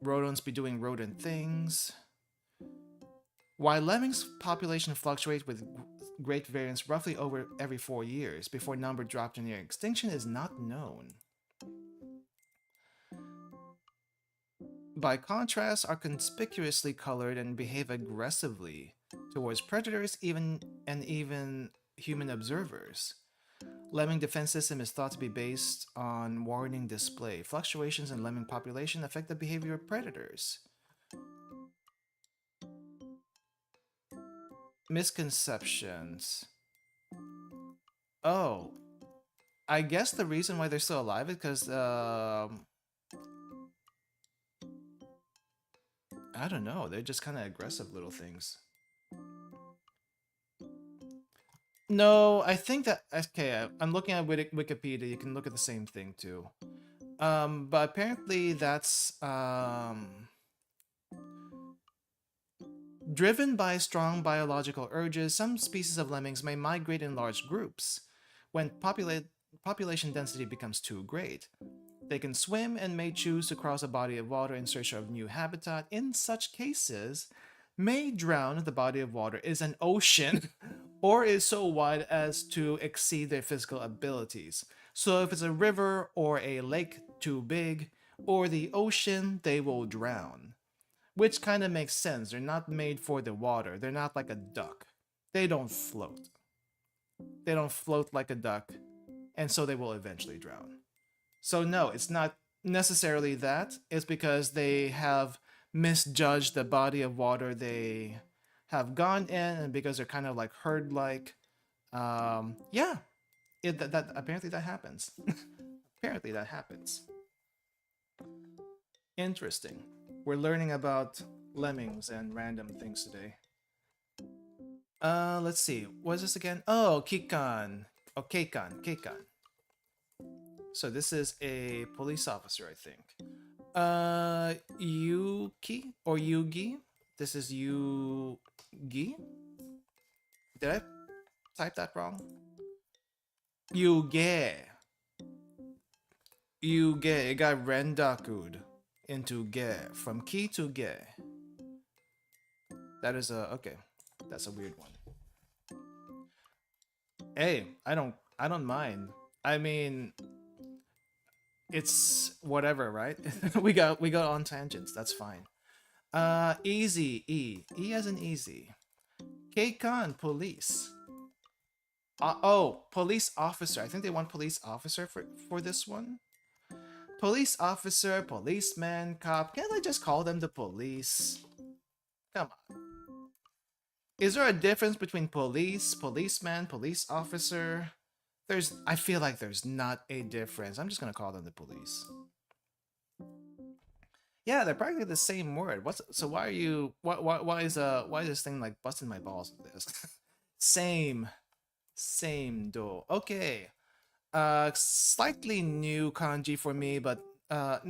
Rodents be doing rodent things. Why lemmings population fluctuates with great variance roughly over every 4 years before number dropped to near extinction is not known. By contrast, are conspicuously colored and behave aggressively towards predators even human observers. Lemming defense system is thought to be based on warning display. Fluctuations in lemming population affect the behavior of predators. Misconceptions. Oh, I guess the reason why they're still alive is because I don't know, they're just kind of aggressive little things. No, I think that... Okay, I'm looking at Wikipedia. You can look at the same thing too. But apparently that's driven by strong biological urges. Some species of lemmings may migrate in large groups when population density becomes too great. They can swim and may choose to cross a body of water in search of new habitat. In such cases, may drown if the body of water is an ocean or is so wide as to exceed their physical abilities. So if it's a river or a lake too big, or the ocean, they will drown. Which kind of makes sense. They're not made for the water. They're not like a duck. They don't float. They don't float like a duck, and so they will eventually drown. So no, it's not necessarily that. It's because they have misjudged the body of water they have gone in, and because they're kind of like herd-like. Yeah, that apparently that happens. Apparently that happens. Interesting. We're learning about lemmings and random things today. Let's see. What is this again? Oh, Kikan. Oh, Keikan. So this is a police officer, I think. Yuki or Yugi. This is Yugi. Did I type that wrong? Yuge. It got rendaku'd into ge, from ki to ge. That is okay. That's a weird one. Hey, I don't mind. I mean, it's whatever, right? we got on tangents. That's fine. Easy E as in easy. K-Con police. Oh, police officer. I think they want police officer for this one. Police officer, policeman, cop. Can't I just call them the police? Come on. Is there a difference between police, policeman, police officer? I feel like there's not a difference. I'm just gonna call them the police. Yeah, they're practically the same word. So why are you why is this thing like busting my balls with this? Same. Same do. Okay. Slightly new kanji for me, but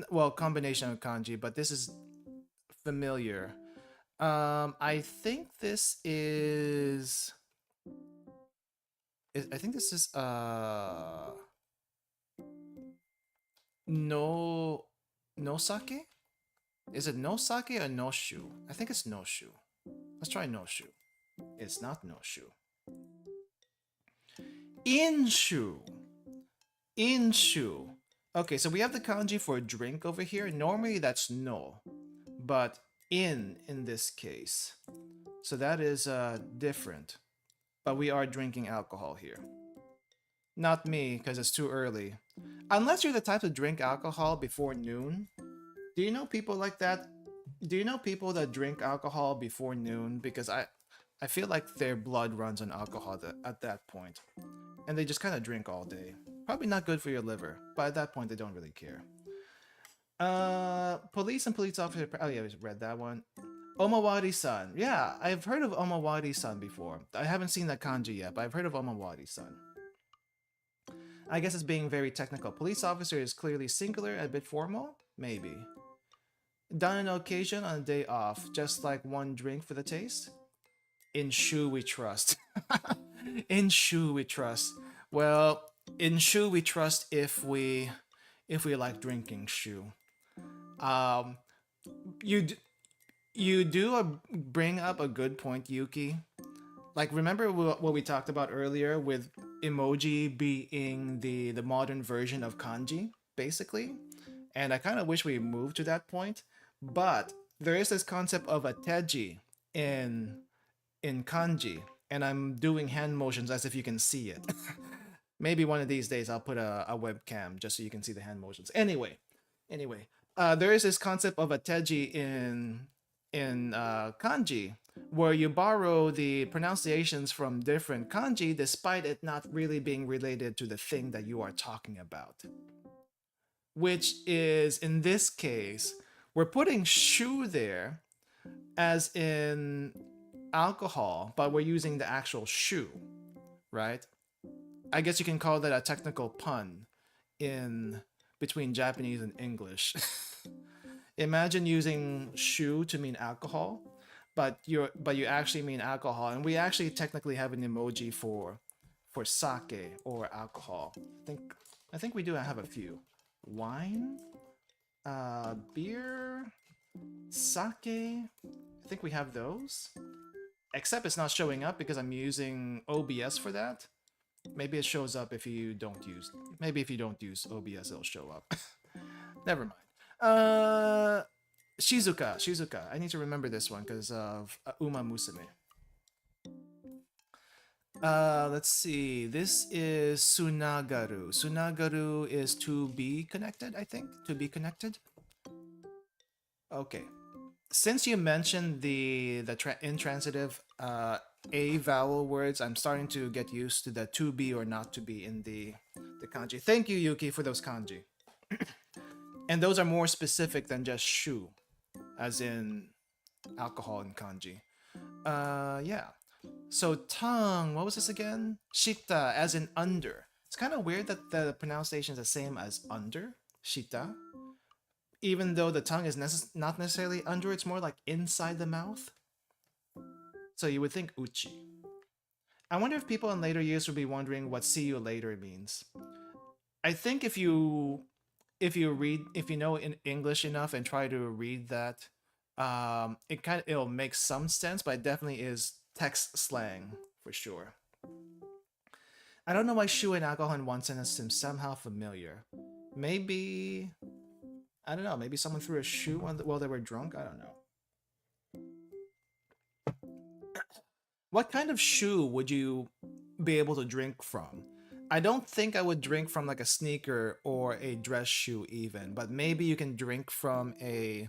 well, combination of kanji, but this is familiar. I think this is I think this is no no sake? Is it no sake or no shu? I think it's no shu. Let's try no shu. It's not no shu. Inshu. Inshu. Okay, so we have the kanji for drink over here. Normally that's no, but in this case. So that is different. But we are drinking alcohol here. Not me, because it's too early. Unless you're the type to drink alcohol before noon. Do you know people like that? Do you know people that drink alcohol before noon? Because I feel like their blood runs on alcohol at that point. And they just kind of drink all day. Probably not good for your liver, but at that point they don't really care. Police and police officer. Oh yeah, we read that one. Omawari-san. Yeah, I've heard of Omawari-san before. I haven't seen that kanji yet, but I've heard of Omawari-san. I guess it's being very technical. Police officer is clearly singular, a bit formal? Maybe. Done on occasion on a day off, just like one drink for the taste? In Shu we trust. In Shu we trust. Well, in Shu we trust if we like drinking Shu. You do bring up a good point, Yuki. Like, remember what we talked about earlier with emoji being the modern version of kanji, basically? And I kind of wish we moved to that point. But there is this concept of a teji in kanji, and I'm doing hand motions as if you can see it. Maybe one of these days I'll put a webcam just so you can see the hand motions. Anyway, there is this concept of a teji in kanji, where you borrow the pronunciations from different kanji despite it not really being related to the thing that you are talking about. Which is, in this case, we're putting shu there as in alcohol, but we're using the actual shu, right? I guess you can call that a technical pun in between Japanese and English. Imagine using shu to mean alcohol, but you actually mean alcohol, and we actually technically have an emoji for sake or alcohol. I think we do have a few. Wine, beer, sake. I think we have those. Except it's not showing up because I'm using OBS for that. Maybe it shows up if you don't use. Maybe if you don't use OBS, it'll show up. Never mind. Shizuka. I need to remember this one because of Uma Musume. Let's see. This is Sunagaru. Sunagaru is to be connected, I think. To be connected. Okay. Since you mentioned the intransitive a vowel words, I'm starting to get used to the to be or not to be in the kanji. Thank you, Yuki, for those kanji. And those are more specific than just shu, as in alcohol in kanji. Yeah. So tongue, what was this again? Shita, as in under. It's kind of weird that the pronunciation is the same as under, shita. Even though the tongue is not necessarily under, it's more like inside the mouth. So you would think uchi. I wonder if people in later years will be wondering what see you later means. I think if you know in English enough and try to read that, it'll make some sense, but it definitely is text slang for sure. I don't know why shu and alcohol in one sentence seems somehow familiar. Maybe, I don't know, maybe someone threw a shoe while they were drunk? I don't know. What kind of shoe would you be able to drink from? I don't think I would drink from like a sneaker or a dress shoe even, but maybe you can drink from a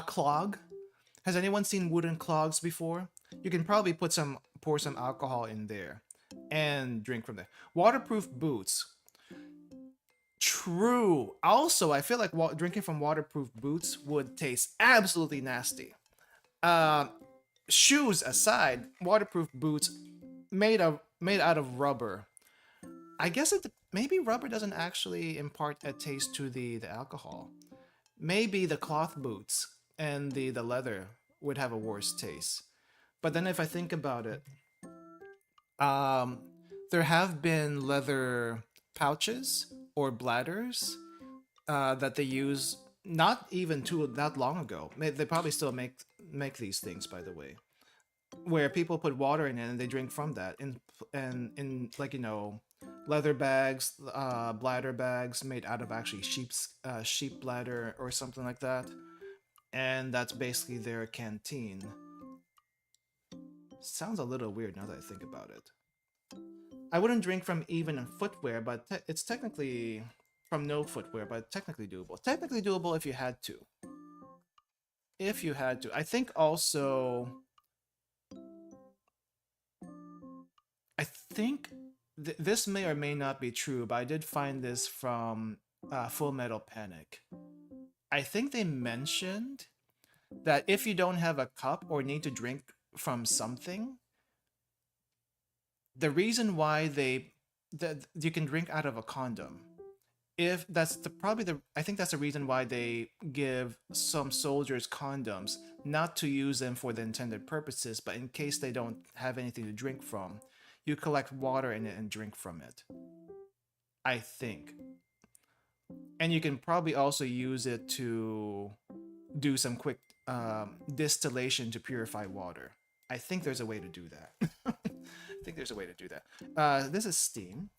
clog. Has anyone seen wooden clogs before? You can probably pour some alcohol in there and drink from there. Waterproof boots. True. Also, I feel like drinking from waterproof boots would taste absolutely nasty. Uh, Shoes aside, waterproof boots made out of rubber. I guess maybe rubber doesn't actually impart a taste to the alcohol. Maybe the cloth boots and the leather would have a worse taste. But then if I think about it, um, there have been leather pouches or bladders that they use not even too that long ago. They probably still make these things, by the way, where people put water in it and they drink from that in like leather bags, bladder bags made out of actually sheep bladder or something like that, and that's basically their canteen. Sounds a little weird now that I think about it. I wouldn't drink from even footwear, but it's technically from no footwear, but technically doable. Technically doable if you had to. If you had to. I think also I think this may or may not be true, but I did find this from Full Metal Panic. I think they mentioned that if you don't have a cup or need to drink from something, the reason why that you can drink out of a condom. If that's probably the I think that's the reason why they give some soldiers condoms, not to use them for the intended purposes, but in case they don't have anything to drink from, you collect water in it and drink from it. I think. And you can probably also use it to do some quick distillation to purify water. I think there's a way to do that. I think there's a way to do that. This is steam.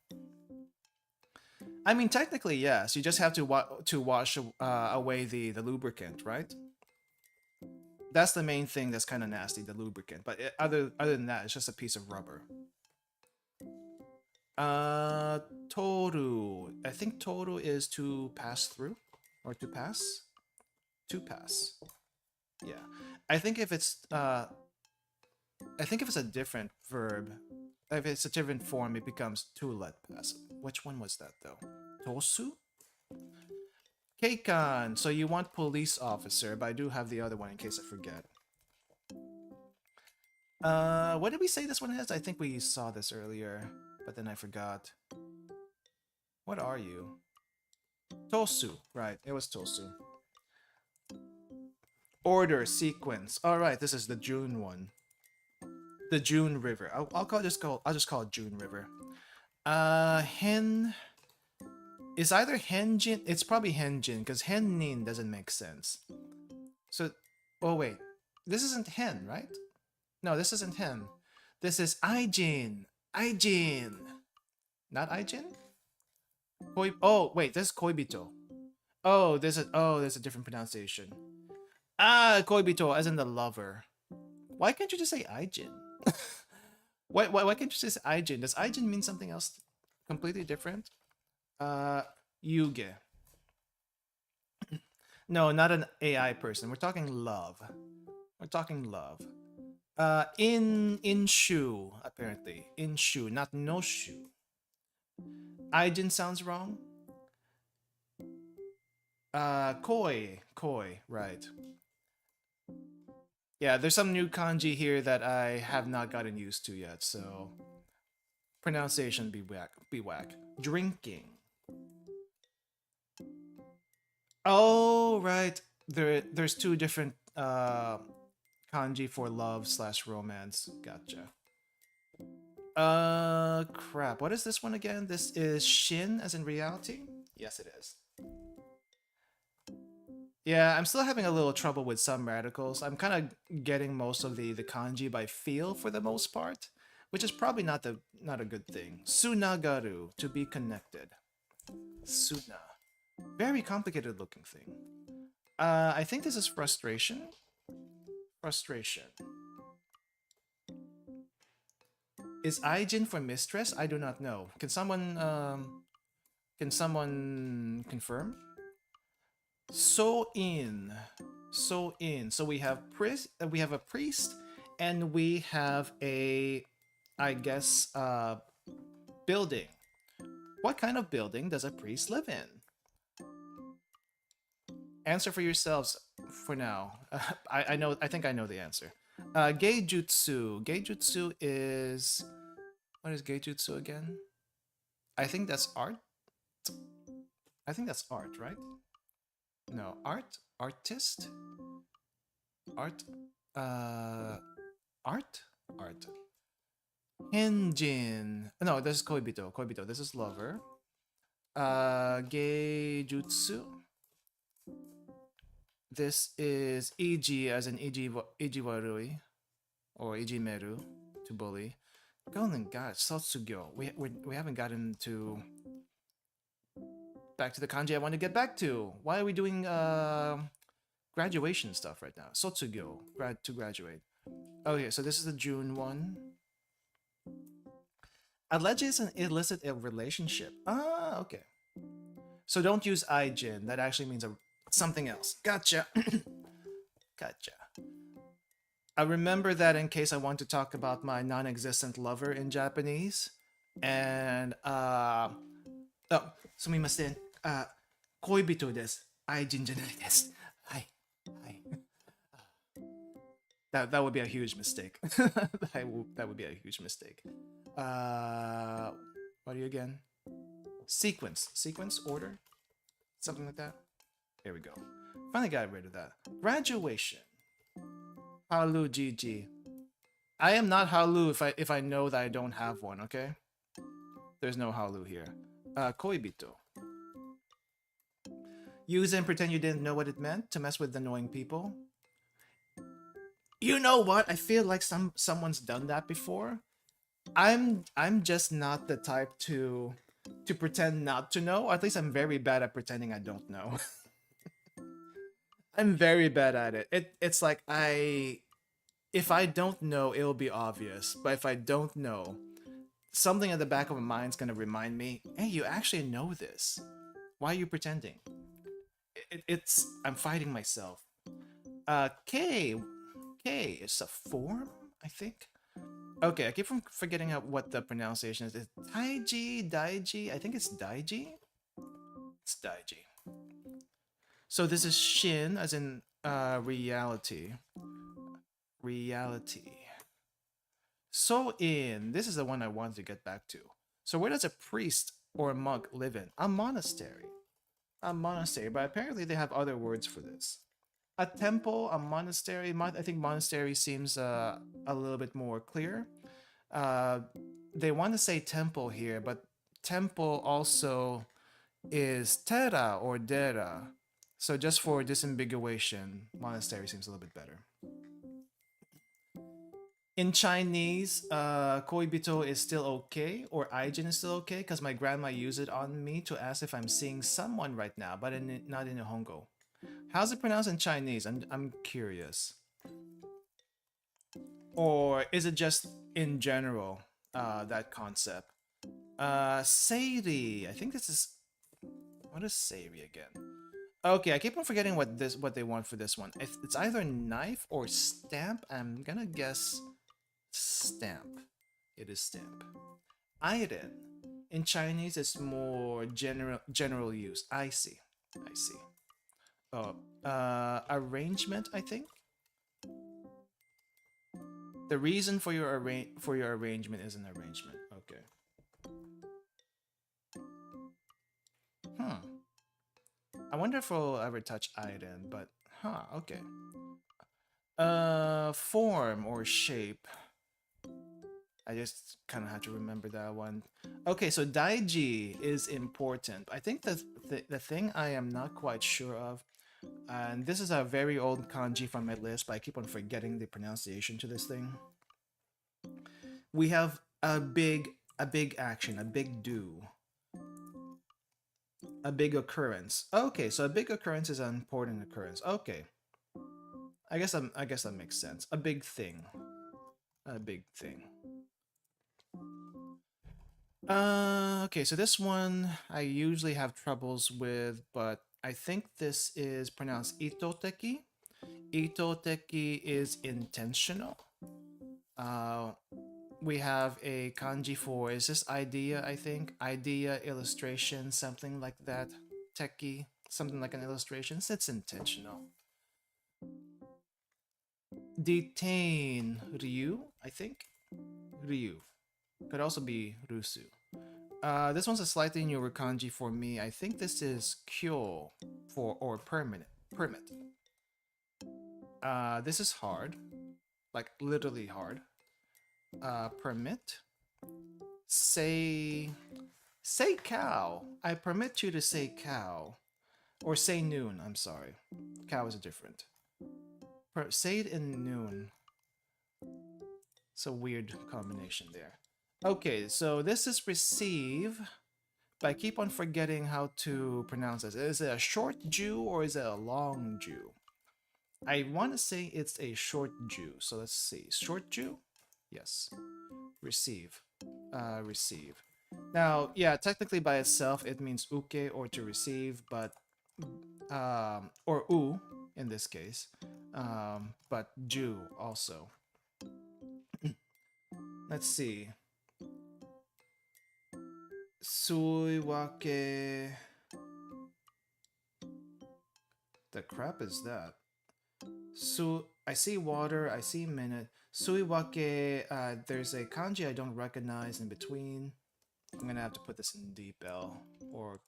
I mean, technically, yes. You just have to wash away the lubricant, right? That's the main thing that's kind of nasty, the lubricant. But other than that, it's just a piece of rubber. Toru. I think toru is to pass through or to pass. To pass. Yeah. I think if it's a different verb, if it's a different form, it becomes to let pass. Which one was that though? Tosu? Keikan. So you want police officer, but I do have the other one in case I forget. What did we say this one is? I think we saw this earlier, but then I forgot. What are you? Tosu. Right, it was Tosu. Order, sequence. Alright, this is the June one. The June River. I'll just call it June River. Hen is either Henjin. It's probably Henjin because Hennin doesn't make sense. So, oh wait, this isn't Hen, right? No, this isn't Hen. This is Aijin. Aijin. Not Aijin? Oh wait, this is Koibito. Oh, there's a different pronunciation. Ah, Koibito, as in the lover. Why can't you just say Aijin? Why can't you just say Aijin? Does Aijin mean something else completely different? Yuge. No, not an AI person. We're talking love. We're talking love. In shoe, apparently. In shoe, not no shoe. Aijin sounds wrong. Koi, right. Yeah, there's some new kanji here that I have not gotten used to yet, so pronunciation be whack. Drinking. Oh, right. There's two different kanji for love / romance. Gotcha. Crap. What is this one again? This is Shin as in reality? Yes, it is. Yeah, I'm still having a little trouble with some radicals. I'm kind of getting most of the kanji by feel for the most part, which is probably not a good thing. Sunagaru, to be connected. Suna. Very complicated looking thing. I think this is frustration. Frustration. Is Aijin for mistress? I do not know. Can someone confirm? So in. So in. So we have we have a priest and we have a, I guess, building. What kind of building does a priest live in? Answer for yourselves for now. I know. I think I know the answer. Geijutsu. Geijutsu is, what is Geijutsu again? I think that's art. I think that's art, right? No, art, artist, art, uh, art, art. Henjin. No, this is koibito. Koibito. This is lover. Geijutsu. This is Iji, as in Ijiwarui, or Ijimeru, to bully. Golden God, Sotsugyo. We haven't gotten to back to the kanji I want to get back to. Why are we doing graduation stuff right now? Sotsugyo, to graduate. Okay, so this is the June one. Alleges an illicit relationship. Ah, okay. So don't use Aijin. That actually means something else. Gotcha. Gotcha. I remember that in case I want to talk about my non-existent lover in Japanese. And, oh, sumimasen. Koibito desu. Aijin janai desu. Hai. Hai. That would be a huge mistake. that would be a huge mistake. What are you again? Sequence, order, something like that. There we go. Finally got rid of that. Graduation. Halu GG. I am not Halu if I know that I don't have one. Okay. There's no Halu here. Koibito. Use and pretend you didn't know what it meant to mess with annoying people. You know what? I feel like someone's done that before. I'm just not the type to pretend not to know. Or at least I'm very bad at pretending I don't know. I'm very bad at it. It's like if I don't know, it'll be obvious. But if I don't know, something at the back of my mind's gonna remind me, hey, you actually know this. Why are you pretending? I'm fighting myself. K is a form, I think. Okay, I keep forgetting what the pronunciation is. It's Taiji, Daiji. I think it's Daiji. It's Daiji. So this is Shin, as in reality. Reality. So this is the one I wanted to get back to. So where does a priest or a monk live in? A monastery. A monastery, but apparently they have other words for this. A temple, a monastery. I think monastery seems a little bit more clear. They want to say temple here, but temple also is tera or dera. So just for disambiguation, monastery seems a little bit better. In Chinese, koibito is still okay, or aijin is still okay, because my grandma used it on me to ask if I'm seeing someone right now, but not in Nihongo. How's it pronounced in Chinese? I'm curious. Or is it just in general, that concept? Seiri. I think this is... What is Seiri again? Okay, I keep on forgetting what they want for this one. It's either knife or stamp. I'm gonna guess stamp. It is stamp. Iron. In Chinese, it's more general use. I see. Oh, arrangement, I think. The reason for your arrangement is an arrangement. Okay. I wonder if we'll ever touch iron, but okay. Form or shape. I just kind of had to remember that one. Okay, so daiji is important. I think the thing I am not quite sure of, and this is a very old kanji from my list, but I keep on forgetting the pronunciation to this thing. We have a big action, a big do. A big occurrence. Okay, so a big occurrence is an important occurrence. Okay. I guess that makes sense. A big thing. A big thing. Okay, so this one I usually have troubles with, but I think this is pronounced itoteki. Itoteki is intentional. Uh, we have a kanji for, is this idea, I think? Idea, illustration, something like that. Teki, something like an illustration. So it's intentional. Detain, Ryu, I think? Ryu. Could also be Rusu. This one's a slightly newer kanji for me. I think this is kyo for, or permit. This is hard. Like, literally hard. Permit. Say cow. I permit you to say cow. Or say noon, I'm sorry. Cow is different. Say it in noon. It's a weird combination there. Okay, so this is receive. But I keep on forgetting how to pronounce this. Is it a short Jew or is it a long Jew? I want to say it's a short Jew. So let's see. Short Jew? Yes. Receive. Receive. Now, yeah, technically by itself it means uke or to receive, but or u in this case, but Jew also. Let's see. Suiwake. The crap is that? I see water, I see minute. Suiwake, there's a kanji I don't recognize in between. I'm gonna have to put this in deep L, or...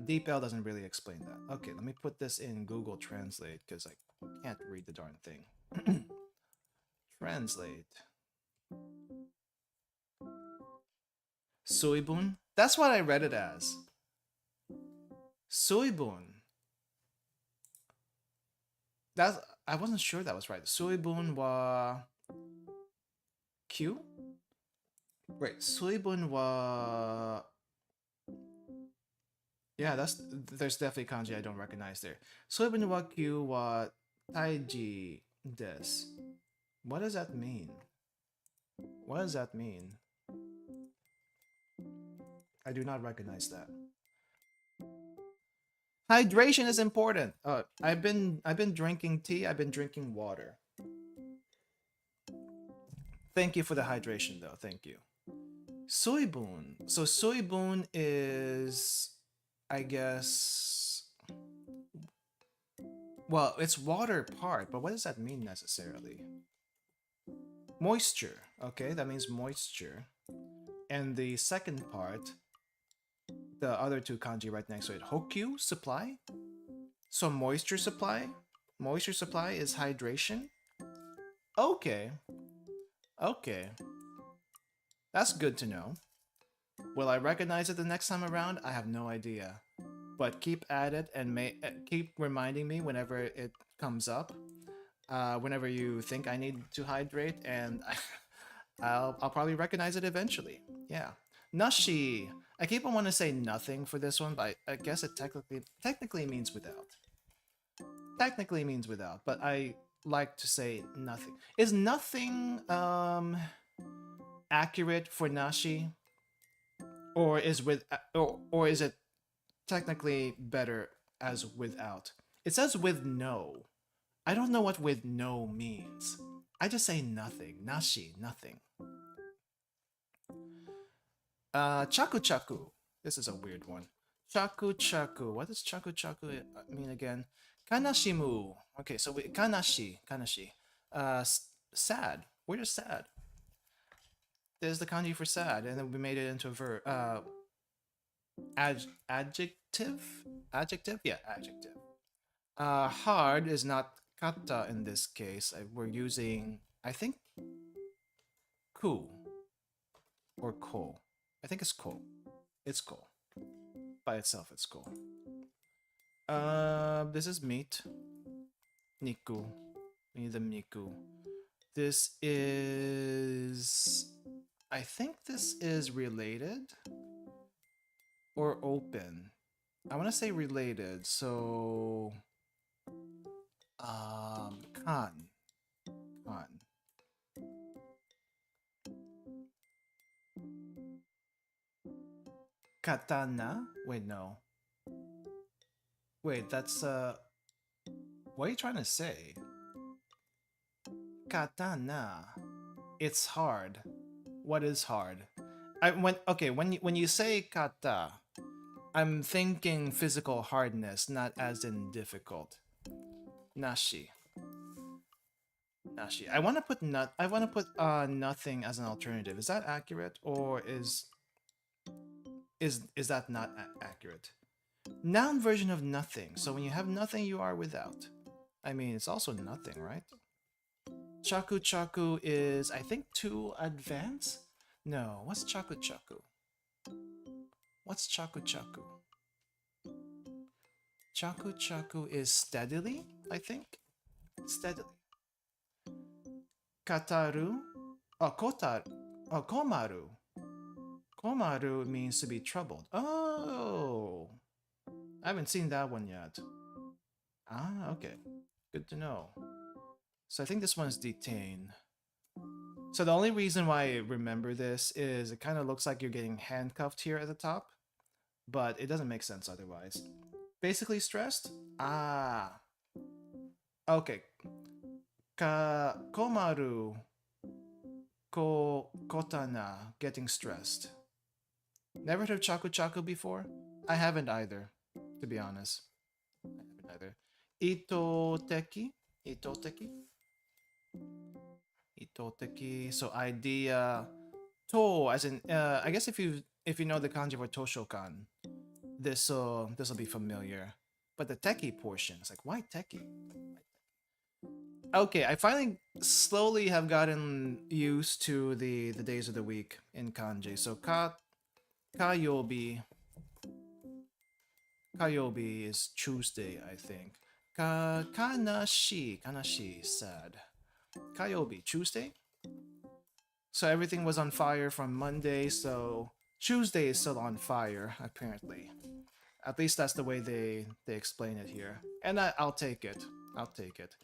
deep L doesn't really explain that. Okay, let me put this in Google Translate, because I can't read the darn thing. Translate. Suibun? That's what I read it as. Suibun. That's... I wasn't sure that was right. Suibun wa... Q? Wait, Suibun wa... Yeah, there's definitely kanji I don't recognize there. Suibun wa Q wa taiji desu. What does that mean? What does that mean? I do not recognize that. Hydration is important. I've been drinking tea. I've been drinking water. Thank you for the hydration, though. Thank you. Soyboon. So soyboon is, I guess, well, it's water part, but what does that mean necessarily? Moisture. Okay, that means moisture. And the second part, the other two kanji right next to it, hokyu, supply. So moisture supply. Moisture supply is hydration. Okay. Okay. That's good to know. Will I recognize it the next time around? I have no idea. But keep at it and keep reminding me whenever it comes up. Whenever you think I need to hydrate, and I'll probably recognize it eventually. Yeah. Nashi. I keep on wanting to say nothing for this one, but I guess it technically means without. Technically means without, but I like to say nothing. Is nothing accurate for Nashi? Or is or is it technically better as without? It says with no. I don't know what with no means. I just say nothing. Nashi, nothing. Chaku chaku. This is a weird one. Chaku chaku. What does chaku chaku mean again? Kanashimu. Okay, so kanashi. Sad. We're just sad. There's the kanji for sad, and then we made it into a verb. Adjective? Adjective? Yeah, adjective. Hard is not kata in this case. We're using, I think, ku or ko. I think it's ko. It's ko. By itself, it's ko. This is meat. Niku. We need the niku. This is... I think this is related. or open. I want to say related. So, kan, kan. Katana. Wait, no. Wait, that's what are you trying to say? Katana. It's hard. What is hard? When you say kata, I'm thinking physical hardness, not as in difficult. Nashi. Nashi. I want to put nothing as an alternative. Is that accurate, or is that not accurate? Noun version of nothing. So when you have nothing, you are without. I mean, it's also nothing, right? Chaku chaku is, I think, too advanced? No, what's chaku chaku? What's chaku chaku? Chaku chaku is steadily, I think? Steadily. Kataru? Oh, kotaru. Oh, komaru. Komaru means to be troubled. Oh! I haven't seen that one yet. Ah, okay. Good to know. So I think this one's detain. So the only reason why I remember this is it kind of looks like you're getting handcuffed here at the top, but it doesn't make sense otherwise. Basically stressed? Ah. Okay. Komaru kotana, getting stressed. Never heard of chaku chaku before? I haven't either, to be honest. I haven't either. Itoteki? Itoteki? Itoteki. So idea. To, as in, I guess if you know the kanji for Toshokan, this'll be familiar. But the teki portion, it's like, why teki? Okay, I finally slowly have gotten used to the days of the week in kanji. So kayobi kayobi is Tuesday, I think. Kanashi sad. Kayobi Tuesday. So everything was on fire from Monday, so Tuesday is still on fire apparently. At least that's the way they explain it here, and I'll take it. I'll take it.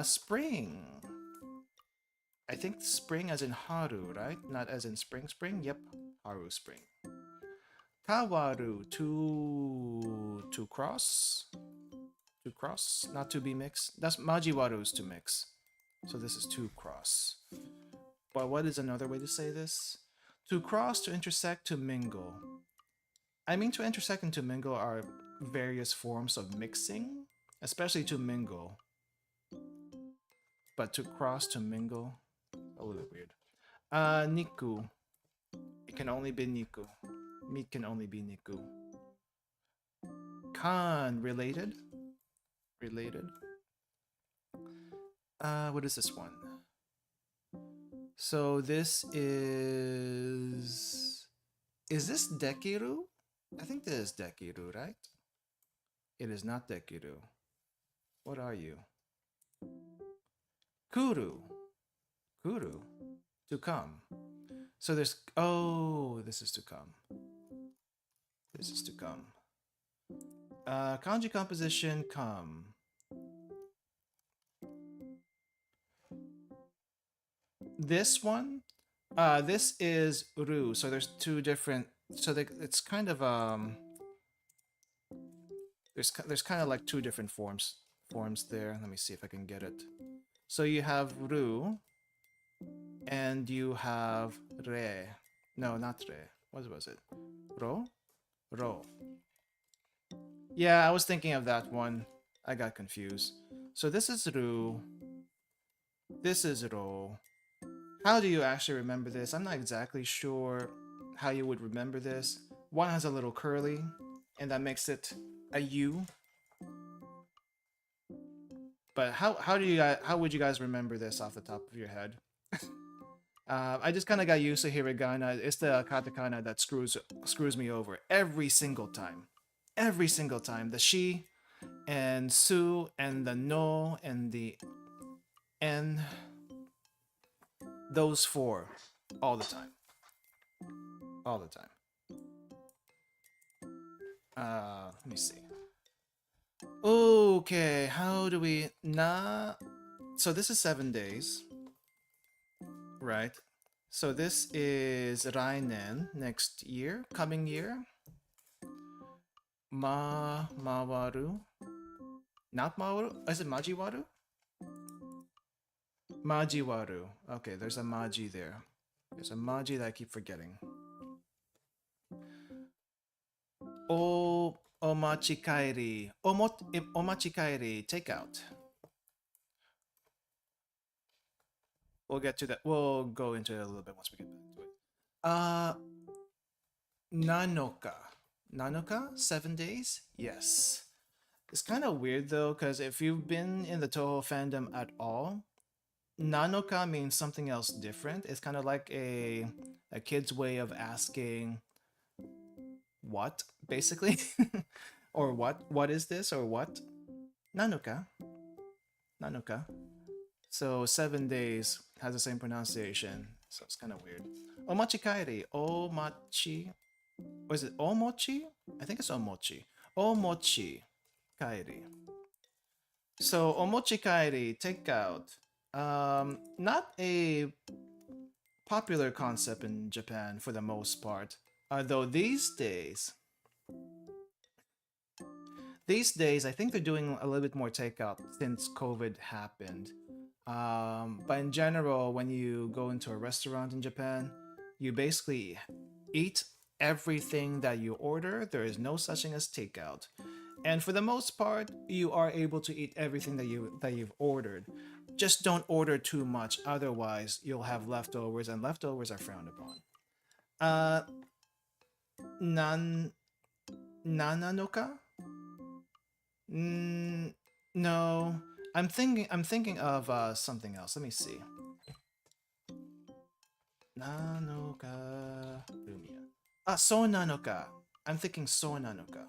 Spring. I think spring as in Haru, right? Not as in spring spring? Yep, Haru spring. Kawaru, to cross? To cross? Not to be mixed? That's Majiwaru's to mix. So this is to cross. But what is another way to say this? To cross, to intersect, to mingle. I mean, to intersect and to mingle are various forms of mixing, especially to mingle. But to cross, to mingle, a little weird. Niku. It can only be Niku. Meat can only be Niku. Kan, related? Related. What is this one? So this is... Is this Dekiru? I think this is Dekiru, right? It is not Dekiru. What are you? Kuru. Kuru. To come. So there's... Oh, this is to come. This is to come. Kanji composition, come. This one, this is Ru. So there's two different... So it's kind of... There's kind of like two different forms there. Let me see if I can get it. So you have Ru, and you have Re. No, not Re. What was it? Ro? Ro. Yeah, I was thinking of that one. I got confused. So this is Ru. This is Ro. How do you actually remember this? I'm not exactly sure how you would remember this. One has a little curly, and that makes it a U. But how would you guys remember this off the top of your head? I just kind of got used to hiragana. It's the katakana that screws me over every single time. Every single time. The shi and su and the no and the n. Those four all the time. All the time. Let me see. Okay, how do we so this is 7 days, right? So this is Rainen next year, coming year. Mawaru. Not Mawaru? Is it Majiwaru? Majiwaru. Okay, there's a Maji there. There's a Maji that I keep forgetting. Omachikairi. Omachikairi. Takeout. We'll get to that. We'll go into it a little bit once we get back to it. Nanoka. Nanoka? 7 days? Yes. It's kind of weird though, because if you've been in the Toho fandom at all, Nanoka means something else different. It's kind of like a kid's way of asking what, basically, or what is this, or what? Nanoka, Nanoka. So 7 days has the same pronunciation, so it's kind of weird. Omachikairi, omachi, was it omochi? I think it's omochi. Omochi kairi. So omochi kairi, takeout. Not a popular concept in Japan for the most part. Though these days, I think they're doing a little bit more takeout since COVID happened. But in general, when you go into a restaurant in Japan, you basically eat everything that you order. There is no such thing as takeout. And for the most part, you are able to eat everything that you've ordered. Just don't order too much, otherwise you'll have leftovers, and leftovers are frowned upon. Uh, nan nananoka? Mm, no, I'm thinking of something else. Let me see. Nanoka Lumia. Ah, so nanoka. I'm thinking so nanoka.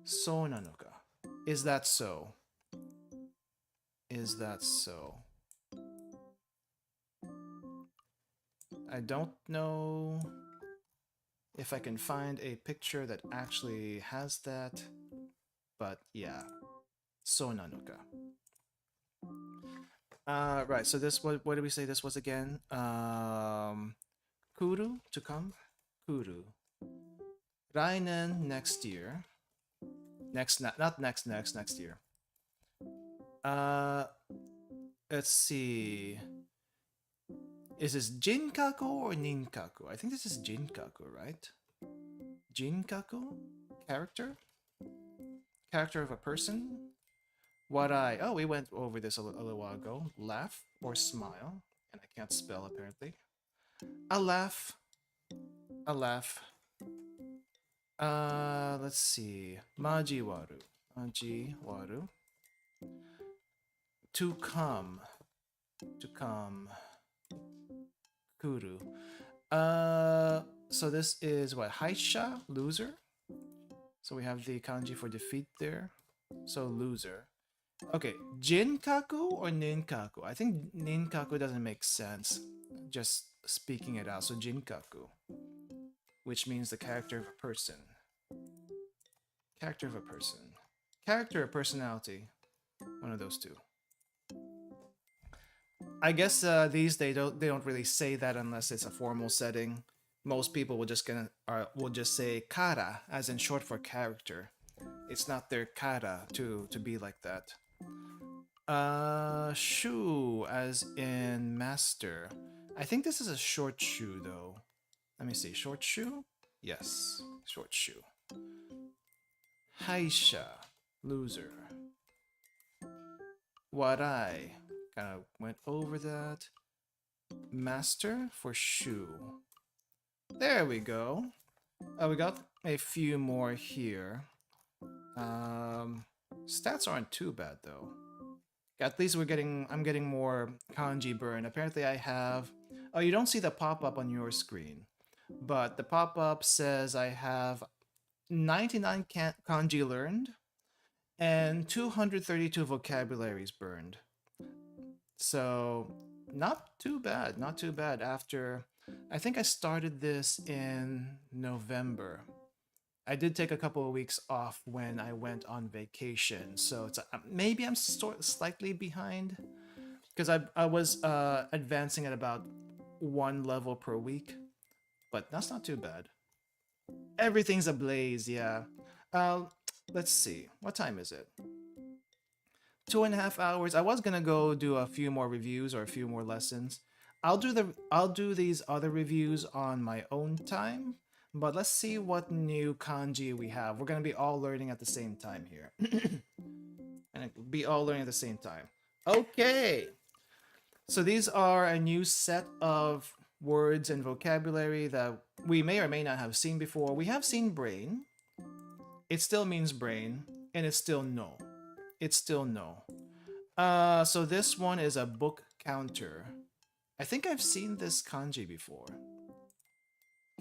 So nanoka. Is that so? Is that so? I don't know if I can find a picture that actually has that, but yeah, so nanoka. Right. So this what did we say this was again? Kuru to come. Kuru. Rainen next year. Not next year. Uh, let's see. Is this Jinkaku or Ninkaku? I think this is Jinkaku, right? Jinkaku? Character? Character of a person? Oh, we went over this a little while ago. Laugh or smile. And I can't spell apparently. A laugh. A laugh. Let's see. Majiwaru. Majiwaru. To come. To come. Kuru. So this is what? Haisha? Loser? So we have the kanji for defeat there. So loser. Okay, Jinkaku or Ninkaku? I think Ninkaku doesn't make sense. Just speaking it out. So Jinkaku. Which means the character of a person. Character of a person. Character or personality. One of those two. I guess these days they don't really say that unless it's a formal setting. Most people will just say kara, as in short for character. It's not their kara to be like that. Shu, as in master. I think this is a short shoe though. Let me see, short shoe? Yes, short shoe. Haisha, loser. Warai, kind of went over that. Master for shoe. There we go. We got a few more here. Stats aren't too bad though. At least I'm getting more kanji burn. Apparently I have, oh, you don't see the pop-up on your screen, but the pop-up says I have 99 kanji learned and 232 vocabularies burned. So not too bad, not too bad after I think I started this in November. I did take a couple of weeks off when I went on vacation, so it's maybe I'm slightly behind because I was advancing at about 1 level per week, but that's not too bad. Everything's ablaze, yeah. Uh, let's see, what time is it? 2.5 hours. I was gonna go do a few more reviews or a few more lessons. I'll do these other reviews on my own time. But let's see what new kanji we have. We're gonna be all learning at the same time here. And be all learning at the same time. Okay. So these are a new set of words and vocabulary that we may or may not have seen before. We have seen brain. It still means brain, and it's still no. It's still no. So this one is a book counter. I think I've seen this kanji before.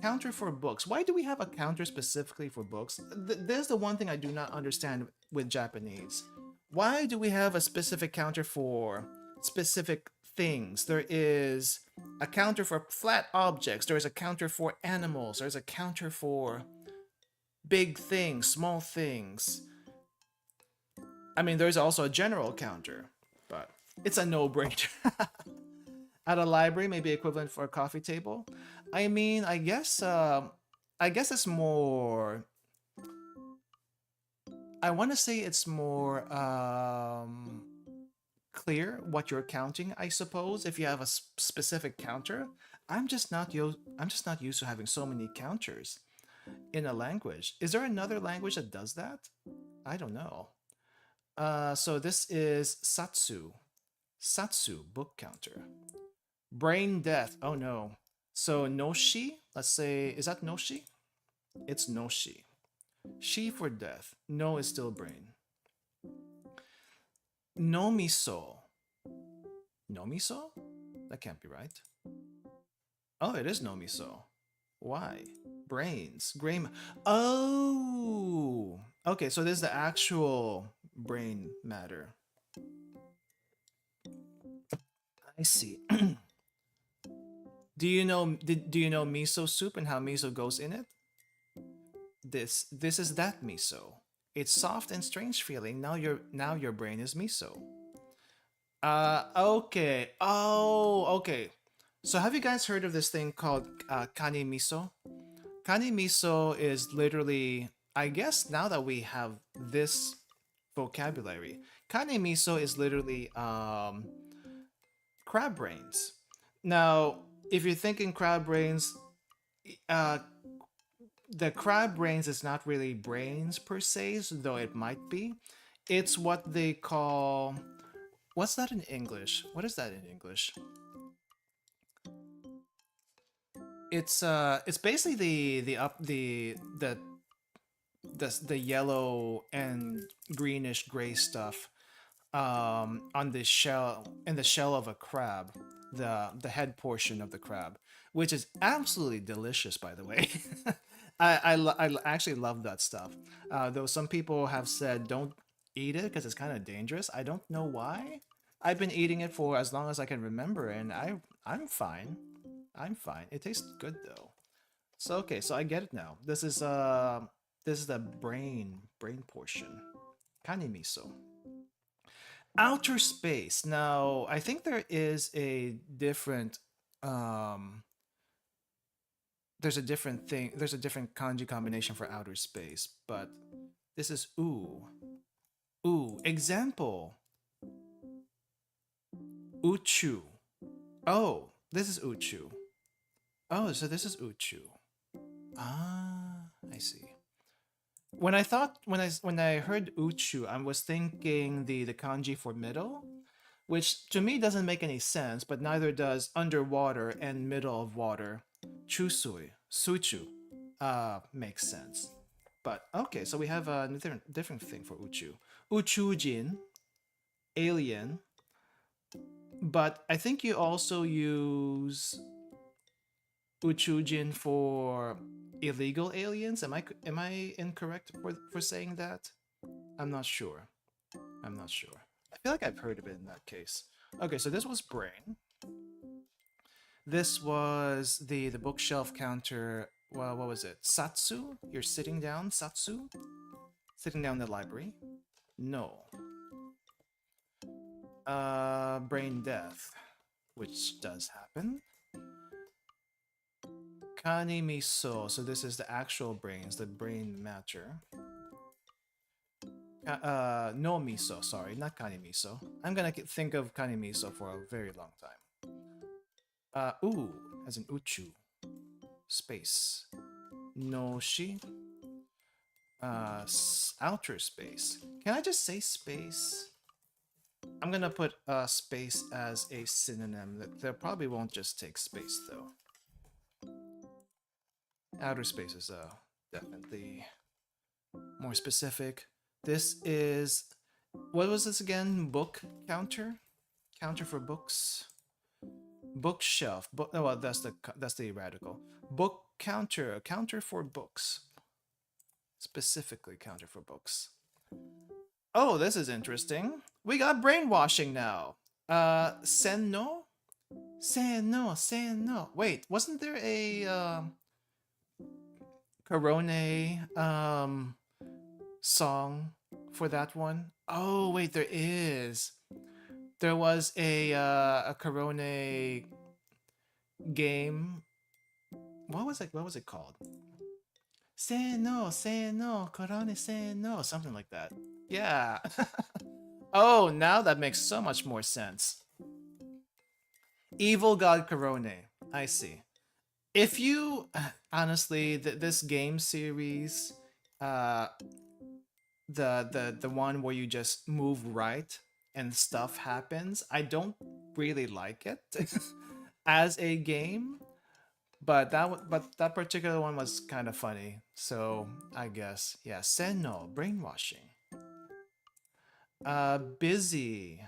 Counter for books. Why do we have a counter specifically for books? There's the one thing I do not understand with Japanese. Why do we have a specific counter for specific things? There is a counter for flat objects. There is a counter for animals. There's a counter for big things, small things. I mean, there's also a general counter, but it's a no-brainer. At a library, maybe equivalent for a coffee table. I mean, I guess it's more. I want to say it's more clear what you're counting. I suppose if you have a specific counter. I'm just not used to having so many counters in a language. Is there another language that does that? I don't know. So this is Satsu. Satsu book counter. Brain death. Oh no. So Noshi, let's say, is that Noshi? It's Noshi. Shi for death. No is still brain. No miso. No miso? That can't be right. Oh, it is no miso. Why? Brains. Grain. Oh! Okay, so this is the actual brain matter. I see. Do you know miso soup and how miso goes in it? This is that miso. It's soft and strange feeling. Now your brain is miso. Okay. Oh, okay. So have you guys heard of this thing called kani miso? Kani miso is literally, I guess now that we have this vocabulary, kani miso is literally crab brains. Now, if you're thinking crab brains, uh, the crab brains is not really brains per se, though it might be. It's what they call. What's that in English? What is that in English? It's basically the yellow and greenish gray stuff on the shell in the shell of a crab, the head portion of the crab, which is absolutely delicious, by the way. I actually love that stuff. Though some people have said don't eat it because it's kind of dangerous. I don't know why. I've been eating it for as long as I can remember, and I'm fine. I'm fine. It tastes good though. So okay, so I get it now. This is the brain portion. Kani miso. Outer space. Now, I think there is a different there's a different thing. There's a different kanji combination for outer space, but this is ooh. Ooh, example. Uchu. Oh, this is uchu. Oh, so this is uchu. Ah, I see. When I heard uchu, I was thinking the kanji for middle, which to me doesn't make any sense, but neither does underwater and middle of water. Chusui, suchu, makes sense. But okay, so we have a different thing for uchu. Uchujin, alien, but I think you also use Uchujin for illegal aliens. Am I incorrect for saying that? I'm not sure. I'm not sure. I feel like I've heard of it in that case. Okay, so this was brain. This was the bookshelf counter. Well, what was it? Satsu? You're sitting down, Satsu? Sitting down in the library? No. Brain death, which does happen. Kani miso. So this is the actual brains, the brain matter. No miso. Sorry, not kani miso. I'm gonna think of kani miso for a very long time. Ooh, as an uchu. Space. No shi. Outer space. Can I just say space? I'm gonna put space as a synonym. They probably won't just take space though. Outer space is definitely more specific. This is, what was this again? Book counter? Counter for books? Bookshelf. Oh, well, that's the radical. Book counter. A counter for books. Specifically counter for books. Oh, this is interesting. We got brainwashing now. Sen no? Sen no, sen no. Wait, wasn't there a Korone song for that one? Oh, wait, there is. There was a Korone game. What was it called? Say no, Korone say no, something like that. Yeah. Oh, now that makes so much more sense. Evil God Korone. I see. If you honestly, this game series, the one where you just move right and stuff happens, I don't really like it as a game. But that particular one was kind of funny. So I guess, yeah, Senno, brainwashing. Busy.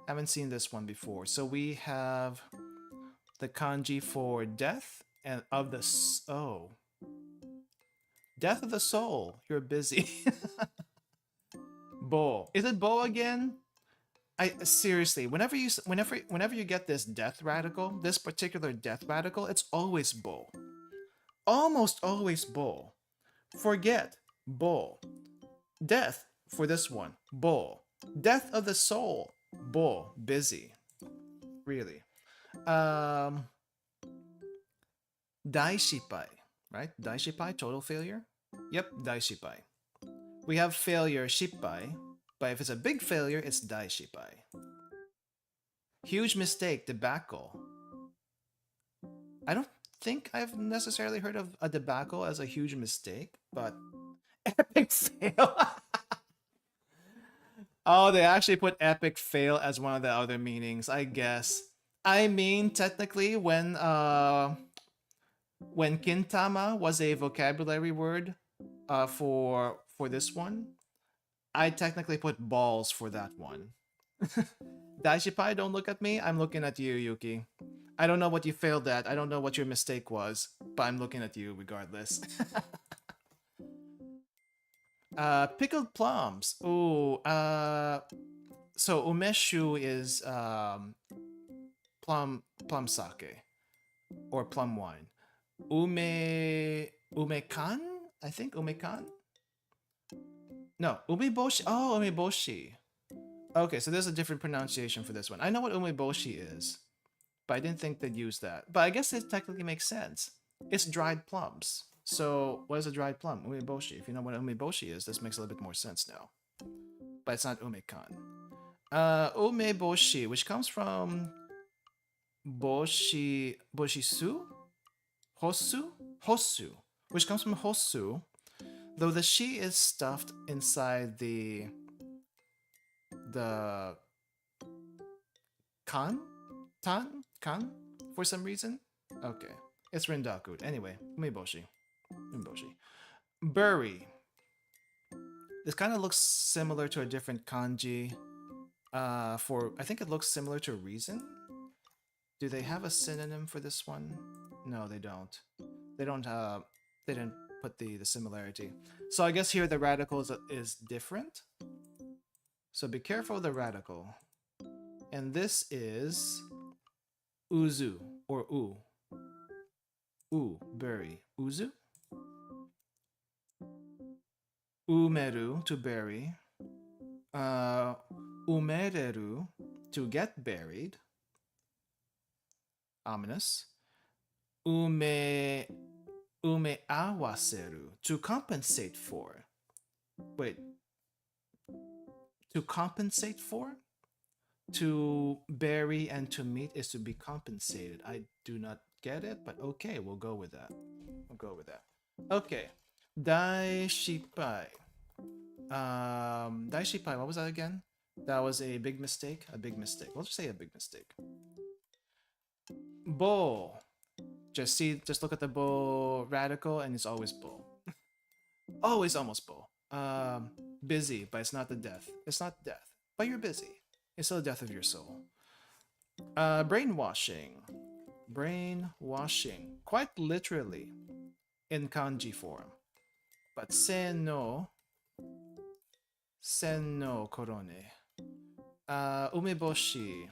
Haven't seen this one before. So we have the kanji for death and of the death of the soul. You're busy. Bo. Is it Bo again? I seriously, whenever you get this death radical, this particular death radical, it's always Bo. Almost always Bo. Forget Bo. Death for this one, Bo. Death of the soul, Bo. Busy. Really. Daishipai, right? Daishipai, total failure? Yep, Daishipai. We have failure, shippai, but if it's a big failure, it's daishipai. Huge mistake, debacle. I don't think I've necessarily heard of a debacle as a huge mistake, but epic fail. Oh, they actually put epic fail as one of the other meanings, I guess. I mean, technically, when Kintama was a vocabulary word for this one, I technically put balls for that one. Daishipai, don't look at me. I'm looking at you, Yuki. I don't know what you failed at. I don't know what your mistake was, but I'm looking at you regardless. Pickled plums. Ooh, so umeshu is plum sake or plum wine. Umekan? I think umekan? No, umeboshi. Oh, umeboshi. Okay, so there's a different pronunciation for this one. I know what umeboshi is, but I didn't think they'd use that. But I guess it technically makes sense. It's dried plums. So what is a dried plum? Umeboshi. If you know what umeboshi is, this makes a little bit more sense now. But it's not umekan. Umeboshi, which comes from boshisu? Hosu, which comes from hosu, though the shi is stuffed inside the kan for some reason. Okay, it's rendaku. Anyway, umeboshi. Bury. This kind of looks similar to a different kanji. I think it looks similar to reason. Do they have a synonym for this one? No, they don't. They didn't put the similarity. So I guess here the radical is different. So be careful of the radical. And this is uzu. or u. Bury. Uzu. Umeru, to bury. Umereru, to get buried. Ominous. Awaseru, to compensate for. Wait. To compensate for? To bury and to meet is to be compensated. I do not get it, but okay, we'll go with that. We'll go with that. Okay. Daishipai. Daishipai, what was that again? That was a big mistake? A big mistake. Let's just say a big mistake. Bo. Just look at the bo radical and it's always bo. Always almost bo. Busy, but it's not the death. It's not death, but you're busy. It's still the death of your soul. Brainwashing. Brainwashing. Quite literally in kanji form. But sen no korone. Umeboshi.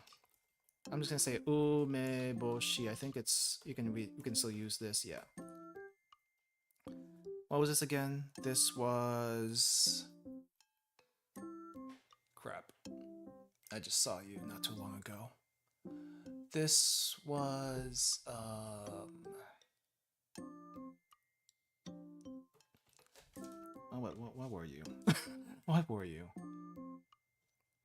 I'm just gonna say umeboshi. I think it's you can still use this, yeah. What was this again? This was crap. I just saw you not too long ago. This was oh, what were you? What were you?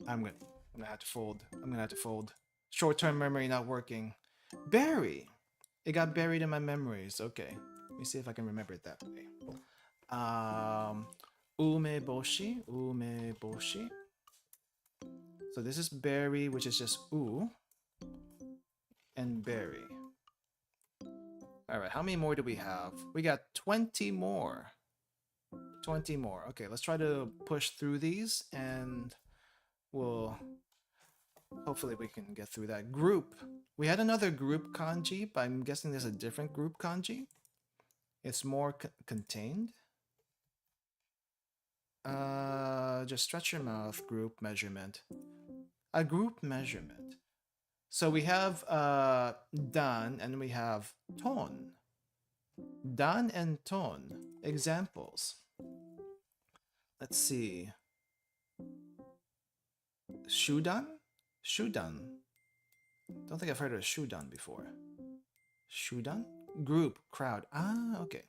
I'm gonna have to fold. I'm gonna have to fold. Short-term memory not working. Bury. It got buried in my memories. Okay. Let me see if I can remember it that way. Umeboshi. Umeboshi. So this is bury, which is just u. And bury. Alright, how many more do we have? We got 20 more. 20 more. Okay, let's try to push through these and we'll hopefully we can get through that. Group. We had another group kanji, but I'm guessing there's a different group kanji. It's more contained. Just stretch your mouth. Group measurement. A group measurement. So we have dan and we have ton. Dan and ton. Examples. Let's see. Shudan? Shudan. Don't think I've heard of Shudan before. Shudan? Group, crowd. Ah, okay.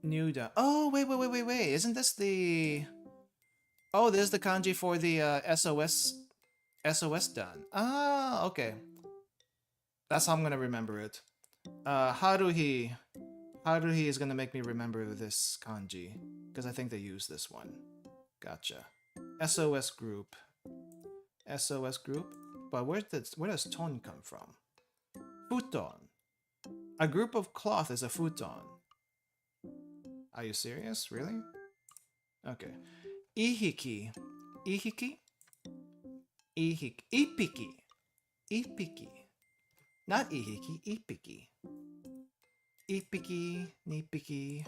Nuda. Oh, wait. Isn't this the... Oh, this is the kanji for the SOS dan. Ah, okay. That's how I'm gonna remember it. Haruhi is gonna make me remember this kanji. Because I think they use this one. Gotcha. SOS group. SOS group? But where does ton come from? Futon. A group of cloth is a futon. Are you serious? Really? Okay. Ihiki. Ihiki? Ihiki. Ipiki. Ipiki. Not ihiki. Ipiki. Ipiki. Nipiki.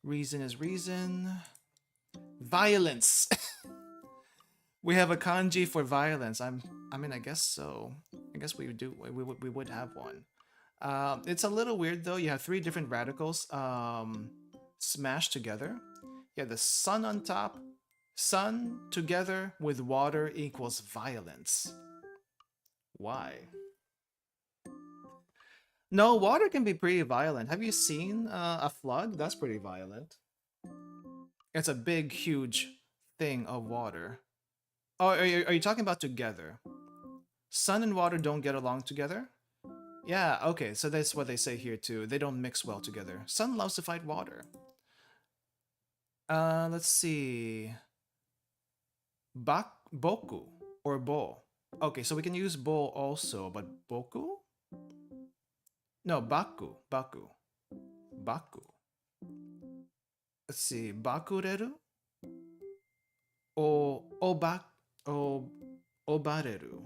Reason is reason. Violence. We have a kanji for violence. I mean, I guess so. I guess we would have one. It's a little weird though. You have 3 different radicals smashed together. You have the sun on top. Sun together with water equals violence. Why? No, water can be pretty violent. Have you seen a flood? That's pretty violent. It's a big, huge thing of water. Oh, are you talking about together? Sun and water don't get along together? Yeah, okay, so that's what they say here too. They don't mix well together. Sun loves to fight water. Let's see. Boku or bo. Okay, so we can use bo also, but boku? No, baku. Baku. Let's see. Bakureru? Obareru.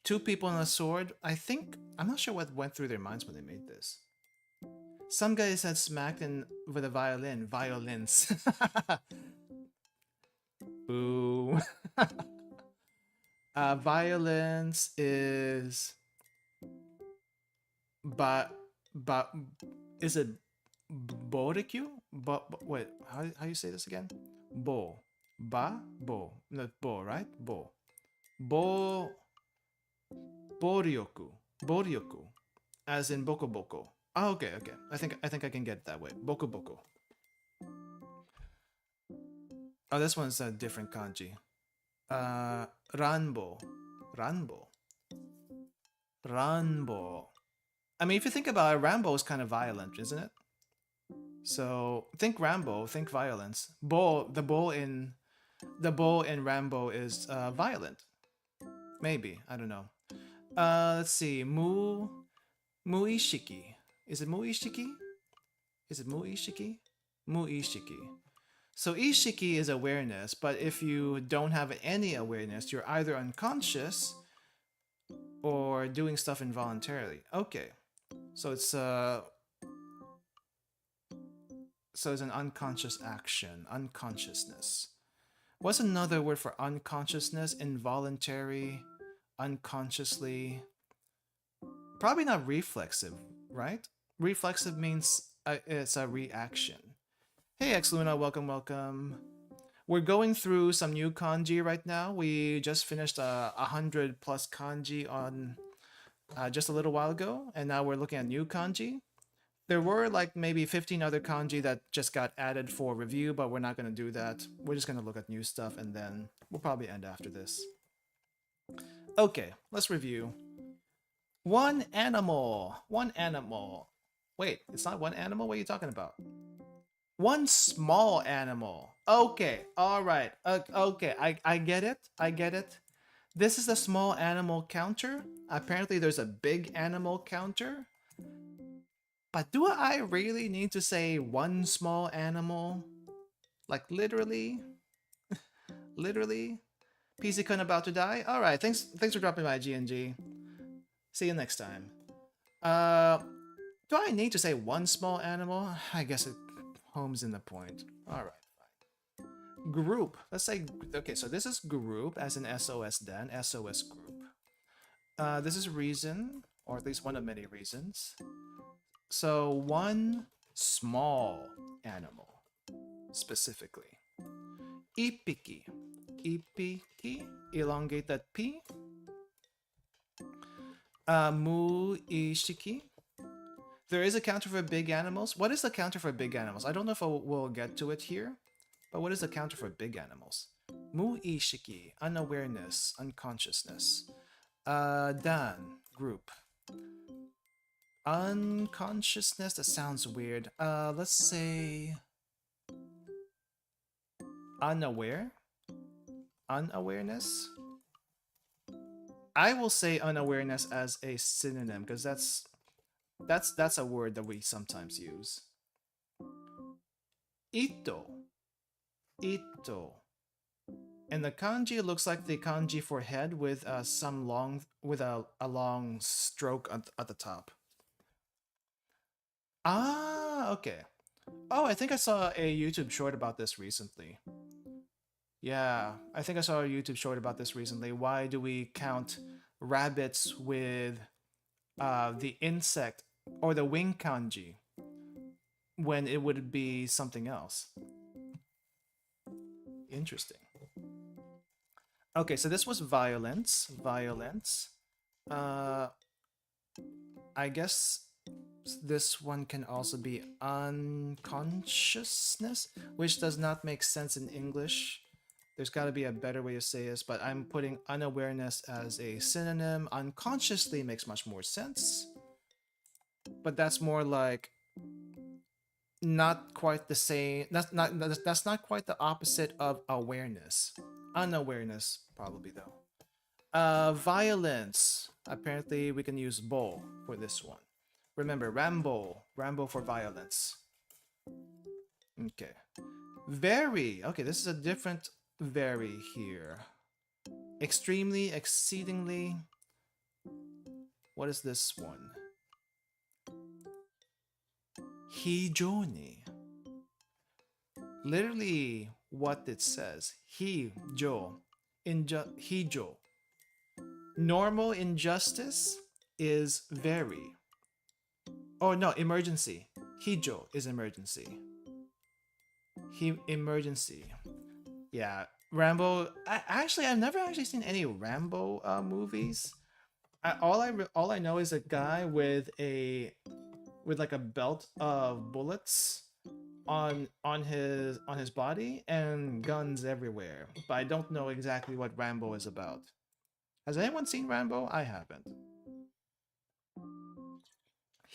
2 people on a sword. I'm not sure what went through their minds when they made this. Some guys had smacked with a violin. Violins. Boo. Violence is ba ba is it Borikyu? Wait, how you say this again? Bo. Bo. Not bo, right? Bo. Bo Boryoku. Boryoku. As in Boko Boko. Oh, okay, okay. I think I can get it that way. Boko Boko. Oh, this one's a different kanji. Ranbo. Ranbo. Ranbo. I mean, if you think about it, Rambo is kind of violent, isn't it? So think Rambo, think violence. The bull in Rambo is violent. Maybe, I don't know. Let's see. Muishiki. Is it Muishiki? Is it Muishiki? Muishiki. So Ishiki is awareness, but if you don't have any awareness, you're either unconscious or doing stuff involuntarily. Okay. So it's an unconscious action, unconsciousness. What's another word for unconsciousness? Involuntary, unconsciously. Probably not reflexive, right? Reflexive means it's a reaction. Hey, X Luna, welcome, welcome. We're going through some new kanji right now. We just finished 100 plus kanji on just a little while ago, and now we're looking at new kanji. There were like maybe 15 other kanji that just got added for review, but we're not going to do that. We're just going to look at new stuff, and then we'll probably end after this. Okay, let's review. One animal. One animal. Wait, it's not one animal? What are you talking about? One small animal. Okay, alright. Okay, I get it. I get it. This is a small animal counter. Apparently there's a big animal counter. But do I really need to say one small animal? Like literally? Literally? PC-kun about to die? Alright, thanks for dropping by, GNG. See you next time. Do I need to say one small animal? I guess it homes in the point. Alright, fine. Group. Let's say, okay, so this is group, as in SOS then, SOS group. This is reason, or at least one of many reasons. So one small animal, specifically. Ippiki. Ippiki, elongate that P. Muishiki. There is a counter for big animals. What is the counter for big animals? I don't know if we'll get to it here, but what is the counter for big animals? Muishiki, unawareness, unconsciousness. Dan, group. Unconsciousness, that sounds weird. Let's say unaware. Unawareness. I will say unawareness as a synonym because that's a word that we sometimes use. Ito. Ito. And the kanji looks like the kanji for head with a long stroke at the top. Ah, okay. Oh, I think I saw a YouTube short about this recently. Yeah, I think I saw a YouTube short about this recently. Why do we count rabbits with the insect or the wing kanji when it would be something else? Interesting. Okay, so this was violence. Violence. I guess this one can also be unconsciousness, which does not make sense in English. There's got to be a better way to say this, but I'm putting unawareness as a synonym. Unconsciously makes much more sense. But that's more like not quite the same. That's not quite the opposite of awareness. Unawareness, probably though. Violence. Apparently we can use bo for this one. Remember, Rambo. Rambo for violence. Okay. Very. Okay, this is a different very here. Extremely, exceedingly. What is this one? Hijoni. Literally what it says. Hijo. Hijo. Normal injustice is very. Oh no, emergency. Hijo is emergency. Emergency. Yeah, Rambo. I've never actually seen any Rambo movies. All I know is a guy with like a belt of bullets on his body and guns everywhere. But I don't know exactly what Rambo is about. Has anyone seen Rambo? I haven't.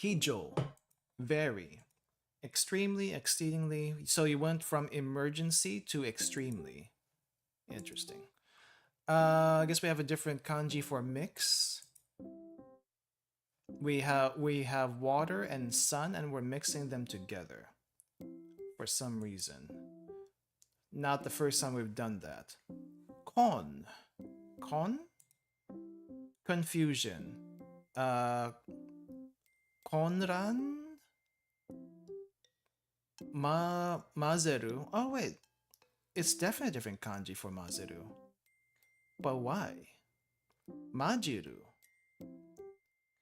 Hijo, very, extremely, exceedingly. So you went from emergency to extremely. Interesting. I guess we have a different kanji for mix. We have water and sun, and we're mixing them together for some reason. Not the first time we've done that. Con. Con? Confusion. Konran? Mazeru? Oh wait, it's definitely a different kanji for Mazeru. But why? Majiru.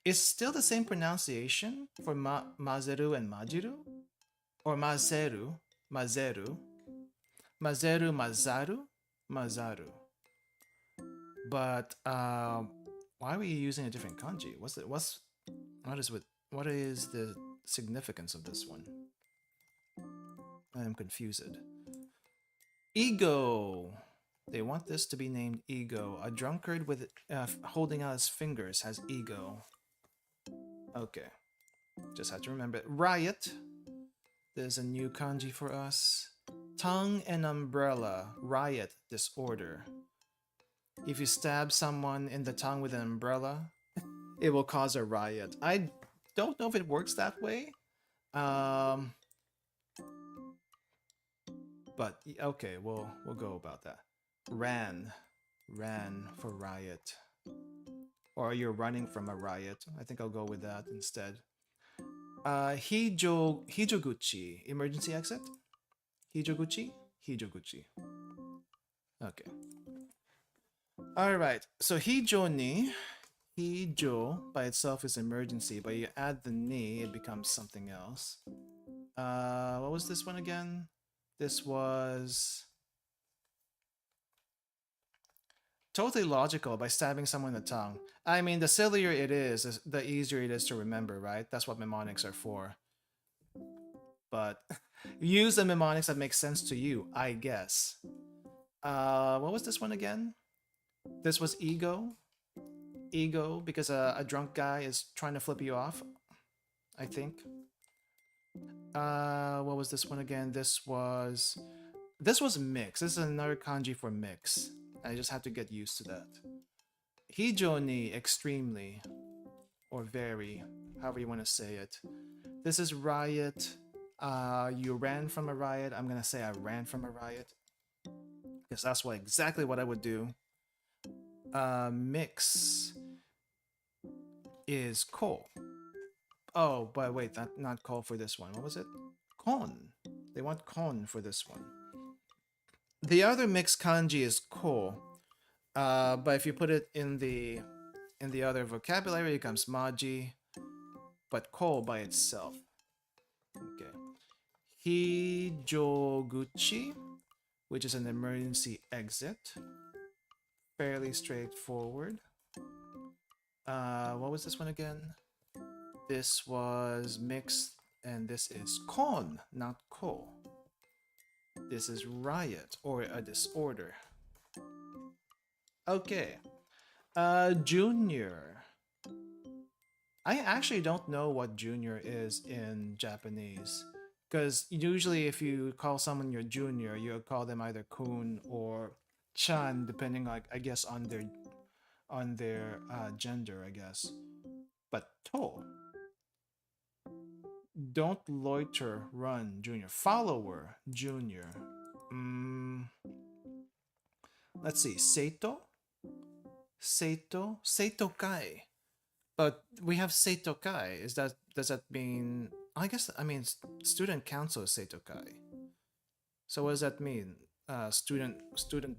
Is still the same pronunciation for Mazeru and Majiru? Or Mazeru? Mazeru? Mazeru, Mazaru? Mazaru. But why are we using a different kanji? What is the significance of this one? I am confused. Ego. They want this to be named Ego. A drunkard with holding out his fingers has ego. Okay. Just have to remember it. Riot. There's a new kanji for us. Tongue and umbrella. Riot, disorder. If you stab someone in the tongue with an umbrella, it will cause a riot. I don't know if it works that way. But okay, we'll go about that. Ran for riot. Or you're running from a riot. I think I'll go with that instead. Hijoguchi, emergency exit. Hijoguchi. Okay. All right. So hijo ni, hijo by itself is emergency, but you add the ni, it becomes something else. What was this one again? This was totally logical by stabbing someone in the tongue. I mean, the sillier it is, the easier it is to remember, right? That's what mnemonics are for. But use the mnemonics that make sense to you, I guess. What was this one again? This was ego. Ego, because a drunk guy is trying to flip you off, I think. What was this one again? This was mix. This is another kanji for mix. I just have to get used to that. Hijo ni, extremely, or very, however you want to say it. This is riot. You ran from a riot. I'm gonna say I ran from a riot, because that's exactly what I would do. Mix is ko. Oh, but wait, not ko for this one. What was it? Kon. They want kon for this one. The other mixed kanji is ko, but if you put it in the other vocabulary, it becomes maji, but ko by itself. Okay. Hijoguchi, which is an emergency exit. Fairly straightforward. What was this one again? This was mixed, and this is kon, not ko. This is riot, or a disorder. Okay. Junior. I actually don't know what junior is in Japanese. Because usually if you call someone your junior, you call them either kun or chan, depending, like, I guess, on their gender, I guess. But to. Don't loiter, run, junior. Follower, junior. Let's see. Seito? Seito kai. But we have Seito kai. Does that mean, I guess, student council is Seito kai. So what does that mean? Student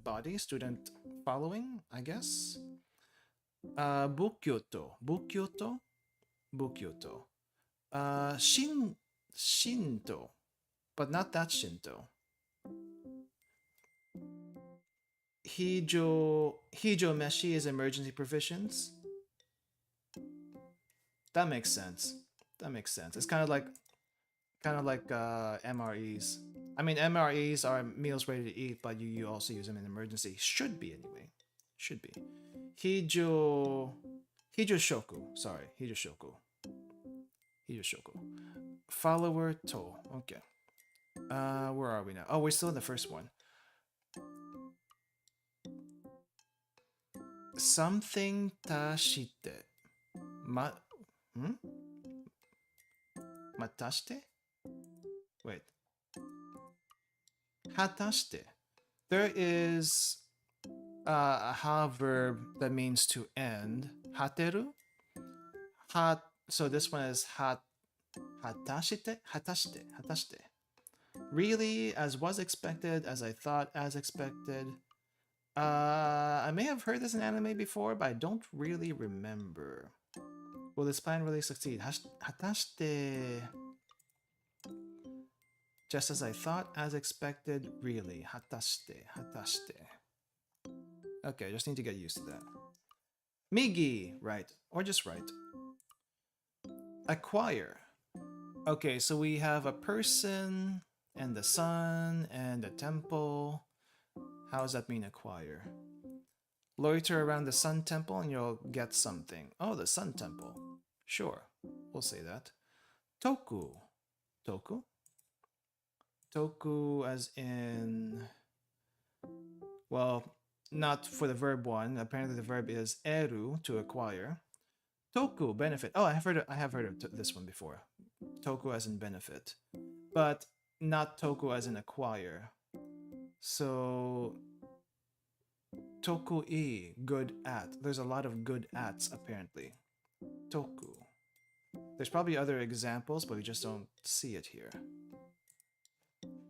body, student following, I guess. Bukyoto. Bukyoto? Bukyoto. Shinto. But not that Shinto. Hijo Meshi is emergency provisions. That makes sense. That makes sense. It's kind of like MREs. I mean, MREs are meals ready to eat, but you also use them in emergency. Should be anyway. Should be. Hijo Shoku. Sorry, Hijo Shoku. Hijo Shoku. Follower to. Okay. Where are we now? Oh, we're still in the first one. Something tashite. Hmm? Matashite? Wait. Hatashite. There is a ha verb that means to end. Hateru? Hat. So this one is hatashite? Hatashite. Hatashite. Really, as was expected, as I thought, as expected. I may have heard this in anime before, but I don't really remember. Will this plan really succeed? Hatashite. Just as I thought, as expected, really. Hatashite. Hatashite. Okay, I just need to get used to that. Migi, right. Or just right. Acquire. Okay, so we have a person, and the sun, and the temple. How does that mean acquire? Loiter around the sun temple and you'll get something. Oh, the sun temple. Sure, we'll say that. Toku. Toku? Toku as in... Well, not for the verb one. Apparently the verb is eru, to acquire. Toku, benefit. Oh, I have heard of this one before. Toku as in benefit. But not toku as in acquire. So... Toku-i, good at. There's a lot of good ats, apparently. Toku. There's probably other examples, but we just don't see it here.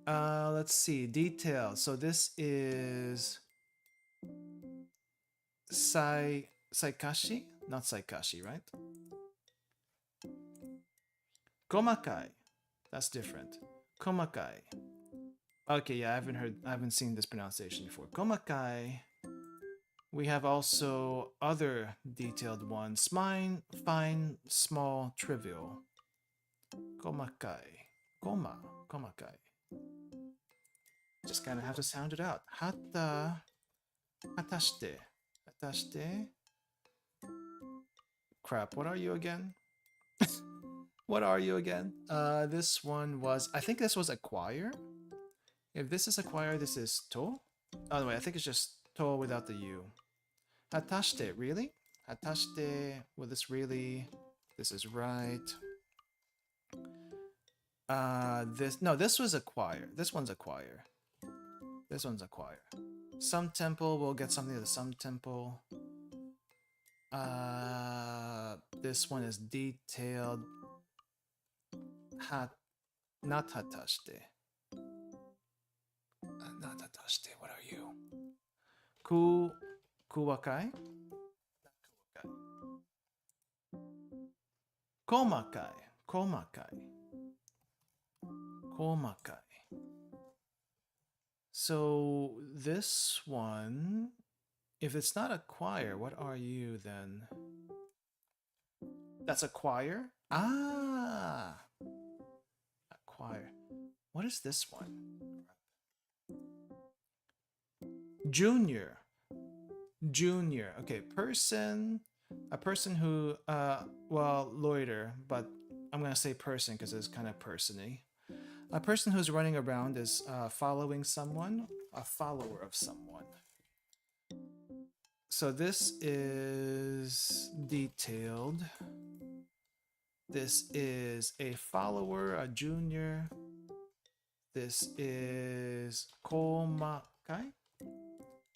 Let's see. Detail. So this is... Saikashi? Not Saikashi, right? Komakai. That's different. Komakai. Okay, yeah, I haven't seen this pronunciation before. Komakai. We have also other detailed ones. Fine, small, trivial. Komakai. Komakai. Just kind of have to sound it out. Hatashite. Crap, what are you again? What are you again? This one was... I think this was acquire. If this is acquire, this is to. Oh, wait, I think it's just to without the u. Hatashite, really? Hatashite, will this really... This is right. This was acquire. This one's acquire. This one's acquire. Some temple will get something to the some temple. This one is detailed. Not hatashite. Not hatashite. What are you? Kuwakai? Komakai. So this one, if it's not acquire, what are you then? That's acquire? Ah! Acquire. What is this one? Junior. Okay, person. A person who, well, loiter, but I'm gonna say person because it's kind of person-y. A person who's running around is following someone, a follower of someone. So this is detailed. This is a follower, a junior. This is komakai.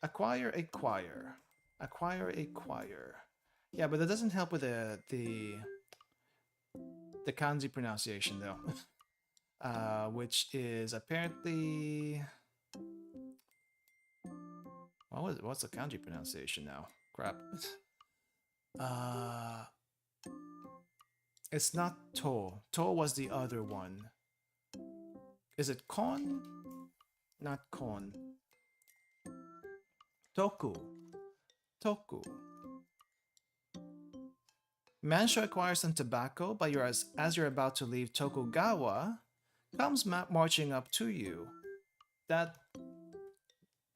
Acquire. Yeah, but that doesn't help with the kanji pronunciation though. Which is apparently... What's the kanji pronunciation now? Crap. Uh, it's not To. To was the other one. Is it Kon? Not Kon. Toku. Toku. Man shall acquire some tobacco, but as you're about to leave Tokugawa, comes marching up to you. That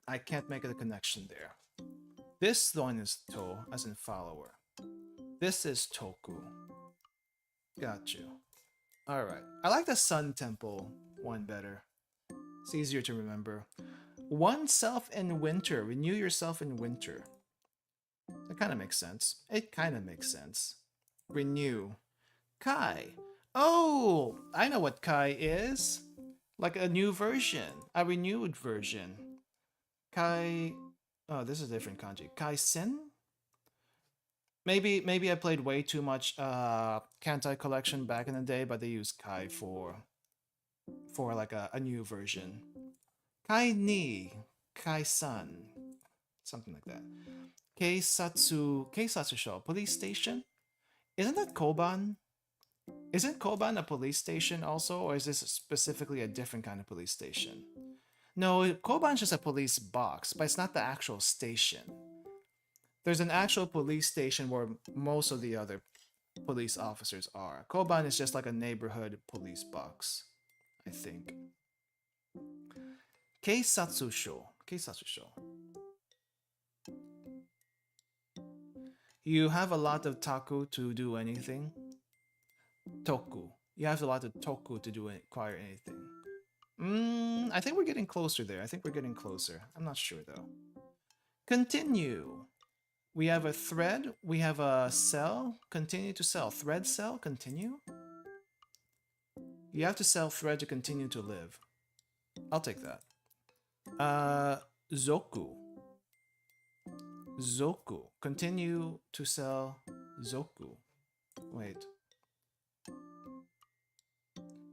I can't make a connection there. This one is To, as in follower. This is Toku. Got you. Alright. I like the Sun Temple one better. It's easier to remember. Oneself in winter. Renew yourself in winter. That kind of makes sense. It kind of makes sense. Renew. Kai. Oh, I know what Kai is. Like a new version. A renewed version. Kai... Oh, this is a different kanji. Kai Sin? Maybe I played way too much Kantai collection back in the day, but they use Kai for like a new version. Kai ni, Kai san, something like that. Keisatsu Sho, police station. Isn't that Koban? Isn't Koban a police station also, or is this specifically a different kind of police station? No, Koban's just a police box, but it's not the actual station. There's an actual police station where most of the other police officers are. Koban is just like a neighborhood police box, I think. Keisatsu Sho. Keisatsu Sho. You have a lot of taku to do anything. Toku. You have a lot of toku to acquire anything. I think we're getting closer there. I think we're getting closer. I'm not sure though. Continue. We have a thread. We have a sell. Continue to sell. Thread sell. Continue. You have to sell thread to continue to live. I'll take that. Zoku. Zoku. Continue to sell Zoku. Wait.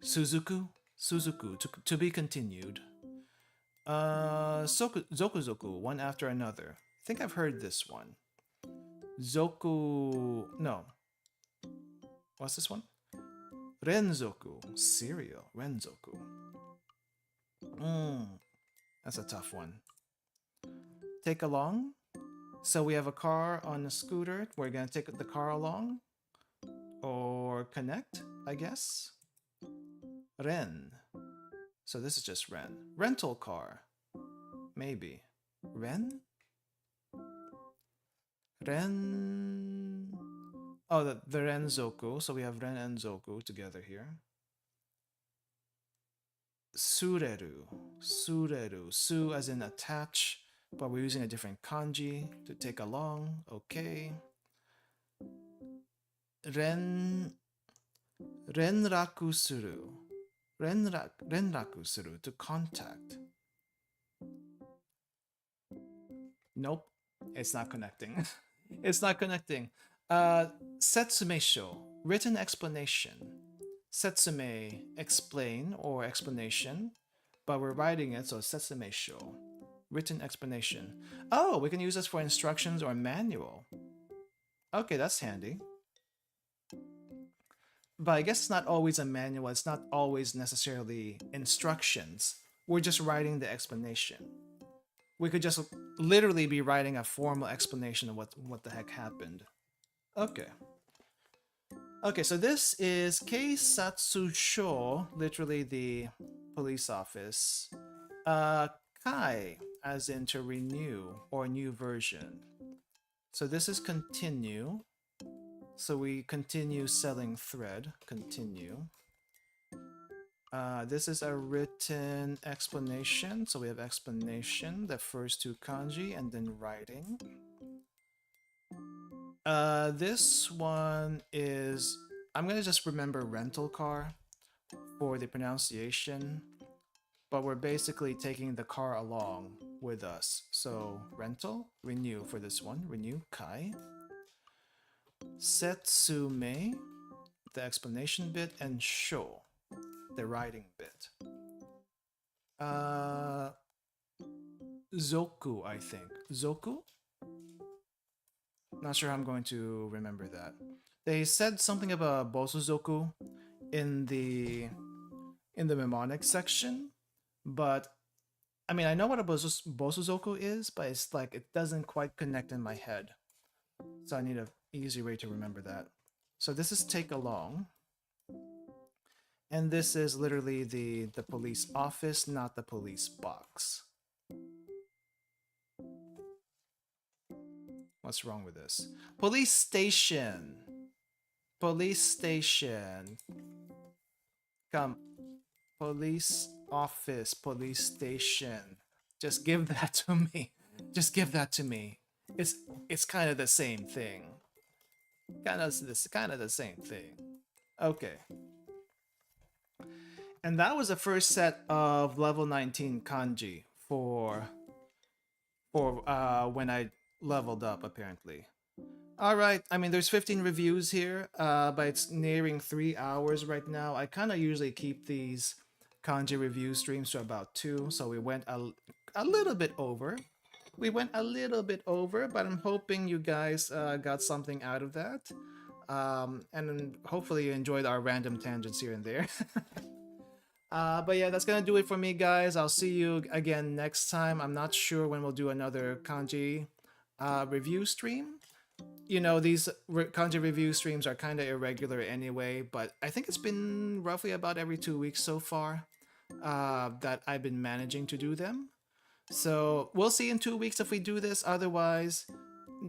Suzuku. Suzuku. To be continued. Zoku. One after another. I think I've heard this one. Zoku... No. What's this one? Renzoku. Cereal. Renzoku. That's a tough one. Take along. So we have a car on a scooter. We're gonna take the car along. Or connect, I guess. Ren. So this is just Ren. Rental car. Maybe. Ren? Ren... Oh, the Renzoku. So we have Ren and Zoku together here. Sureru. Sureru. Su as in attach, but we're using a different kanji to take along. Okay. Renraku suru. Renraku suru. To contact. Nope. It's not connecting. It's not connecting. Setsume sho. Written explanation. Setsume, explain or explanation, but we're writing it, so setsume sho. Written explanation. Oh, we can use this for instructions or manual. Okay, that's handy. But I guess it's not always a manual, it's not always necessarily instructions. We're just writing the explanation. We could just literally be writing a formal explanation of what the heck happened. Okay. Okay, so this is Keisatsu Sho, literally the police office. Kai, as in to renew or new version. So this is continue. So we continue selling thread. Continue. This is a written explanation. So we have explanation, the first two kanji, and then writing. This one is... I'm gonna just remember rental car for the pronunciation. But we're basically taking the car along with us. So rental, renew for this one. Renew, Kai. Setsume, the explanation bit, and sho, the writing bit. Zoku, I think. Zoku? Not sure how I'm going to remember that. They said something about Bosuzoku in the mnemonic section, but I mean, I know what a Bosuzoku is, but it's like it doesn't quite connect in my head. So I need an easy way to remember that. So this is take along. And this is literally the police office, not the police box. What's wrong with this? Police station. Police station. Come. Police office. Police station. Just give that to me. Just give that to me. It's kind of the same thing. Kind of the same thing. Okay. And that was the first set of level 19 kanji for when I leveled up, apparently. Alright, I mean, there's 15 reviews here, but it's nearing 3 hours right now. I kind of usually keep these kanji review streams to about 2, so we went a little bit over. We went a little bit over, but I'm hoping you guys got something out of that. And hopefully you enjoyed our random tangents here and there. But yeah, that's gonna do it for me, guys. I'll see you again next time. I'm not sure when we'll do another kanji review stream. You know, these kanji review streams are kind of irregular anyway, but I think it's been roughly about every 2 weeks so far that I've been managing to do them. So we'll see in 2 weeks if we do this. Otherwise,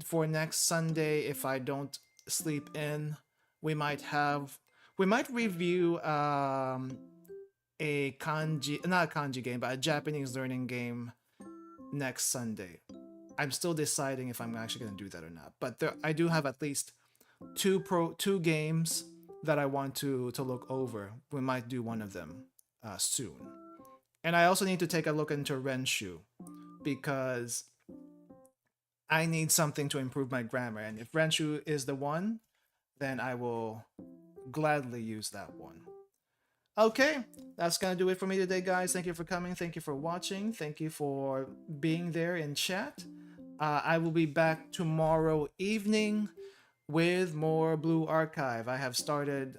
for next Sunday, if I don't sleep in, we might review a kanji, not a kanji game, but a Japanese learning game next Sunday. I'm still deciding if I'm actually going to do that or not. But I do have at least two games that I want to look over. We might do one of them soon. And I also need to take a look into Renshu because I need something to improve my grammar. And if Renshu is the one, then I will gladly use that one. Okay, that's gonna do it for me today, guys. Thank you for coming. Thank you for watching. Thank you for being there in chat. I will be back tomorrow evening with more Blue Archive. I have started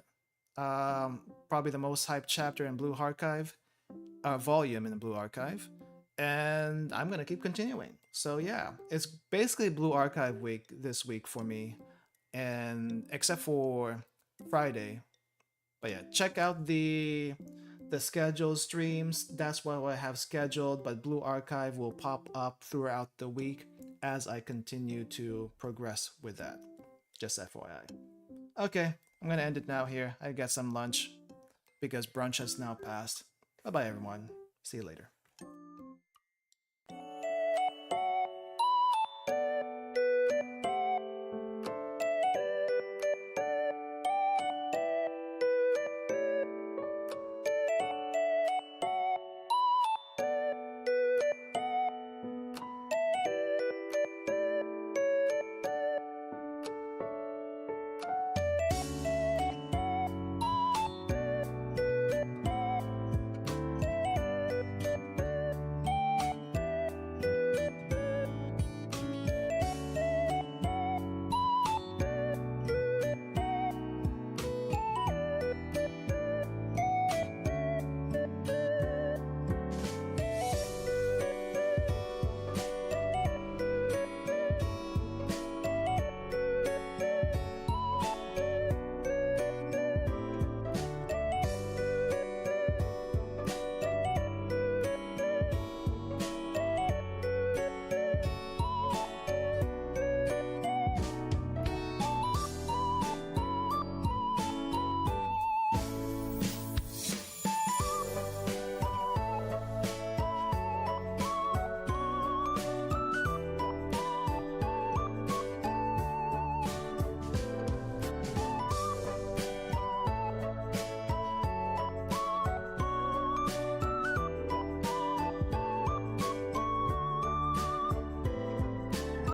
probably the most hyped chapter in Blue Archive, volume in the Blue Archive, and I'm gonna keep continuing. So yeah, it's basically Blue Archive week this week for me, and except for Friday. But yeah, check out the scheduled streams. That's what I have scheduled, but Blue Archive will pop up throughout the week as I continue to progress with that. Just FYI. Okay, I'm gonna end it now here. I get some lunch because brunch has now passed. Bye bye everyone. See you later.